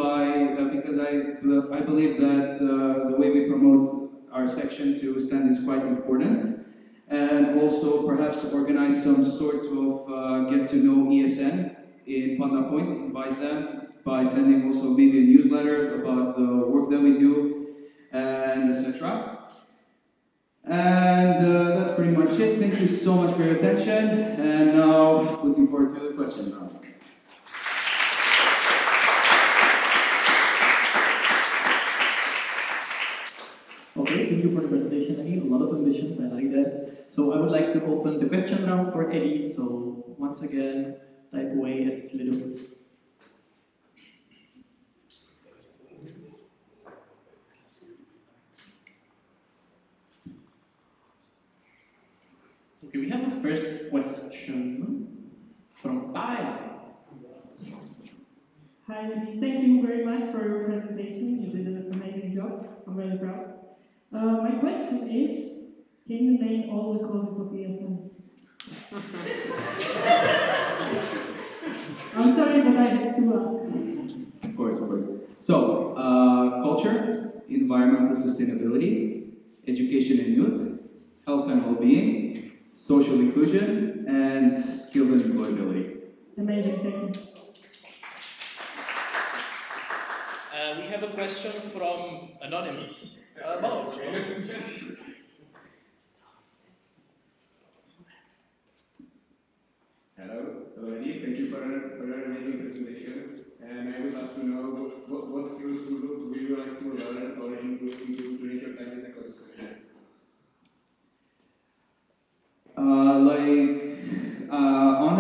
[SPEAKER 1] because I believe that the way we promote our section to stands is quite important. And also perhaps organize some sort of get to know ESN in Panda Point, invite them by sending also maybe a newsletter about the work that we do, and etc. And that's pretty much it. Thank you so much for your attention. And now, looking forward to the question round.
[SPEAKER 18] Okay, thank you for the presentation, Eddie. A lot of ambitions, I like that. So I would like to open the question round for Eddie. So once again, type away at Slido. Okay, we have a first question from Taya.
[SPEAKER 2] Hi, thank you very much for your presentation. You did an amazing job. I'm very proud. My question is, can you name all the causes of ESN? I'm sorry, but I have to ask.
[SPEAKER 1] Of course, of course. So, culture, environmental sustainability, education and youth, health and well-being, social inclusion, and skills and employability.
[SPEAKER 2] Amazing, thank you.
[SPEAKER 21] We have a question from Anonymous. Hello,
[SPEAKER 8] Eddie. Thank you for your amazing presentation. And I would love to know what skills would you like to learn or improve during your time as a course manager?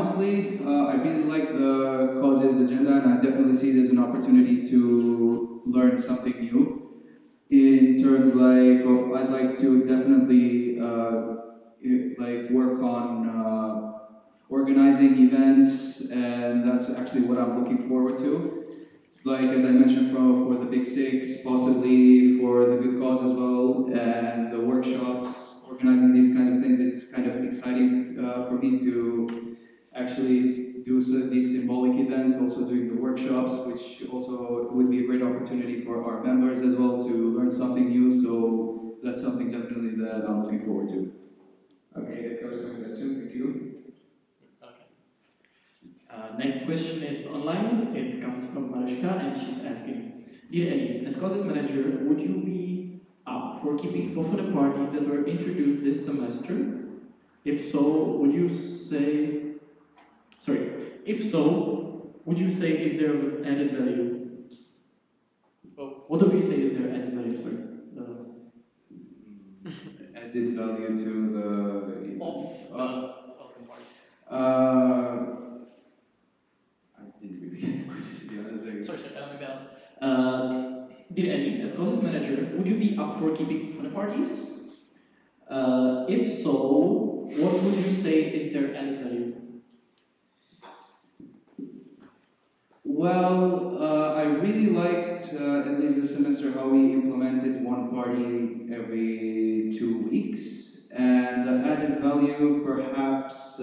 [SPEAKER 1] honestly, I really like the causes agenda, and I definitely see it as an opportunity to learn something new. In terms of, I'd like to definitely like work on organizing events, and that's actually what I'm looking forward to. Like as I mentioned, for the Big Six, possibly for the good cause as well, and the workshops, organizing these kind of things. It's kind of exciting for me to actually do these symbolic events, also doing the workshops, which also would be a great opportunity for our members as well to learn something new. So that's something definitely that I'm looking forward to.
[SPEAKER 8] Okay, that covers my question. Thank you.
[SPEAKER 18] Next question is online. It comes from Marushka, and she's asking, Dear Eddie, as causes manager, would you be up for keeping often parties that were introduced this semester? If so, would you say, sorry, if so, would you say is there added value? Oh, what do we say is there added value? Sorry.
[SPEAKER 1] Added value to the
[SPEAKER 18] welcome parties.
[SPEAKER 1] I didn't really get the question, to be honest.
[SPEAKER 18] Sorry, maybe Dear Eddie, as causes manager, would you be up for keeping fun parties? If so, what would you say is their added value?
[SPEAKER 1] Well, I really liked, at least this semester, how we implemented one party every 2 weeks. And the added value perhaps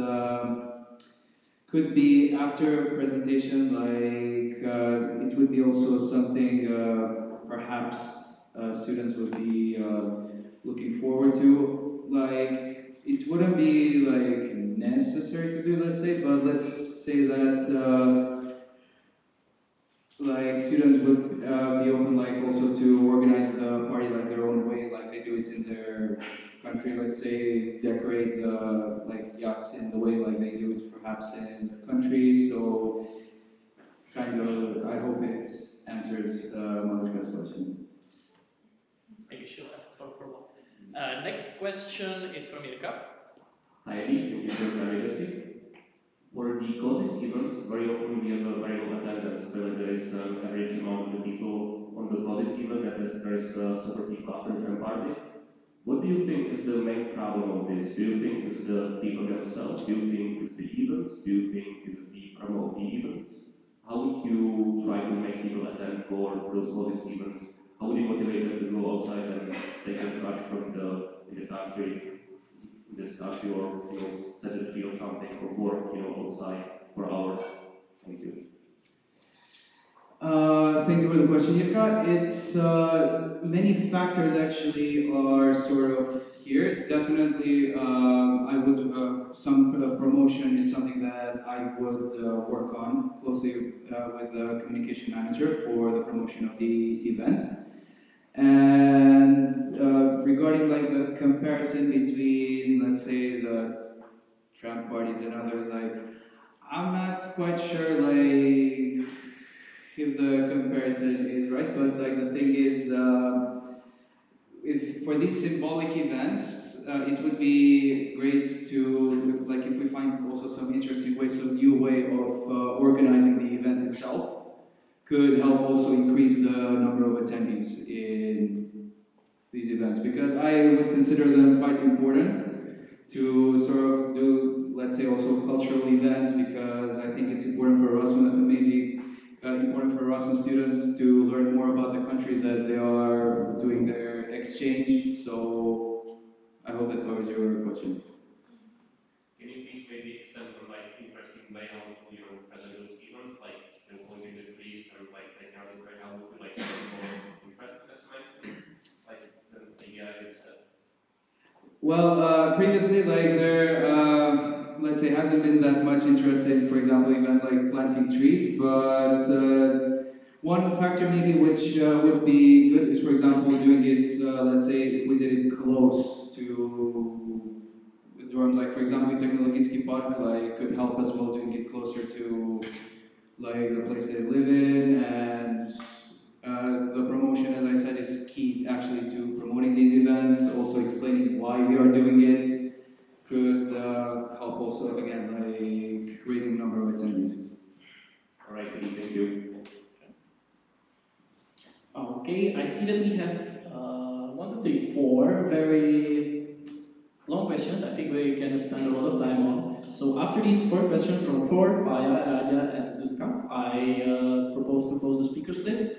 [SPEAKER 1] could be after a presentation, like it would be also something perhaps students would be looking forward to. Like, it wouldn't be like necessary to do, let's say, but let's say that like students would be open like also to organize the party like their own way, like they do it in their country. Let's say decorate the like yachts in the way like they do it perhaps in the country. So kind of, I hope it answers Monica's question.
[SPEAKER 21] Maybe she'll ask for one. Next question is from Irka.
[SPEAKER 10] Hi, Eddie. Thank you for your candidacy. For the causes events, very often we have a very low attendance, but there is an average amount of people on the causes event, and there is a sort of peak after the party. What do you think is the main problem of this? Do you think it's the people themselves? Do you think it's the events? Do you think it's the promote the events? How would you try to make people attend for those causes events? How would you motivate them to go outside and take a trash from the country? Discuss your, sedentary or something, or work, outside for hours. Thank you.
[SPEAKER 1] Thank you for the question, Yivka. It's many factors actually are sort of here. Definitely, I would some promotion is something that I would work on closely with the communication manager for the promotion of the event. And regarding like the comparison between, let's say, the tram parties and others, I'm not quite sure like if the comparison is right, but like the thing is, if for these symbolic events, it would be great to like if we find also some interesting ways, some new way of organizing the event itself could help also increase the number of attendees in these events, because I would consider them quite important to sort of do, let's say, also cultural events, because I think it's important for Erasmus, maybe important for Erasmus students to learn more about the country that they are doing their exchange. So I hope that covers your question.
[SPEAKER 10] Can you please maybe expand on like interesting layouts of your those events, like holding the trees and like taking out the trash? How would you like to more interesting as mentioned? Like the idea is
[SPEAKER 1] Well, previously, like there, let's say, hasn't been that much interest in, for example, events like planting trees. But one factor maybe which would be good is, for example, doing it. Let's say if we did it close to the dorms, like for example, Technologitsky Park, like could help as well doing it closer to like the place they live in, and the promotion, as I said, is key actually to promoting these events. Also explaining why we are doing it could help also again like raise
[SPEAKER 18] Okay, I see that we have 4 very long questions. I think we can spend a lot of time on. So after these 4 questions from Thor, Paya, Raja, and Zuzka, I propose to close the speakers list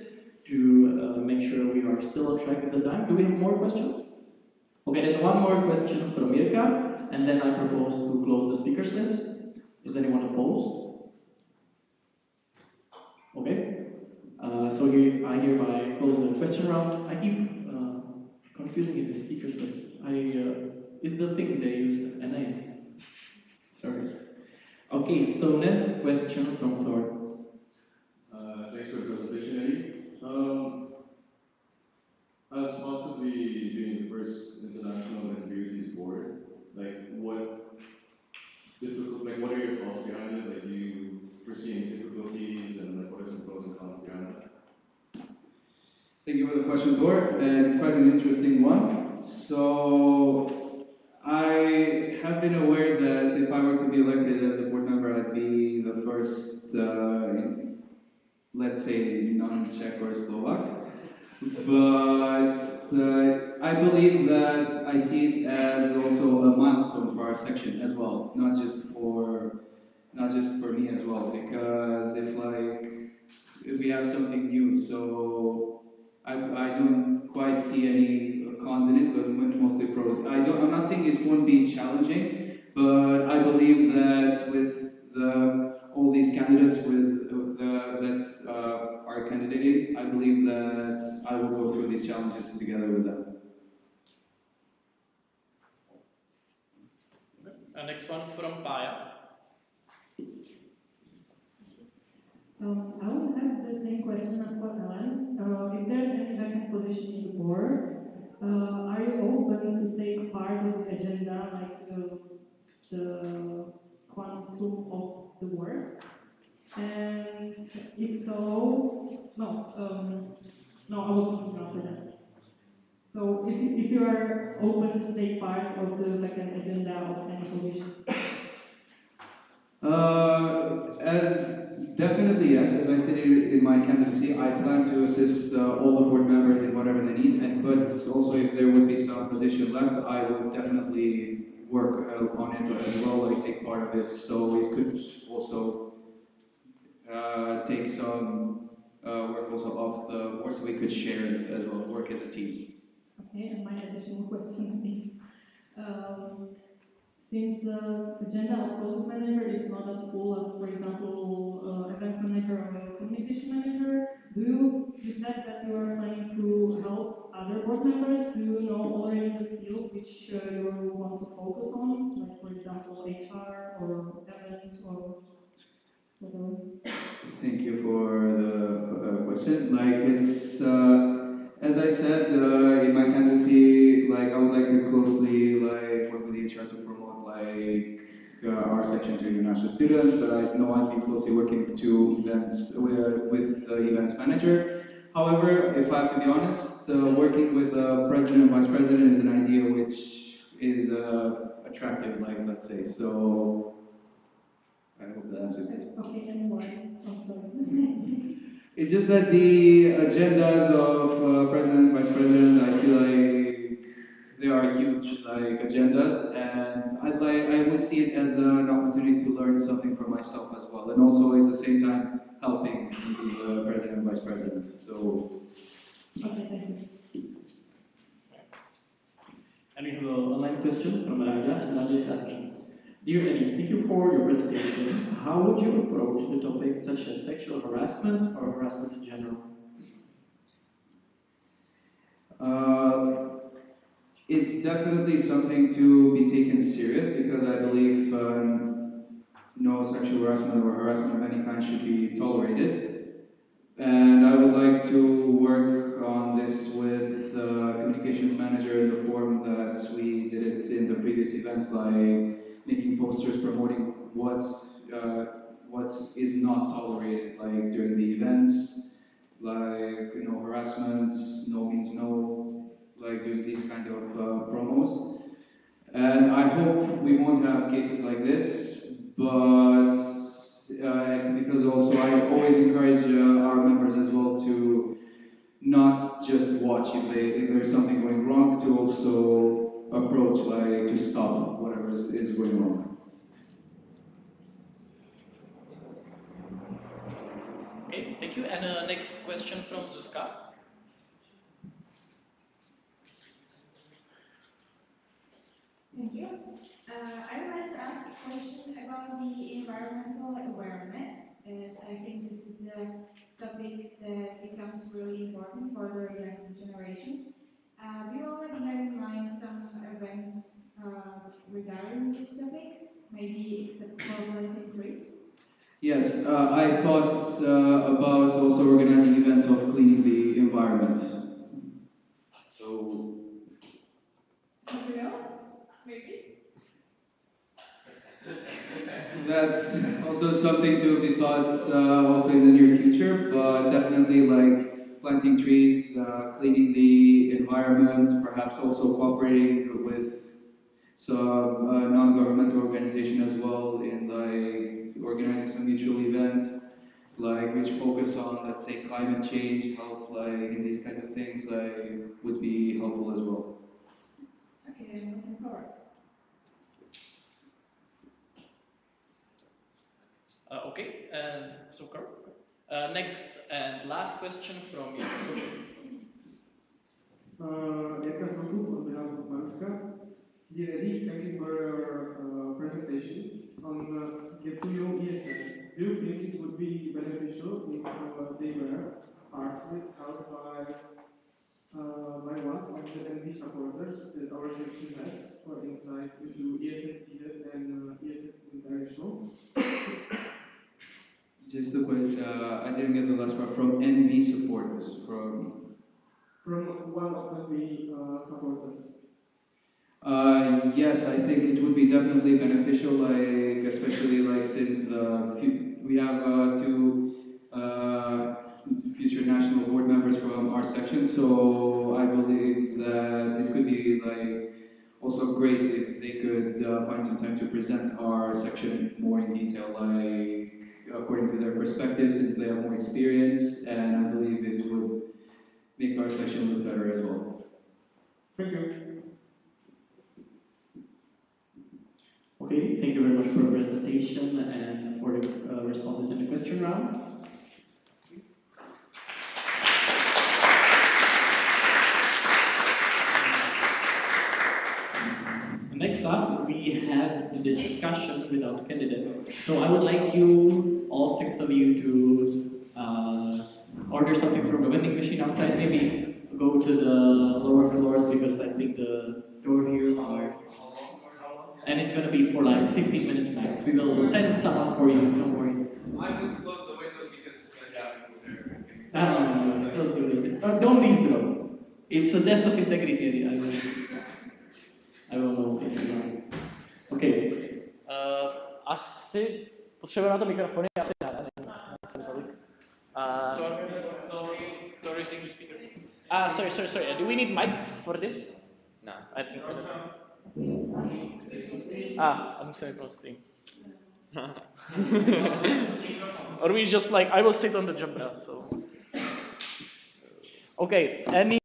[SPEAKER 18] to make sure we are still on track at the time. Do we have more questions? Okay, then one more question from Mirka, and then I propose to close the speakers list. Is anyone opposed? Okay. So I hereby close the question round. I keep confusing it with speakers list. It's the thing they use, NAs. Sorry. Okay, so next question from Thor.
[SPEAKER 13] Thanks for the presentation, Eddie. As possibly being the first international activities board, what are your thoughts behind it? Like, do you foresee any difficulties, and what are some pros and cons behind that?
[SPEAKER 1] Thank you for the question, Thor, and it's quite an interesting one. So, I have been aware that if I were to be elected as a board member, I'd be the first, let's say, non-Czech or Slovak. But I believe that I see it as also a milestone for our section as well, not just for me as well, because if we have something new, so I don't quite see any cons in it, but mostly pros. I'm not saying it won't be challenging, but I believe that with all these candidates that are candidating, I believe that I will go through these challenges together with them.
[SPEAKER 21] Next one from Paya.
[SPEAKER 2] I would have the same question as for Ellen. If there's any vacant position in the board, are you open to take part of the agenda, like the quantum of the work? And if so, no, I will continue after that. So if you are open to take part of the vacant agenda of any position.
[SPEAKER 1] Definitely yes. As I stated in my candidacy, I plan to assist all the board members in whatever they need. But also, if there would be some position left, I would definitely work on it as well, like take part of it. So it could also take some work also off the board, so we could share it as well, work as a team.
[SPEAKER 2] Okay, and my additional question is. Since the agenda of process manager is not as full as, for example, event manager or communication manager, you said that you are planning to help other board members. Do you know already the field which you want to focus on, like for example HR or events or whatever?
[SPEAKER 1] Thank you for the question. As I said in my candidacy, I would like to closely work with the HR to promote our section to international students. But I know I'd be closely working to events with the events manager. However, if I have to be honest, working with the president and vice president is an idea which is attractive, let's say. So I hope that answers it.
[SPEAKER 2] Okay, and why? I'm sorry.
[SPEAKER 1] It's just that the agendas of president, vice president, I feel like they are huge, agendas, and I would see it as an opportunity to learn something for myself as well, and also at the same time helping the president, vice president. So.
[SPEAKER 2] Okay, thank you.
[SPEAKER 18] And we have an online question from Raja, and Raja is asking, Dear Eddie, thank you for your presentation. How would you approach the topics such as sexual harassment or harassment in general?
[SPEAKER 1] It's definitely something to be taken serious because I believe no sexual harassment or harassment of any kind should be tolerated. And I would like to work on this with communications manager in the form that we did it in the previous events, like making posters promoting what is not tolerated, like during the events, harassment, no means no, like doing these kind of promos. And I hope we won't have cases like this, but because also I always encourage our members as well to not just watch if there's something going wrong, to also approach, like to stop whatever is going wrong.
[SPEAKER 21] Okay, thank you. And next question from Zuzka.
[SPEAKER 14] Thank you. I would like to ask a question about the environmental awareness, as I think this is a topic that becomes really important for the young generation. Do you already have in mind some events regarding this topic? Maybe except for planting trees?
[SPEAKER 1] Yes, I thought about also organizing events of cleaning the environment. So
[SPEAKER 14] Something else? Maybe?
[SPEAKER 1] that's also something to be thought also in the near future, but definitely like planting trees, cleaning the environment, perhaps also cooperating with some non-governmental organization as well in like organizing some mutual events, like which focus on, let's say, climate change, help like in these kind of things, like would be helpful as well.
[SPEAKER 14] Okay, I'm looking forward.
[SPEAKER 21] Okay, so Carl. Next and last question from you.
[SPEAKER 12] Erka Sokup on behalf of Maruska. Dear Eddie, thank you for your presentation on Get to Know ESN. Do you think it would be beneficial if they were partly held by one of the NB supporters that our section has for insight into ESN season and ESN international?
[SPEAKER 1] Just the question, I didn't get the last part. From NV supporters,
[SPEAKER 12] from one of the supporters.
[SPEAKER 1] Yes, I think it would be definitely beneficial, like especially like since we have two future national board members from our section, so I believe that it could be like also great if they could find some time to present our section more in detail, like according to their perspective, since they have more experience, and I believe it would make our section look better as well.
[SPEAKER 12] Thank you.
[SPEAKER 18] Okay, thank you very much for the presentation and for the responses in the question round. Next up, we have the discussion with our candidates. So I would like you, all six of you, to order something from the vending machine outside. Maybe go to the lower floors because I think the door here are. And it's going to be for like 15 minutes max. We will send someone for you, don't worry.
[SPEAKER 1] I would close the windows because we have people there.
[SPEAKER 18] No, close the windows. Don't use the door. It's a test of integrity. I will know if you are. Okay.
[SPEAKER 21] Asi potřebujeme na to mikrofony, asi ne. Tori's English speaker. Sorry. Do we need mics for this? No, I think we don't. A musíme prostě. Or we just like, I will sit on the jump so. Okay, any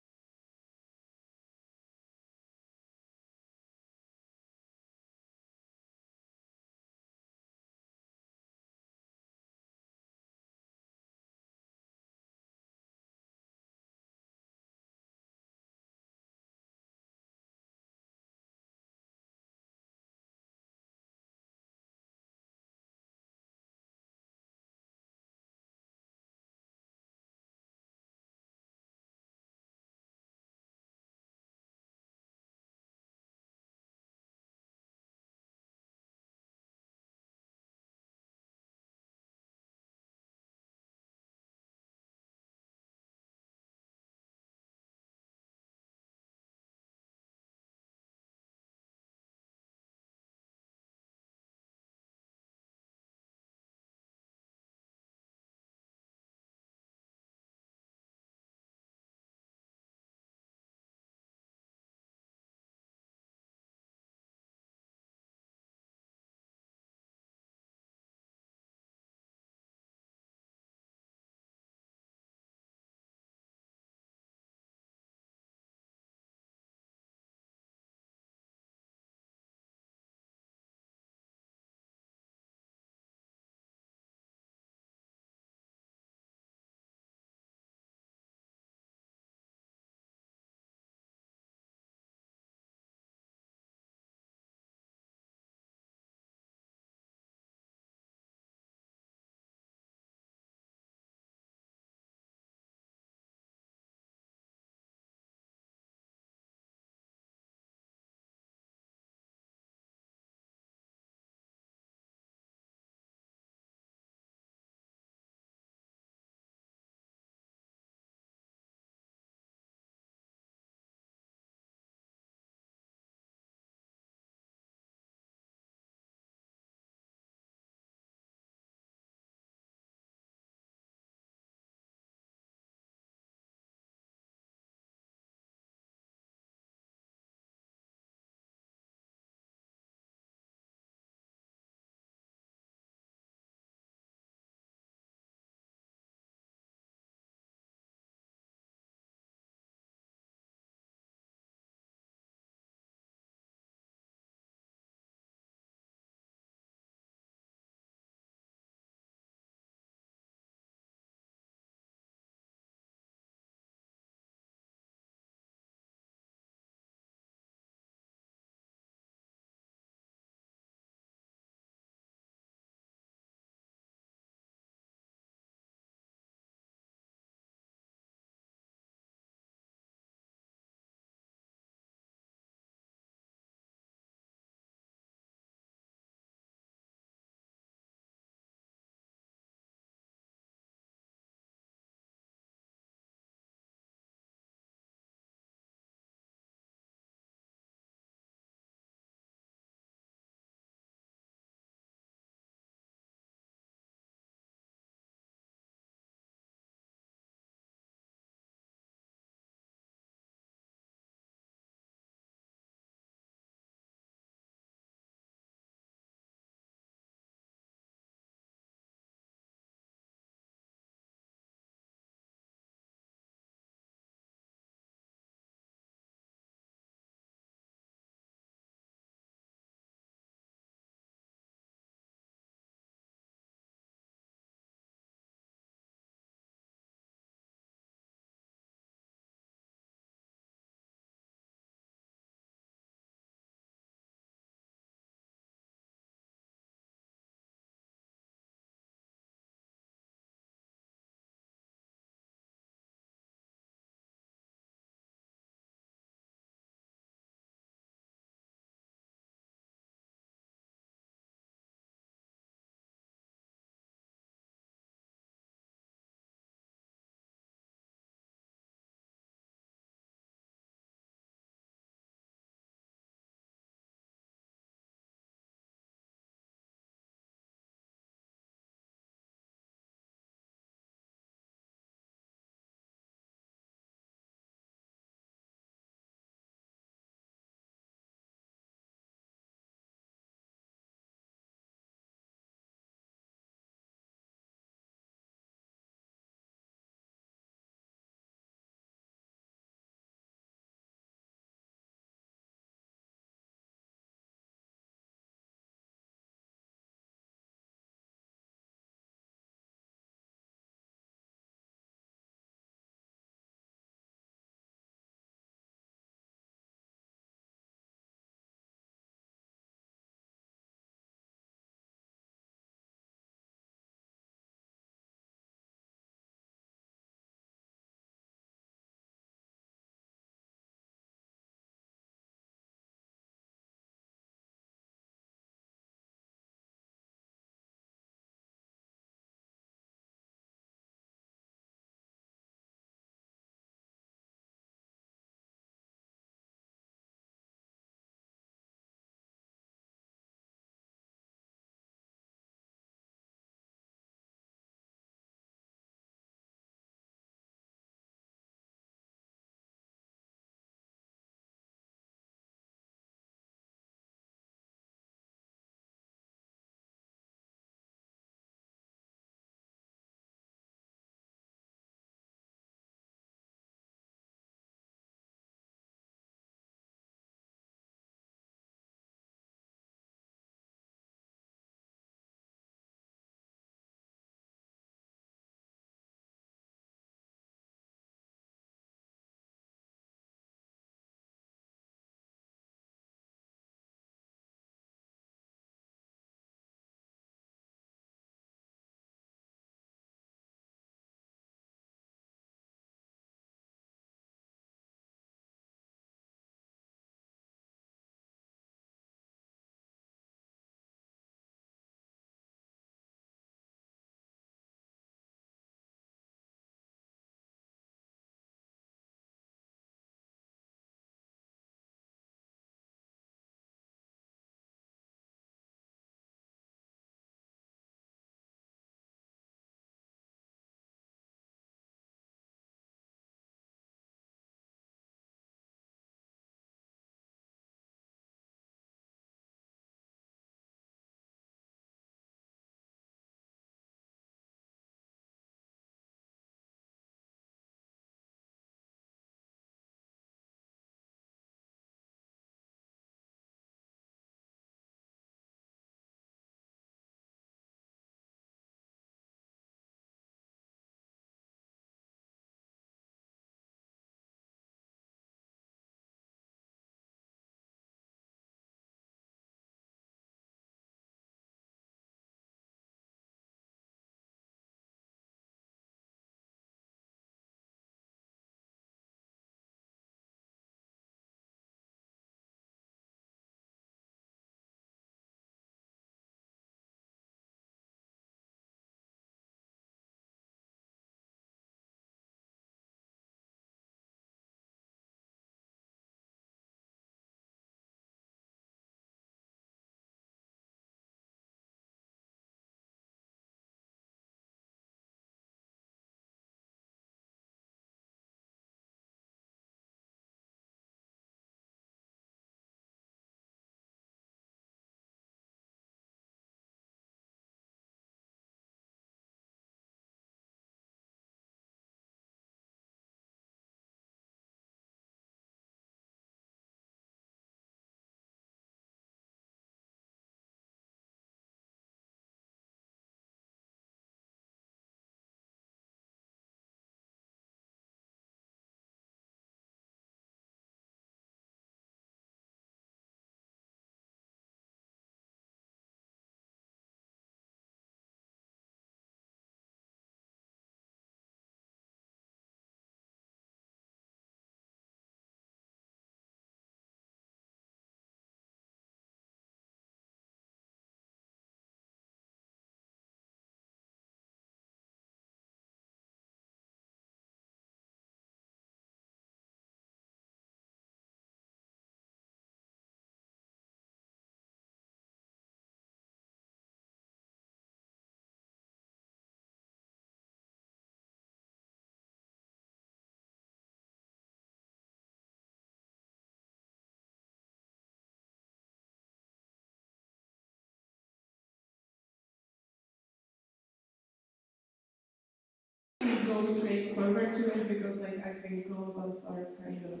[SPEAKER 17] go straight forward to it because like I think all of us are kind of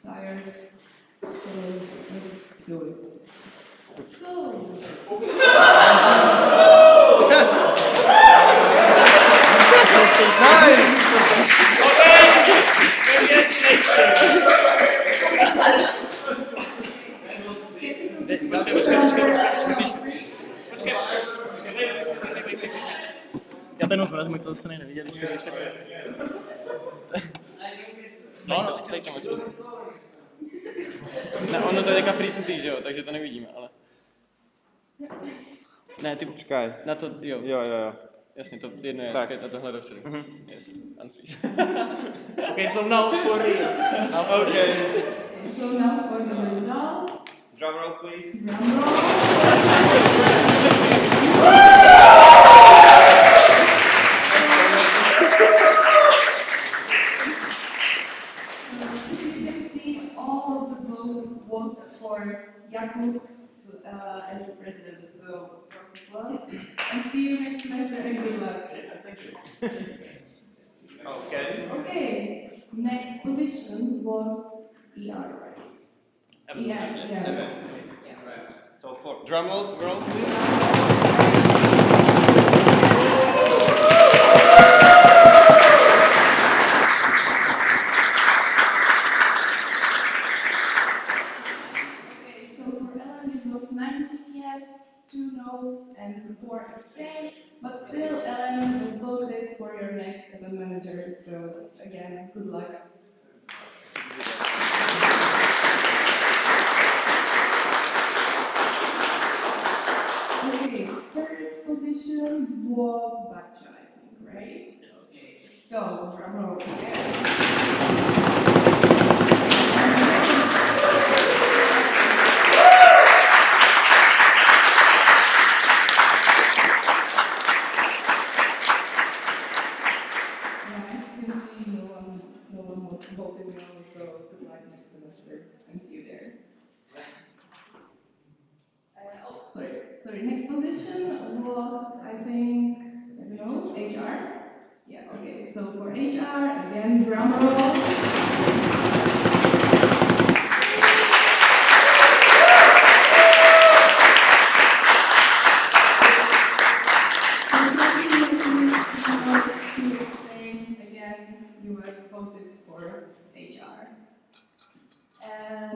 [SPEAKER 17] tired. So let's do it. So
[SPEAKER 21] Já ten zmrazím, to zase neviděli, ještě. No, tady tam očí. Ne, ono to je teďka freeznutý, že jo, takže to nevidíme, ale... Ne, ty... Počkej. Na to, jo. Jo. Jasně, to jedno je zpět a tohle dopředu. Yes, unfreeze. Okay, so now for the...
[SPEAKER 17] Okay. So now for the results.
[SPEAKER 11] Drum roll, please.
[SPEAKER 17] Drum roll. Was for Jakub as president, so proxy plus. And see you next semester and good luck.
[SPEAKER 11] Thank you. Okay.
[SPEAKER 17] Okay, next position was ER, right? Yeah.
[SPEAKER 11] So for drum rolls, girls.
[SPEAKER 17] And 4 abstained, but still Ellen was voted for your next event manager, so again, good luck. Okay, third position was Batcha, I think, right? Yes. So, drum roll again. Voted no, so good luck next semester and see you there. Sorry, next position was, I think, I don't know, HR? Yeah, okay, so for HR, again, drum roll. Again, you were voted for HR.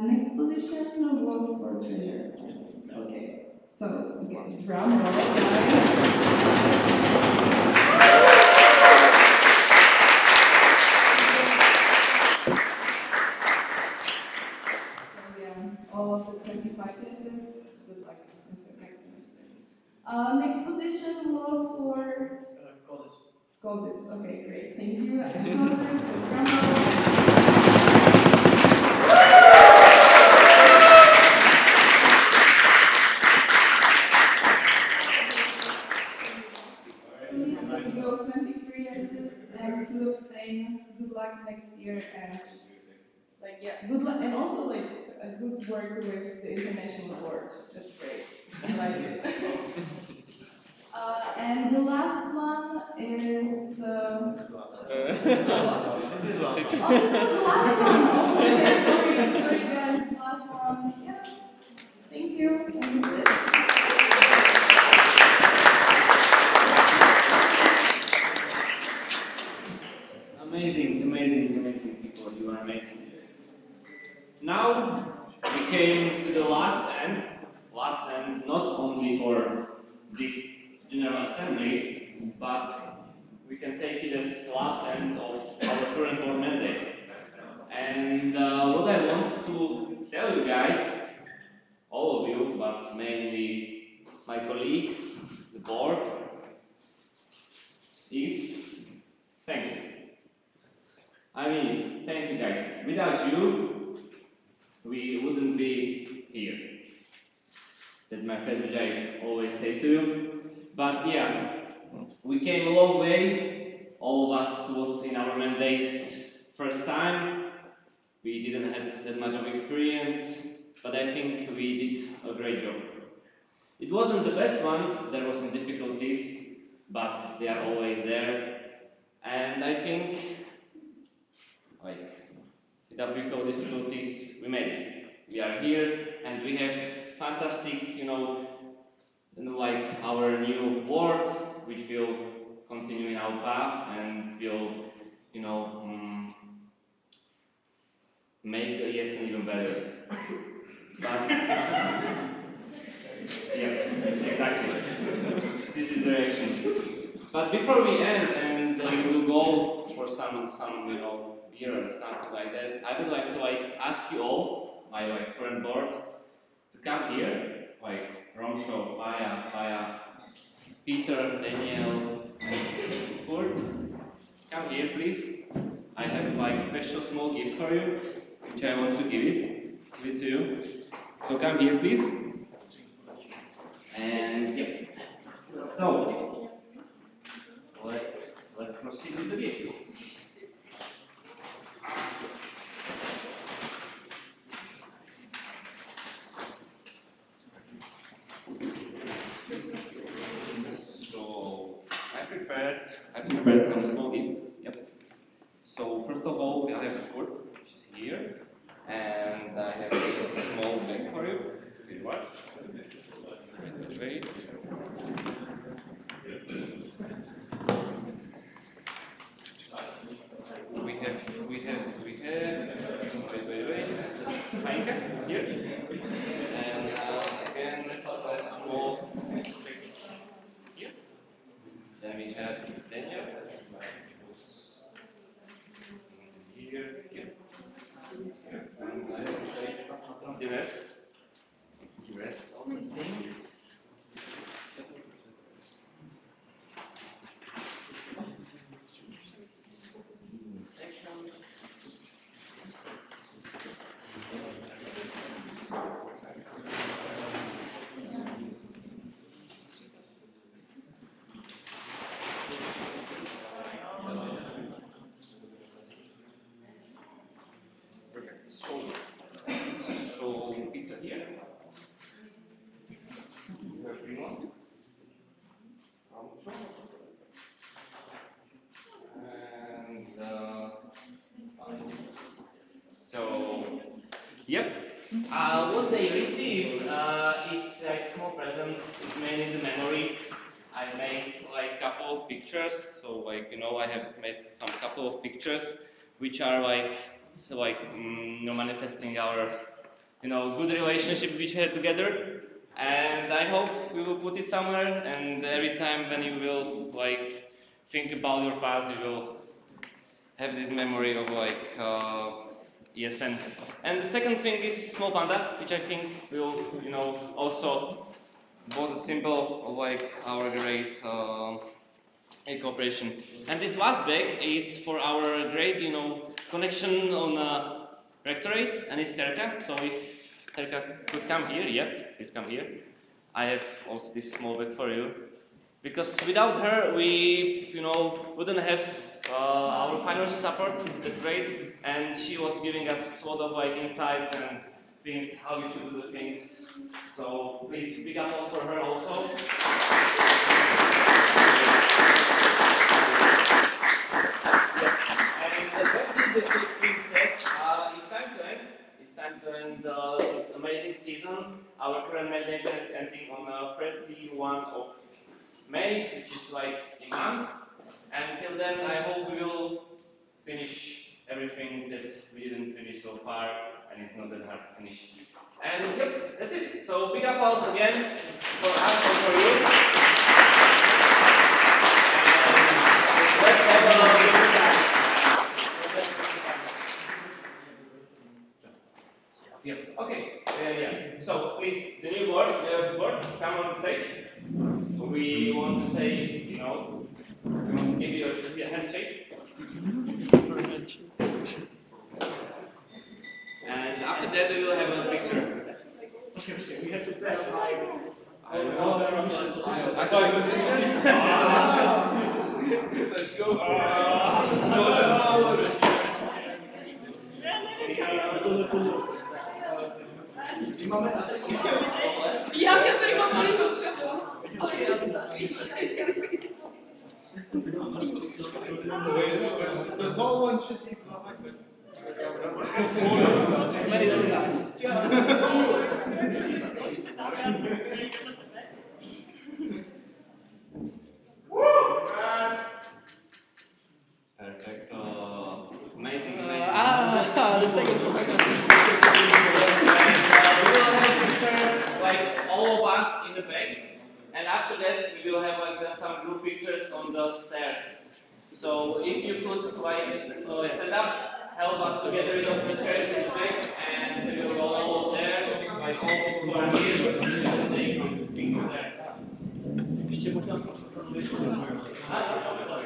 [SPEAKER 17] Next position was for treasurer. Okay, so again, drum roll. So yeah, all of the 25 yeses, good luck next semester. Next position was for causes. Okay, great, thank you. And causes, so drum roll. You go 23 yeses and 2 abstain. Good luck next year and like yeah, good luck and also like a good work with the international board. That's great. I like it. And the last one is. This is the last one. Oh, okay, sorry guys. Last one. Yeah. Thank you. And that's it.
[SPEAKER 6] Amazing people. You are amazing. Now we came to the last end not only for this General Assembly, but we can take it as last end of our current board mandate. And what I want to tell you guys, all of you, but mainly my colleagues, the board, is thank you. I mean it. Thank you guys. Without you, we wouldn't be here. That's my phrase which I always say to you. But yeah, we came a long way. All of us was in our mandates first time. We didn't have that much of experience, but I think we did a great job. It wasn't the best ones, there were some difficulties, but they are always there.
[SPEAKER 9] And I think, like, without all difficulties, we made it. We are here, and we have fantastic, like our new board, which will continue in our path and will, you know, make the ESN even better. But yeah, exactly. This is the direction. But before we end and we will go for some beer or something like that, I would like to ask you all, my current board, to come here, like Romcho, Paya, Peter, Daniel, and Kurt. Come here, please. I have special small gift for you, which I want to give it to you. So come here, please. And yeah. So let's proceed with the gifts. So I prepared some small gifts. Yep. So first of all, I have food, which is here, and I have a small bag for you. Here you are. Wait. Wait. Heinke here, and again a small here. Then we have Daniel. Here. And I will take the rest of the things. Perfect. So Peter here. You have Brno. And so, yep. What they received is a small present. It's mainly the memories. I made a couple of pictures. So I have made some couple of pictures, which are manifesting our good relationship which we had together. And I hope we will put it somewhere. And every time when you will think about your past, you will have this memory of ESN. And the second thing is small panda, which I think will also was a symbol of our great cooperation. And this last bag is for our great connection on rectorate, and it's Terka. So if Terka could come here, please come here. I have also this small bag for you. Because without her, we, wouldn't have our financial support that great, and she was giving us a lot of insights and things, how we should do the things. So please big applause for her also. And with the being said, it's time to end. It's time to end this amazing season. Our current mandate is ending on 31 of May, which is a month. And until then, I hope we will finish everything that we didn't finish so far, and it's not that hard to finish. And yep, that's it. So big applause again for us and for you. And let's have a good time. Yep. Okay. Yeah. So please, the new board, come on the stage. We want to say, we want to give you a handshake. And after that, we will have a picture.
[SPEAKER 19] We have to press
[SPEAKER 9] I don't know.
[SPEAKER 19] Let's go.
[SPEAKER 7] Já mě to říkám malý
[SPEAKER 19] to
[SPEAKER 1] the tall ones should be behind.
[SPEAKER 4] As many little guys.
[SPEAKER 9] Perfecto. Amazing, amazing.
[SPEAKER 4] The second one.
[SPEAKER 9] We will have a picture, like all of us in the back, and after that we will have like some group pictures on the stairs. So if you could like stand up, help us together with the chairs in the back, and we will go all there, like all people are here, and take pictures there.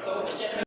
[SPEAKER 9] So